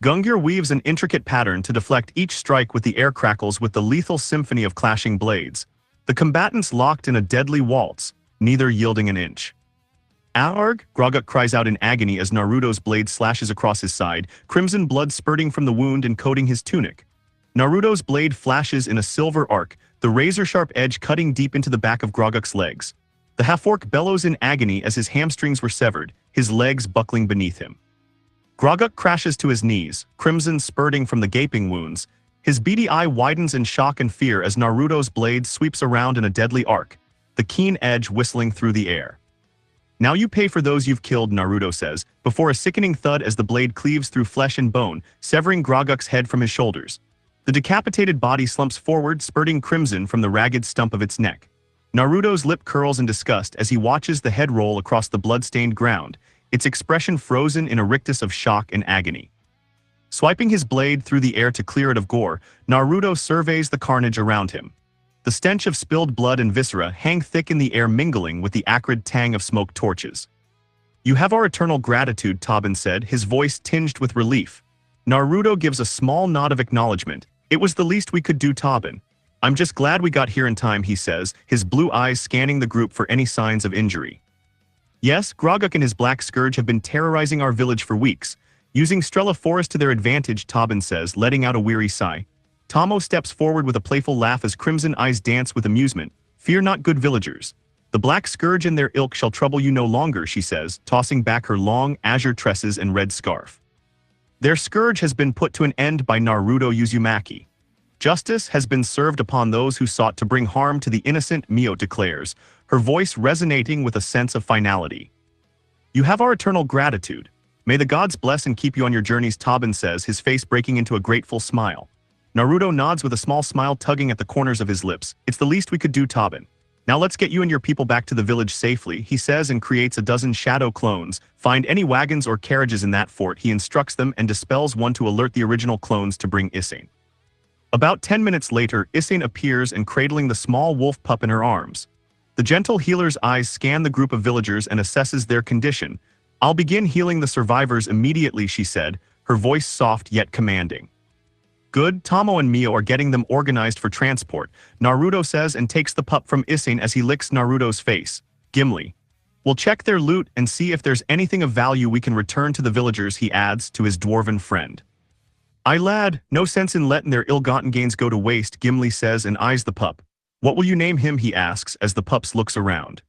Gungnir weaves an intricate pattern to deflect each strike with the air crackles with the lethal symphony of clashing blades. The combatants locked in a deadly waltz, neither yielding an inch. "Arg!" Groguk cries out in agony as Naruto's blade slashes across his side, crimson blood spurting from the wound and coating his tunic. Naruto's blade flashes in a silver arc, the razor-sharp edge cutting deep into the back of Groguk's legs. The half-orc bellows in agony as his hamstrings were severed, his legs buckling beneath him. Groguk crashes to his knees, crimson spurting from the gaping wounds. His beady eye widens in shock and fear as Naruto's blade sweeps around in a deadly arc, the keen edge whistling through the air. "Now you pay for those you've killed," Naruto says, before a sickening thud as the blade cleaves through flesh and bone, severing Groguk's head from his shoulders. The decapitated body slumps forward, spurting crimson from the ragged stump of its neck. Naruto's lip curls in disgust as he watches the head roll across the blood-stained ground, its expression frozen in a rictus of shock and agony. Swiping his blade through the air to clear it of gore, Naruto surveys the carnage around him. The stench of spilled blood and viscera hang thick in the air, mingling with the acrid tang of smoked torches. "You have our eternal gratitude," Tobin said, his voice tinged with relief. Naruto gives a small nod of acknowledgement. "It was the least we could do, Tobin. I'm just glad we got here in time," he says, his blue eyes scanning the group for any signs of injury. "Yes, Groguk and his Black Scourge have been terrorizing our village for weeks, using Strela Forest to their advantage," Tobin says, letting out a weary sigh. Tomoe steps forward with a playful laugh as crimson eyes dance with amusement. "Fear not, good villagers. The Black Scourge and their ilk shall trouble you no longer," she says, tossing back her long, azure tresses and red scarf. "Their scourge has been put to an end by Naruto Uzumaki. Justice has been served upon those who sought to bring harm to the innocent," Mio declares, her voice resonating with a sense of finality. "You have our eternal gratitude. May the gods bless and keep you on your journeys," Tobin says, his face breaking into a grateful smile. Naruto nods with a small smile tugging at the corners of his lips. "It's the least we could do, Tobin. Now let's get you and your people back to the village safely," he says, and creates a dozen shadow clones. "Find any wagons or carriages in that fort," he instructs them, and dispels one to alert the original clones to bring Isane. About 10 minutes later, Isane appears and cradling the small wolf pup in her arms. The gentle healer's eyes scan the group of villagers and assesses their condition. "I'll begin healing the survivors immediately," she said, her voice soft yet commanding. "Good, Tomoe and Mio are getting them organized for transport," Naruto says, and takes the pup from Isane as he licks Naruto's face. "Gimli. We'll check their loot and see if there's anything of value we can return to the villagers," he adds to his dwarven friend. "Aye lad, no sense in letting their ill-gotten gains go to waste," Gimli says and eyes the pup. "What will you name him?" he asks as the pup looks around.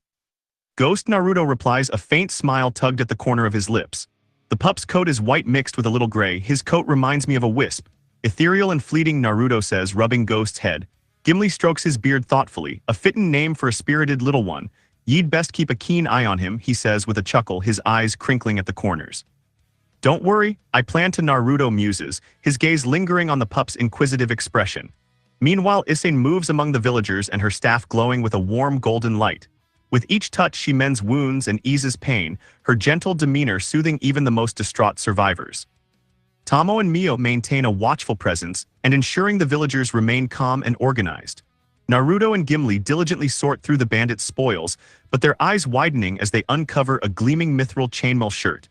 "Ghost," Naruto replies, a faint smile tugged at the corner of his lips. "The pup's coat is white mixed with a little gray. His coat reminds me of a wisp. Ethereal and fleeting," Naruto says, rubbing Ghost's head. Gimli strokes his beard thoughtfully, "A fitting name for a spirited little one. Ye'd best keep a keen eye on him," he says with a chuckle, his eyes crinkling at the corners. Don't worry, I plan to, Naruto muses, his gaze lingering on the pup's inquisitive expression. Meanwhile, Isane moves among the villagers and her staff glowing with a warm golden light. With each touch she mends wounds and eases pain, her gentle demeanor soothing even the most distraught survivors. Tomoe and Mio maintain a watchful presence and ensuring the villagers remain calm and organized. Naruto and Gimli diligently sort through the bandits' spoils, but their eyes widening as they uncover a gleaming mithril chainmail shirt.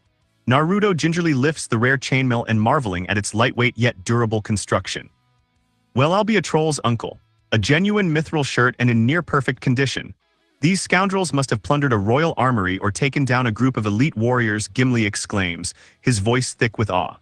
Naruto gingerly lifts the rare chainmail and marveling at its lightweight yet durable construction. Well, I'll be a troll's uncle. A genuine mithril shirt and in near-perfect condition. These scoundrels must have plundered a royal armory or taken down a group of elite warriors, Gimli exclaims, his voice thick with awe.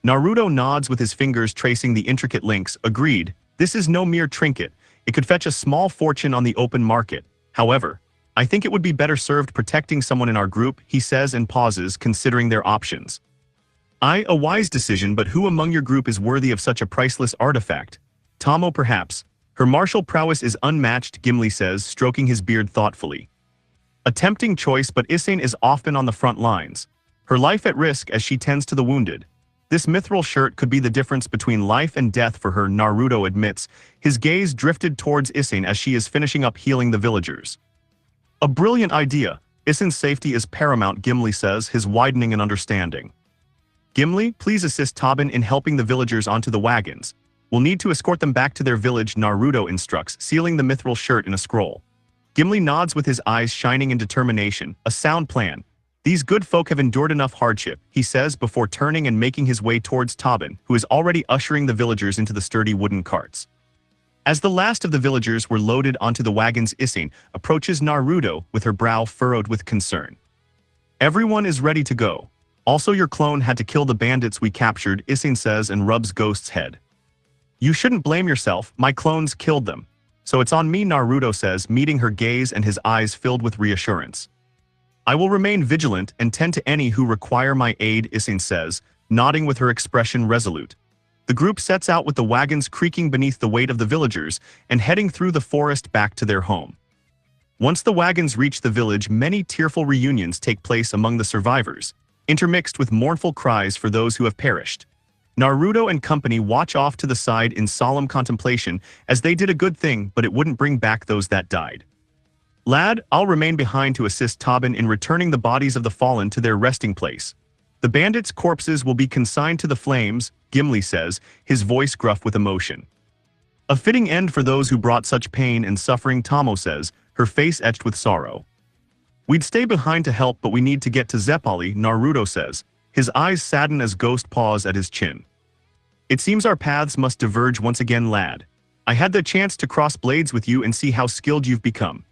Naruto nods with his fingers tracing the intricate links, agreed, this is no mere trinket, it could fetch a small fortune on the open market. However, I think it would be better served protecting someone in our group, he says and pauses, considering their options. A wise decision, but who among your group is worthy of such a priceless artifact? Tomoe perhaps. Her martial prowess is unmatched, Gimli says, stroking his beard thoughtfully. A tempting choice, but Isane is often on the front lines. Her life at risk as she tends to the wounded. This mithril shirt could be the difference between life and death for her, Naruto admits, his gaze drifted towards Isane as she is finishing up healing the villagers. A brilliant idea. Isane's safety is paramount, Gimli says, his widening in understanding. Gimli, please assist Tobin in helping the villagers onto the wagons. We'll need to escort them back to their village, Naruto instructs, sealing the mithril shirt in a scroll. Gimli nods with his eyes shining in determination, a sound plan. These good folk have endured enough hardship, he says before turning and making his way towards Tobin, who is already ushering the villagers into the sturdy wooden carts. As the last of the villagers were loaded onto the wagons, Isane approaches Naruto with her brow furrowed with concern. Everyone is ready to go. Also, your clone had to kill the bandits we captured, Isane says and rubs Ghost's head. You shouldn't blame yourself, my clones killed them. So it's on me, Naruto says, meeting her gaze and his eyes filled with reassurance. I will remain vigilant and tend to any who require my aid, Isane says, nodding with her expression resolute. The group sets out with the wagons creaking beneath the weight of the villagers and heading through the forest back to their home. Once the wagons reach the village, many tearful reunions take place among the survivors, intermixed with mournful cries for those who have perished. Naruto and company watch off to the side in solemn contemplation as they did a good thing, but it wouldn't bring back those that died. Lad, I'll remain behind to assist Tobin in returning the bodies of the fallen to their resting place. The bandits' corpses will be consigned to the flames, Gimli says, his voice gruff with emotion. A fitting end for those who brought such pain and suffering, Tomoe says, her face etched with sorrow. We'd stay behind to help, but we need to get to Zeppali, Naruto says, his eyes sadden as Ghost paws at his chin. It seems our paths must diverge once again, lad. I had the chance to cross blades with you and see how skilled you've become.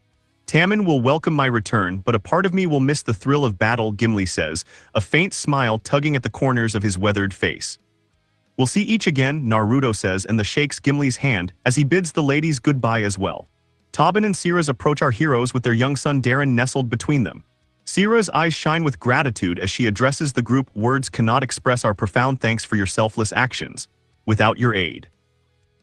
Tammin will welcome my return, but a part of me will miss the thrill of battle, Gimli says, a faint smile tugging at the corners of his weathered face. We'll see each again, Naruto says, and shakes Gimli's hand as he bids the ladies goodbye as well. Tobin and Sira's approach our heroes with their young son Darren nestled between them. Sira's eyes shine with gratitude as she addresses the group. Words cannot express our profound thanks for your selfless actions. Without your aid,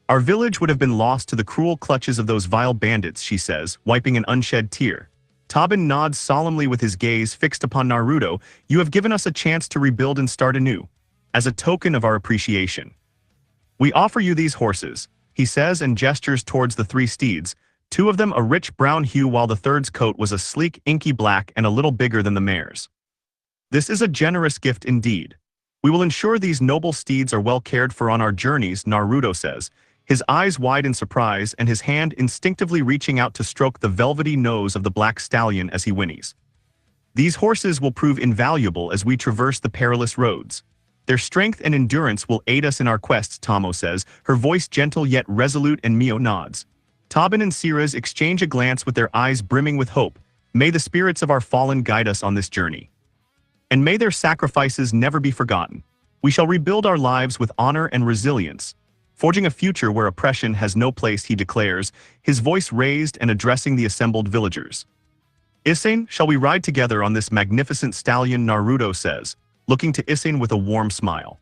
our village would have been lost to the cruel clutches of those vile bandits, she says, wiping an unshed tear. Tobin nods solemnly with his gaze fixed upon Naruto. You have given us a chance to rebuild and start anew. As a token of our appreciation, we offer you these horses, he says and gestures towards the 3 steeds, 2 of them a rich brown hue while the third's coat was a sleek inky black and a little bigger than the mare's. This is a generous gift indeed. We will ensure these noble steeds are well cared for on our journeys, Naruto says, his eyes wide in surprise and his hand instinctively reaching out to stroke the velvety nose of the black stallion as he whinnies. These horses will prove invaluable as we traverse the perilous roads. Their strength and endurance will aid us in our quests, Tomoe says, her voice gentle yet resolute, and Mio nods. Tobin and Sira's exchange a glance with their eyes brimming with hope. May the spirits of our fallen guide us on this journey. And may their sacrifices never be forgotten. We shall rebuild our lives with honor and resilience, forging a future where oppression has no place, he declares, his voice raised and addressing the assembled villagers. Isane, shall we ride together on this magnificent stallion, Naruto says, looking to Isane with a warm smile.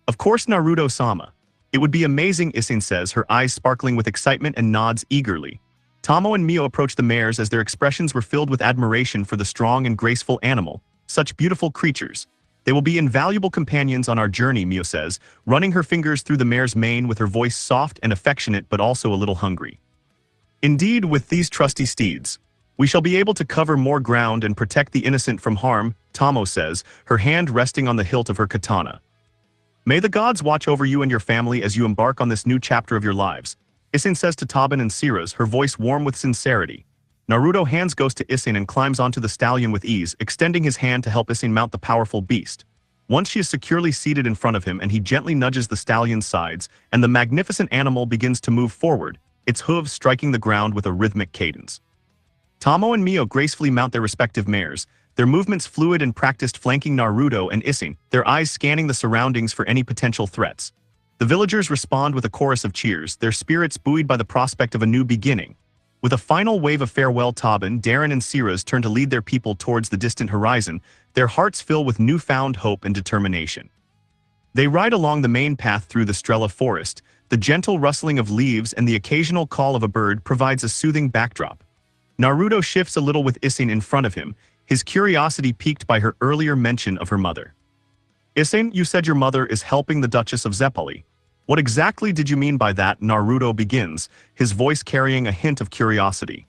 Of course, Naruto-sama. It would be amazing, Isane says, her eyes sparkling with excitement and nods eagerly. Tomoe and Mio approach the mares as their expressions were filled with admiration for the strong and graceful animal. Such beautiful creatures. They will be invaluable companions on our journey, Mio says, running her fingers through the mare's mane with her voice soft and affectionate but also a little hungry. Indeed, with these trusty steeds, we shall be able to cover more ground and protect the innocent from harm, Tomoe says, her hand resting on the hilt of her katana. May the gods watch over you and your family as you embark on this new chapter of your lives, Isane says to Taban and Siraz, her voice warm with sincerity. Naruto hands goes to Isane and climbs onto the stallion with ease, extending his hand to help Isane mount the powerful beast. Once she is securely seated in front of him and he gently nudges the stallion's sides, and the magnificent animal begins to move forward, its hooves striking the ground with a rhythmic cadence. Tomoe and Mio gracefully mount their respective mares, their movements fluid and practiced, flanking Naruto and Isane, their eyes scanning the surroundings for any potential threats. The villagers respond with a chorus of cheers, their spirits buoyed by the prospect of a new beginning. With a final wave of farewell, Taban, Darren and Siraz turn to lead their people towards the distant horizon, their hearts fill with newfound hope and determination. They ride along the main path through the Strela forest. The gentle rustling of leaves and the occasional call of a bird provides a soothing backdrop. Naruto shifts a little with Isane in front of him, his curiosity piqued by her earlier mention of her mother. Isane, you said your mother is helping the Duchess of Zeppali. What exactly did you mean by that? Naruto begins, his voice carrying a hint of curiosity.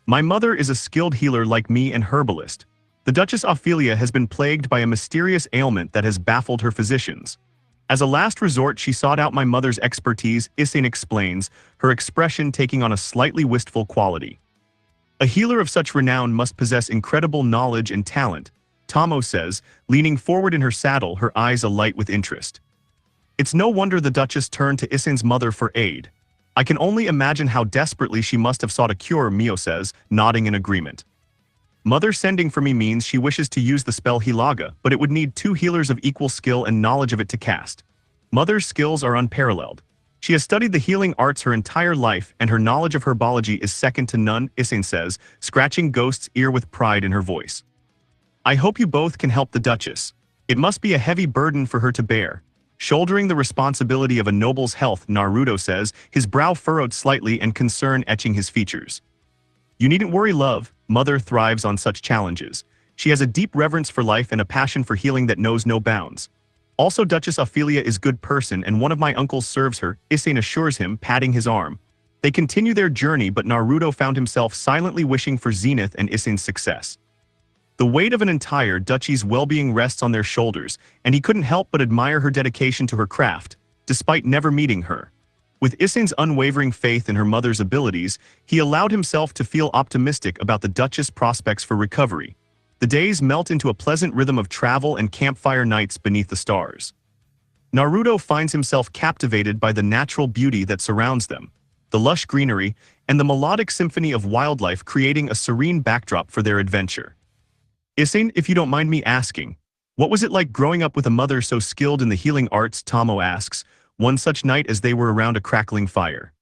My mother is a skilled healer like me and herbalist. The Duchess Ophelia has been plagued by a mysterious ailment that has baffled her physicians. As a last resort, she sought out my mother's expertise, Isane explains, her expression taking on a slightly wistful quality. A healer of such renown must possess incredible knowledge and talent, Tomoe says, leaning forward in her saddle, her eyes alight with interest. It's no wonder the Duchess turned to Isane's mother for aid. I can only imagine how desperately she must have sought a cure, Mio says, nodding in agreement. Mother sending for me means she wishes to use the spell Hilaga, but it would need 2 healers of equal skill and knowledge of it to cast. Mother's skills are unparalleled. She has studied the healing arts her entire life, and her knowledge of herbology is second to none, Isane says, scratching Ghost's ear with pride in her voice. I hope you both can help the Duchess. It must be a heavy burden for her to bear. Shouldering the responsibility of a noble's health, Naruto says, his brow furrowed slightly and concern etching his features. You needn't worry, love. Mother thrives on such challenges. She has a deep reverence for life and a passion for healing that knows no bounds. Also, Duchess Ophelia is a good person and one of my uncles serves her, Isane assures him, patting his arm. They continue their journey, but Naruto found himself silently wishing for Zenith and Isane's success. The weight of an entire duchy's well-being rests on their shoulders, and he couldn't help but admire her dedication to her craft, despite never meeting her. With Isane's unwavering faith in her mother's abilities, he allowed himself to feel optimistic about the Duchess' prospects for recovery. The days melt into a pleasant rhythm of travel and campfire nights beneath the stars. Naruto finds himself captivated by the natural beauty that surrounds them, the lush greenery, and the melodic symphony of wildlife creating a serene backdrop for their adventure. Isane, if you don't mind me asking, what was it like growing up with a mother so skilled in the healing arts? Tomoe asks, one such night as they were around a crackling fire.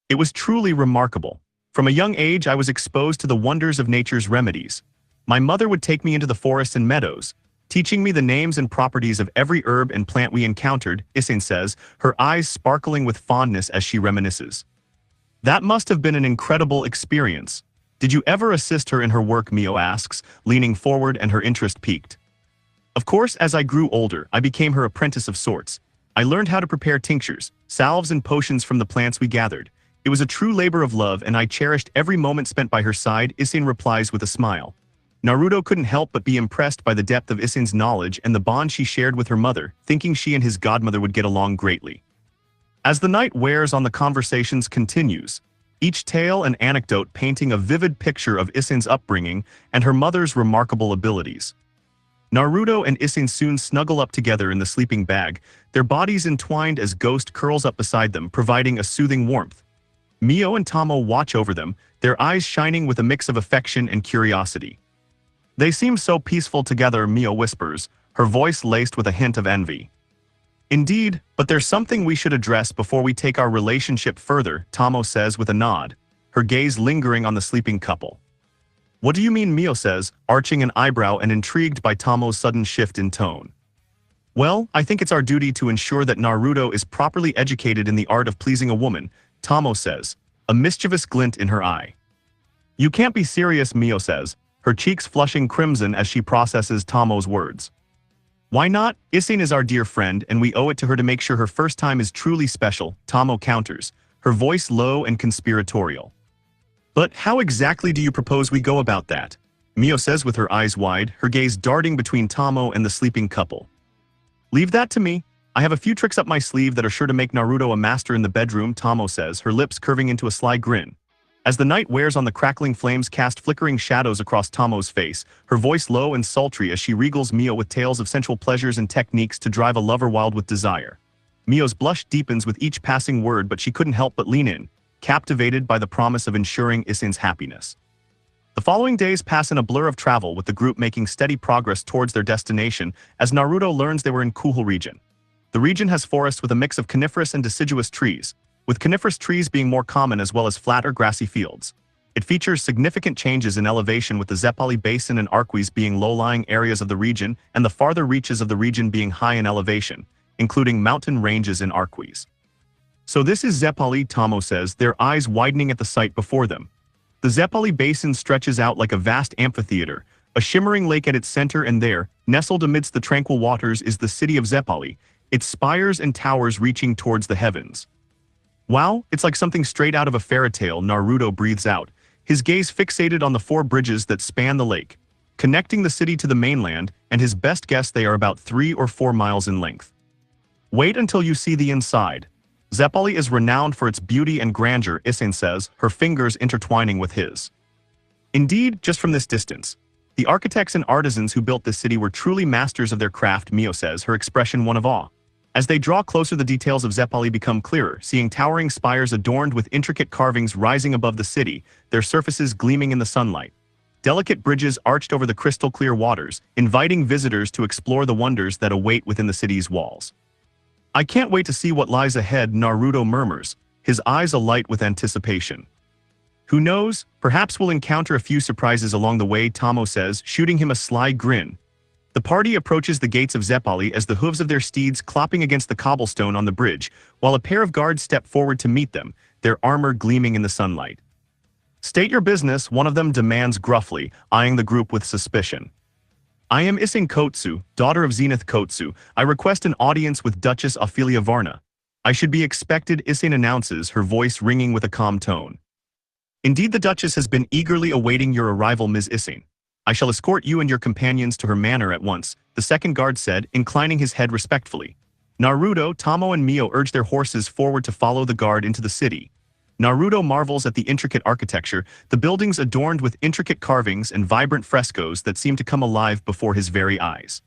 It was truly remarkable. From a young age I was exposed to the wonders of nature's remedies. My mother would take me into the forests and meadows, teaching me the names and properties of every herb and plant we encountered, Isane says, her eyes sparkling with fondness as she reminisces. That must have been an incredible experience. Did you ever assist her in her work? Mio asks, leaning forward and her interest piqued. Of course, as I grew older, I became her apprentice of sorts. I learned how to prepare tinctures, salves and potions from the plants we gathered. It was a true labor of love and I cherished every moment spent by her side, Isane replies with a smile. Naruto couldn't help but be impressed by the depth of Isane's knowledge and the bond she shared with her mother, thinking she and his godmother would get along greatly. As the night wears on, the conversations continues, each tale and anecdote painting a vivid picture of Isane's upbringing and her mother's remarkable abilities. Naruto and Isane soon snuggle up together in the sleeping bag, their bodies entwined as Ghost curls up beside them, providing a soothing warmth. Mio and Tomoe watch over them, their eyes shining with a mix of affection and curiosity. They seem so peaceful together, Mio whispers, her voice laced with a hint of envy. Indeed, but there's something we should address before we take our relationship further, Tomoe says with a nod, her gaze lingering on the sleeping couple. What do you mean? Mio says, arching an eyebrow and intrigued by Tomoe's sudden shift in tone. Well, I think it's our duty to ensure that Naruto is properly educated in the art of pleasing a woman, Tomoe says, a mischievous glint in her eye. You can't be serious, Mio says, her cheeks flushing crimson as she processes Tomoe's words. Why not? Isane is our dear friend, and we owe it to her to make sure her first time is truly special, Tomoe counters, her voice low and conspiratorial. But how exactly do you propose we go about that? Mio says with her eyes wide, her gaze darting between Tomoe and the sleeping couple. Leave that to me. I have a few tricks up my sleeve that are sure to make Naruto a master in the bedroom, Tomoe says, her lips curving into a sly grin. As the night wears on, the crackling flames cast flickering shadows across Tomoe's face, her voice low and sultry as she regals Mio with tales of sensual pleasures and techniques to drive a lover wild with desire. Mio's blush deepens with each passing word, but she couldn't help but lean in, captivated by the promise of ensuring Isane's happiness. The following days pass in a blur of travel, with the group making steady progress towards their destination as Naruto learns they were in Kuhul region. The region has forests with a mix of coniferous and deciduous trees, with coniferous trees being more common as well as flat or grassy fields. It features significant changes in elevation, with the Zeppali Basin and Arquis being low-lying areas of the region and the farther reaches of the region being high in elevation, including mountain ranges in Arquis. So this is Zeppali, Tomoe says, their eyes widening at the sight before them. The Zeppali Basin stretches out like a vast amphitheater, a shimmering lake at its center, and there, nestled amidst the tranquil waters, is the city of Zeppali, its spires and towers reaching towards the heavens. Wow, it's like something straight out of a fairy tale, Naruto breathes out, his gaze fixated on the 4 bridges that span the lake, connecting the city to the mainland, and his best guess they are about 3 or 4 miles in length. Wait until you see the inside. Zeppali is renowned for its beauty and grandeur, Isane says, her fingers intertwining with his. Indeed, just from this distance, the architects and artisans who built this city were truly masters of their craft, Mio says, her expression one of awe. As they draw closer, the details of Zeppali become clearer, seeing towering spires adorned with intricate carvings rising above the city, their surfaces gleaming in the sunlight. Delicate bridges arched over the crystal-clear waters, inviting visitors to explore the wonders that await within the city's walls. I can't wait to see what lies ahead, Naruto murmurs, his eyes alight with anticipation. Who knows, perhaps we'll encounter a few surprises along the way, Tomoe says, shooting him a sly grin. The party approaches the gates of Zeppali as the hooves of their steeds clopping against the cobblestone on the bridge, while a pair of guards step forward to meet them, their armor gleaming in the sunlight. State your business, one of them demands gruffly, eyeing the group with suspicion. I am Isane Kotetsu, daughter of Zenith Kotetsu. I request an audience with Duchess Ophelia Varna. I should be expected, Isane announces, her voice ringing with a calm tone. Indeed, the Duchess has been eagerly awaiting your arrival, Ms. Isane. I shall escort you and your companions to her manor at once, the second guard said, inclining his head respectfully. Naruto, Tomoe and Mio urge their horses forward to follow the guard into the city. Naruto marvels at the intricate architecture, the buildings adorned with intricate carvings and vibrant frescoes that seem to come alive before his very eyes.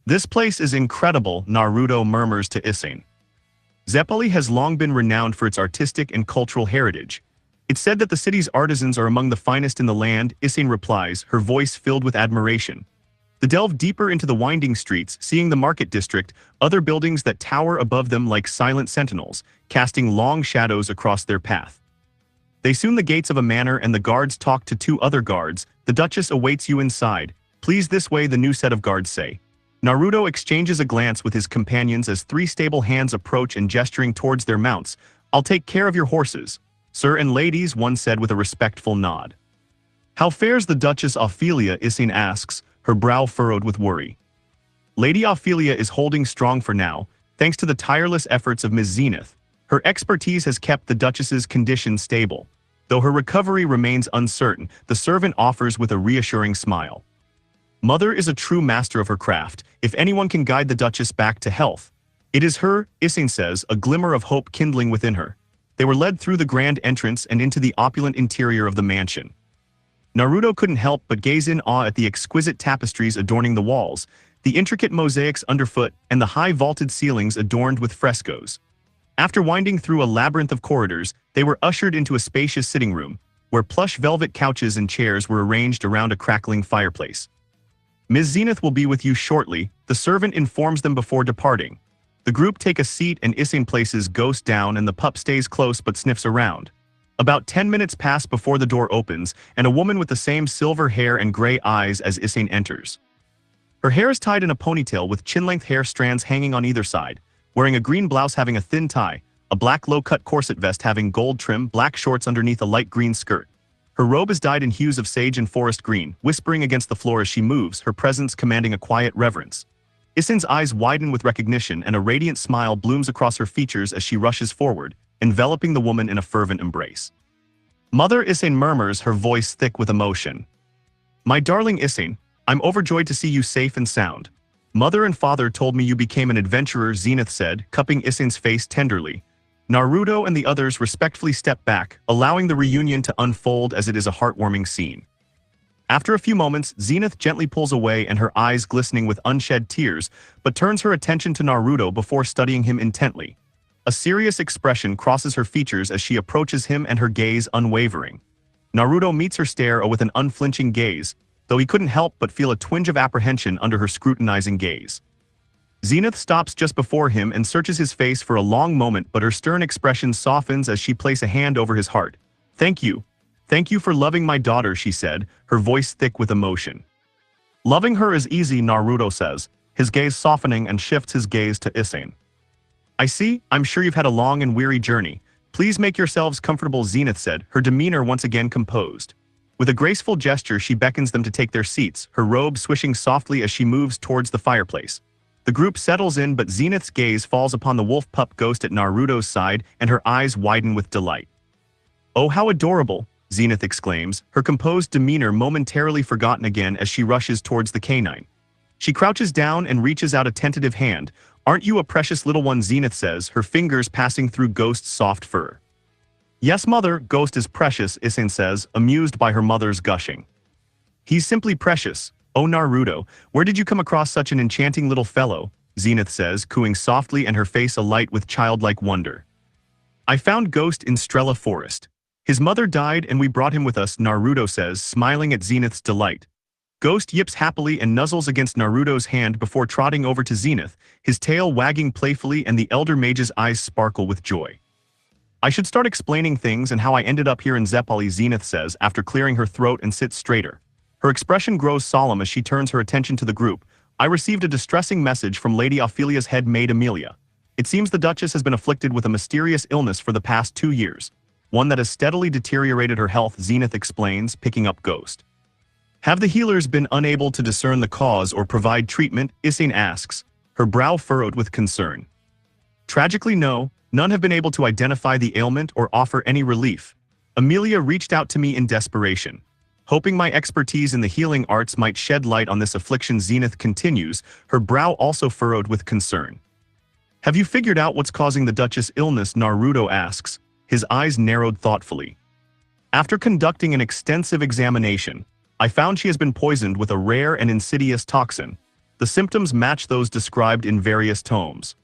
This place is incredible, Naruto murmurs to Isane. Zeppali has long been renowned for its artistic and cultural heritage. It's said that the city's artisans are among the finest in the land, Isane replies, her voice filled with admiration. They delve deeper into the winding streets, seeing the market district, other buildings that tower above them like silent sentinels, casting long shadows across their path. They soon the gates of a manor and the guards talk to 2 other guards. The Duchess awaits you inside. Please this way, the new set of guards say. Naruto exchanges a glance with his companions as 3 stable hands approach and gesturing towards their mounts. I'll take care of your horses. Sir and ladies, one said with a respectful nod. How fares the Duchess Ophelia, Isane asks, her brow furrowed with worry. Lady Ophelia is holding strong for now, thanks to the tireless efforts of Ms. Zenith. Her expertise has kept the Duchess's condition stable. Though her recovery remains uncertain, the servant offers with a reassuring smile. Mother is a true master of her craft. If anyone can guide the Duchess back to health, it is her, Isane says, a glimmer of hope kindling within her. They were led through the grand entrance and into the opulent interior of the mansion. Naruto couldn't help but gaze in awe at the exquisite tapestries adorning the walls, the intricate mosaics underfoot, and the high vaulted ceilings adorned with frescoes. After winding through a labyrinth of corridors, they were ushered into a spacious sitting room, where plush velvet couches and chairs were arranged around a crackling fireplace. Ms. Zenith will be with you shortly, the servant informs them before departing. The group take a seat and Isane places Ghost down and the pup stays close but sniffs around. About 10 minutes pass before the door opens and a woman with the same silver hair and gray eyes as Isane enters. Her hair is tied in a ponytail with chin-length hair strands hanging on either side, wearing a green blouse having a thin tie, a black low-cut corset vest having gold trim, black shorts underneath a light green skirt. Her robe is dyed in hues of sage and forest green, whispering against the floor as she moves, her presence commanding a quiet reverence. Isane's eyes widen with recognition and a radiant smile blooms across her features as she rushes forward, enveloping the woman in a fervent embrace. Mother, Isane murmurs, her voice thick with emotion. My darling Isane, I'm overjoyed to see you safe and sound. Mother and father told me you became an adventurer, Zenith said, cupping Isane's face tenderly. Naruto and the others respectfully step back, allowing the reunion to unfold as it is a heartwarming scene. After a few moments, Zenith gently pulls away and her eyes glistening with unshed tears, but turns her attention to Naruto before studying him intently. A serious expression crosses her features as she approaches him and her gaze unwavering. Naruto meets her stare with an unflinching gaze, though he couldn't help but feel a twinge of apprehension under her scrutinizing gaze. Zenith stops just before him and searches his face for a long moment, but her stern expression softens as she places a hand over his heart. Thank you. Thank you for loving my daughter, she said, her voice thick with emotion. Loving her is easy, Naruto says, his gaze softening and shifts his gaze to Isane. I see, I'm sure you've had a long and weary journey. Please make yourselves comfortable, Zenith said, her demeanor once again composed. With a graceful gesture, she beckons them to take their seats, her robe swishing softly as she moves towards the fireplace. The group settles in, but Zenith's gaze falls upon the wolf pup ghost at Naruto's side and her eyes widen with delight. Oh, how adorable, Zenith exclaims, her composed demeanor momentarily forgotten again as she rushes towards the canine. She crouches down and reaches out a tentative hand. Aren't you a precious little one, Zenith says, her fingers passing through Ghost's soft fur. Yes, mother, Ghost is precious, Isane says, amused by her mother's gushing. He's simply precious. Oh, Naruto, where did you come across such an enchanting little fellow? Zenith says, cooing softly and her face alight with childlike wonder. I found Ghost in Strela Forest. His mother died and we brought him with us, Naruto says, smiling at Zenith's delight. Ghost yips happily and nuzzles against Naruto's hand before trotting over to Zenith, his tail wagging playfully and the elder mage's eyes sparkle with joy. I should start explaining things and how I ended up here in Zeppali, Zenith says after clearing her throat and sits straighter. Her expression grows solemn as she turns her attention to the group. I received a distressing message from Lady Ophelia's head maid Amelia. It seems the Duchess has been afflicted with a mysterious illness for the past 2 years. One that has steadily deteriorated her health, Zenith explains, picking up Ghost. Have the healers been unable to discern the cause or provide treatment? Isane asks, her brow furrowed with concern. Tragically, no, none have been able to identify the ailment or offer any relief. Amelia reached out to me in desperation. Hoping my expertise in the healing arts might shed light on this affliction, Zenith continues, her brow also furrowed with concern. Have you figured out what's causing the Duchess' illness? Naruto asks, his eyes narrowed thoughtfully. After conducting an extensive examination, I found she has been poisoned with a rare and insidious toxin. The symptoms match those described in various tomes.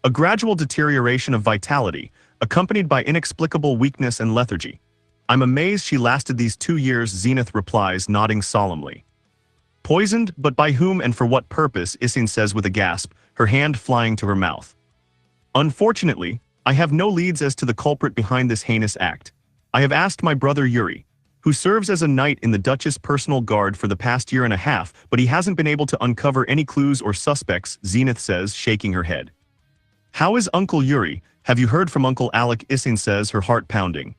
A gradual deterioration of vitality, accompanied by inexplicable weakness and lethargy. I'm amazed she lasted these 2 years, Zenith replies, nodding solemnly. Poisoned, but by whom and for what purpose? Isane says with a gasp, her hand flying to her mouth. Unfortunately, I have no leads as to the culprit behind this heinous act. I have asked my brother Yuri, who serves as a knight in the Duchess' personal guard for the past 1.5 years, but he hasn't been able to uncover any clues or suspects, Zenith says, shaking her head. How is Uncle Yuri? Have you heard from Uncle Alec? Isane says, her heart pounding.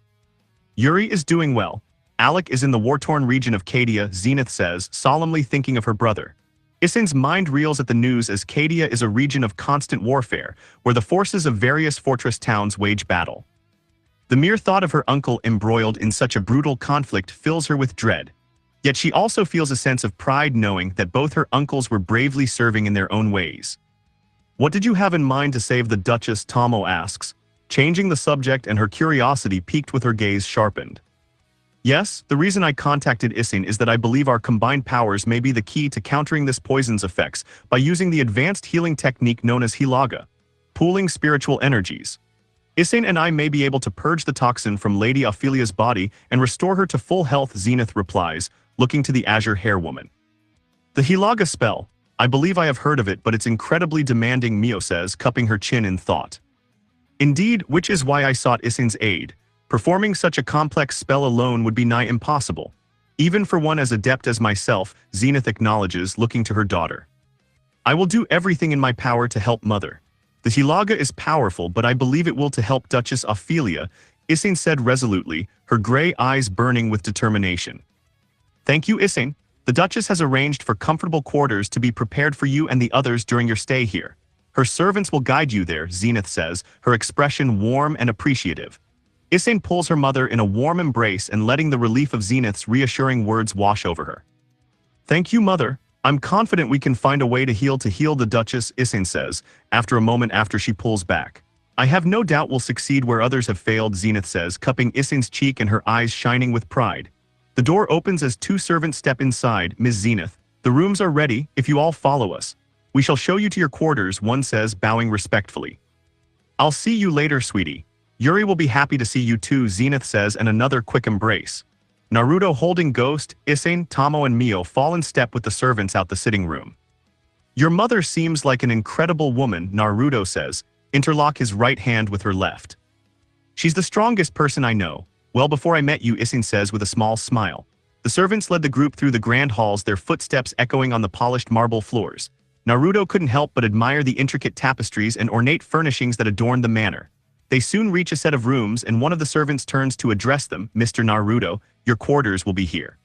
Yuri is doing well. Alec is in the war-torn region of Cadia, Zenith says, solemnly thinking of her brother. Isane's mind reels at the news as Cadia is a region of constant warfare, where the forces of various fortress towns wage battle. The mere thought of her uncle embroiled in such a brutal conflict fills her with dread. Yet she also feels a sense of pride knowing that both her uncles were bravely serving in their own ways. What did you have in mind to save the Duchess? Tomoe asks, changing the subject, and her curiosity piqued with her gaze sharpened. Yes, the reason I contacted Isane is that I believe our combined powers may be the key to countering this poison's effects by using the advanced healing technique known as Hilaga, pooling spiritual energies. Isane and I may be able to purge the toxin from Lady Ophelia's body and restore her to full health, Zenith replies, looking to the azure hair woman. The Hilaga spell, I believe I have heard of it, but it's incredibly demanding, Mio says, cupping her chin in thought. Indeed, which is why I sought Isane's aid. Performing such a complex spell alone would be nigh impossible. Even for one as adept as myself, Zenith acknowledges, looking to her daughter. I will do everything in my power to help Mother. The Hilaga is powerful, but I believe it will to help Duchess Ophelia, Isane said resolutely, her gray eyes burning with determination. Thank you, Isane. The Duchess has arranged for comfortable quarters to be prepared for you and the others during your stay here. Her servants will guide you there, Zenith says, her expression warm and appreciative. Isane pulls her mother in a warm embrace and letting the relief of Zenith's reassuring words wash over her. Thank you, mother. I'm confident we can find a way to heal the Duchess, Isane says, after a moment after she pulls back. I have no doubt we'll succeed where others have failed, Zenith says, cupping Isane's cheek and her eyes shining with pride. The door opens as two servants step inside. Ms. Zenith, the rooms are ready, if you all follow us. We shall show you to your quarters, one says, bowing respectfully. I'll see you later, sweetie. Yuri will be happy to see you too, Zenith says, and another quick embrace. Naruto holding Ghost, Isane, Tomoe and Mio fall in step with the servants out the sitting room. Your mother seems like an incredible woman, Naruto says, interlock his right hand with her left. She's the strongest person I know. Well before I met you, Isane says with a small smile. The servants led the group through the grand halls, their footsteps echoing on the polished marble floors. Naruto couldn't help but admire the intricate tapestries and ornate furnishings that adorned the manor. They soon reach a set of rooms and one of the servants turns to address them. Mr. Naruto, your quarters will be here.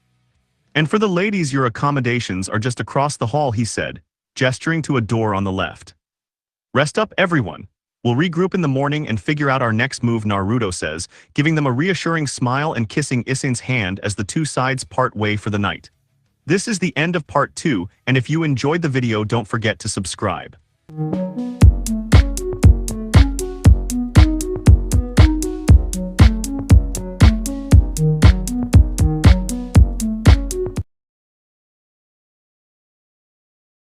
And for the ladies, your accommodations are just across the hall, he said, gesturing to a door on the left. Rest up, everyone. We'll regroup in the morning and figure out our next move, Naruto says, giving them a reassuring smile and kissing Isane's hand as the two sides part way for the night. This is the end of part 2, and if you enjoyed the video, don't forget to subscribe.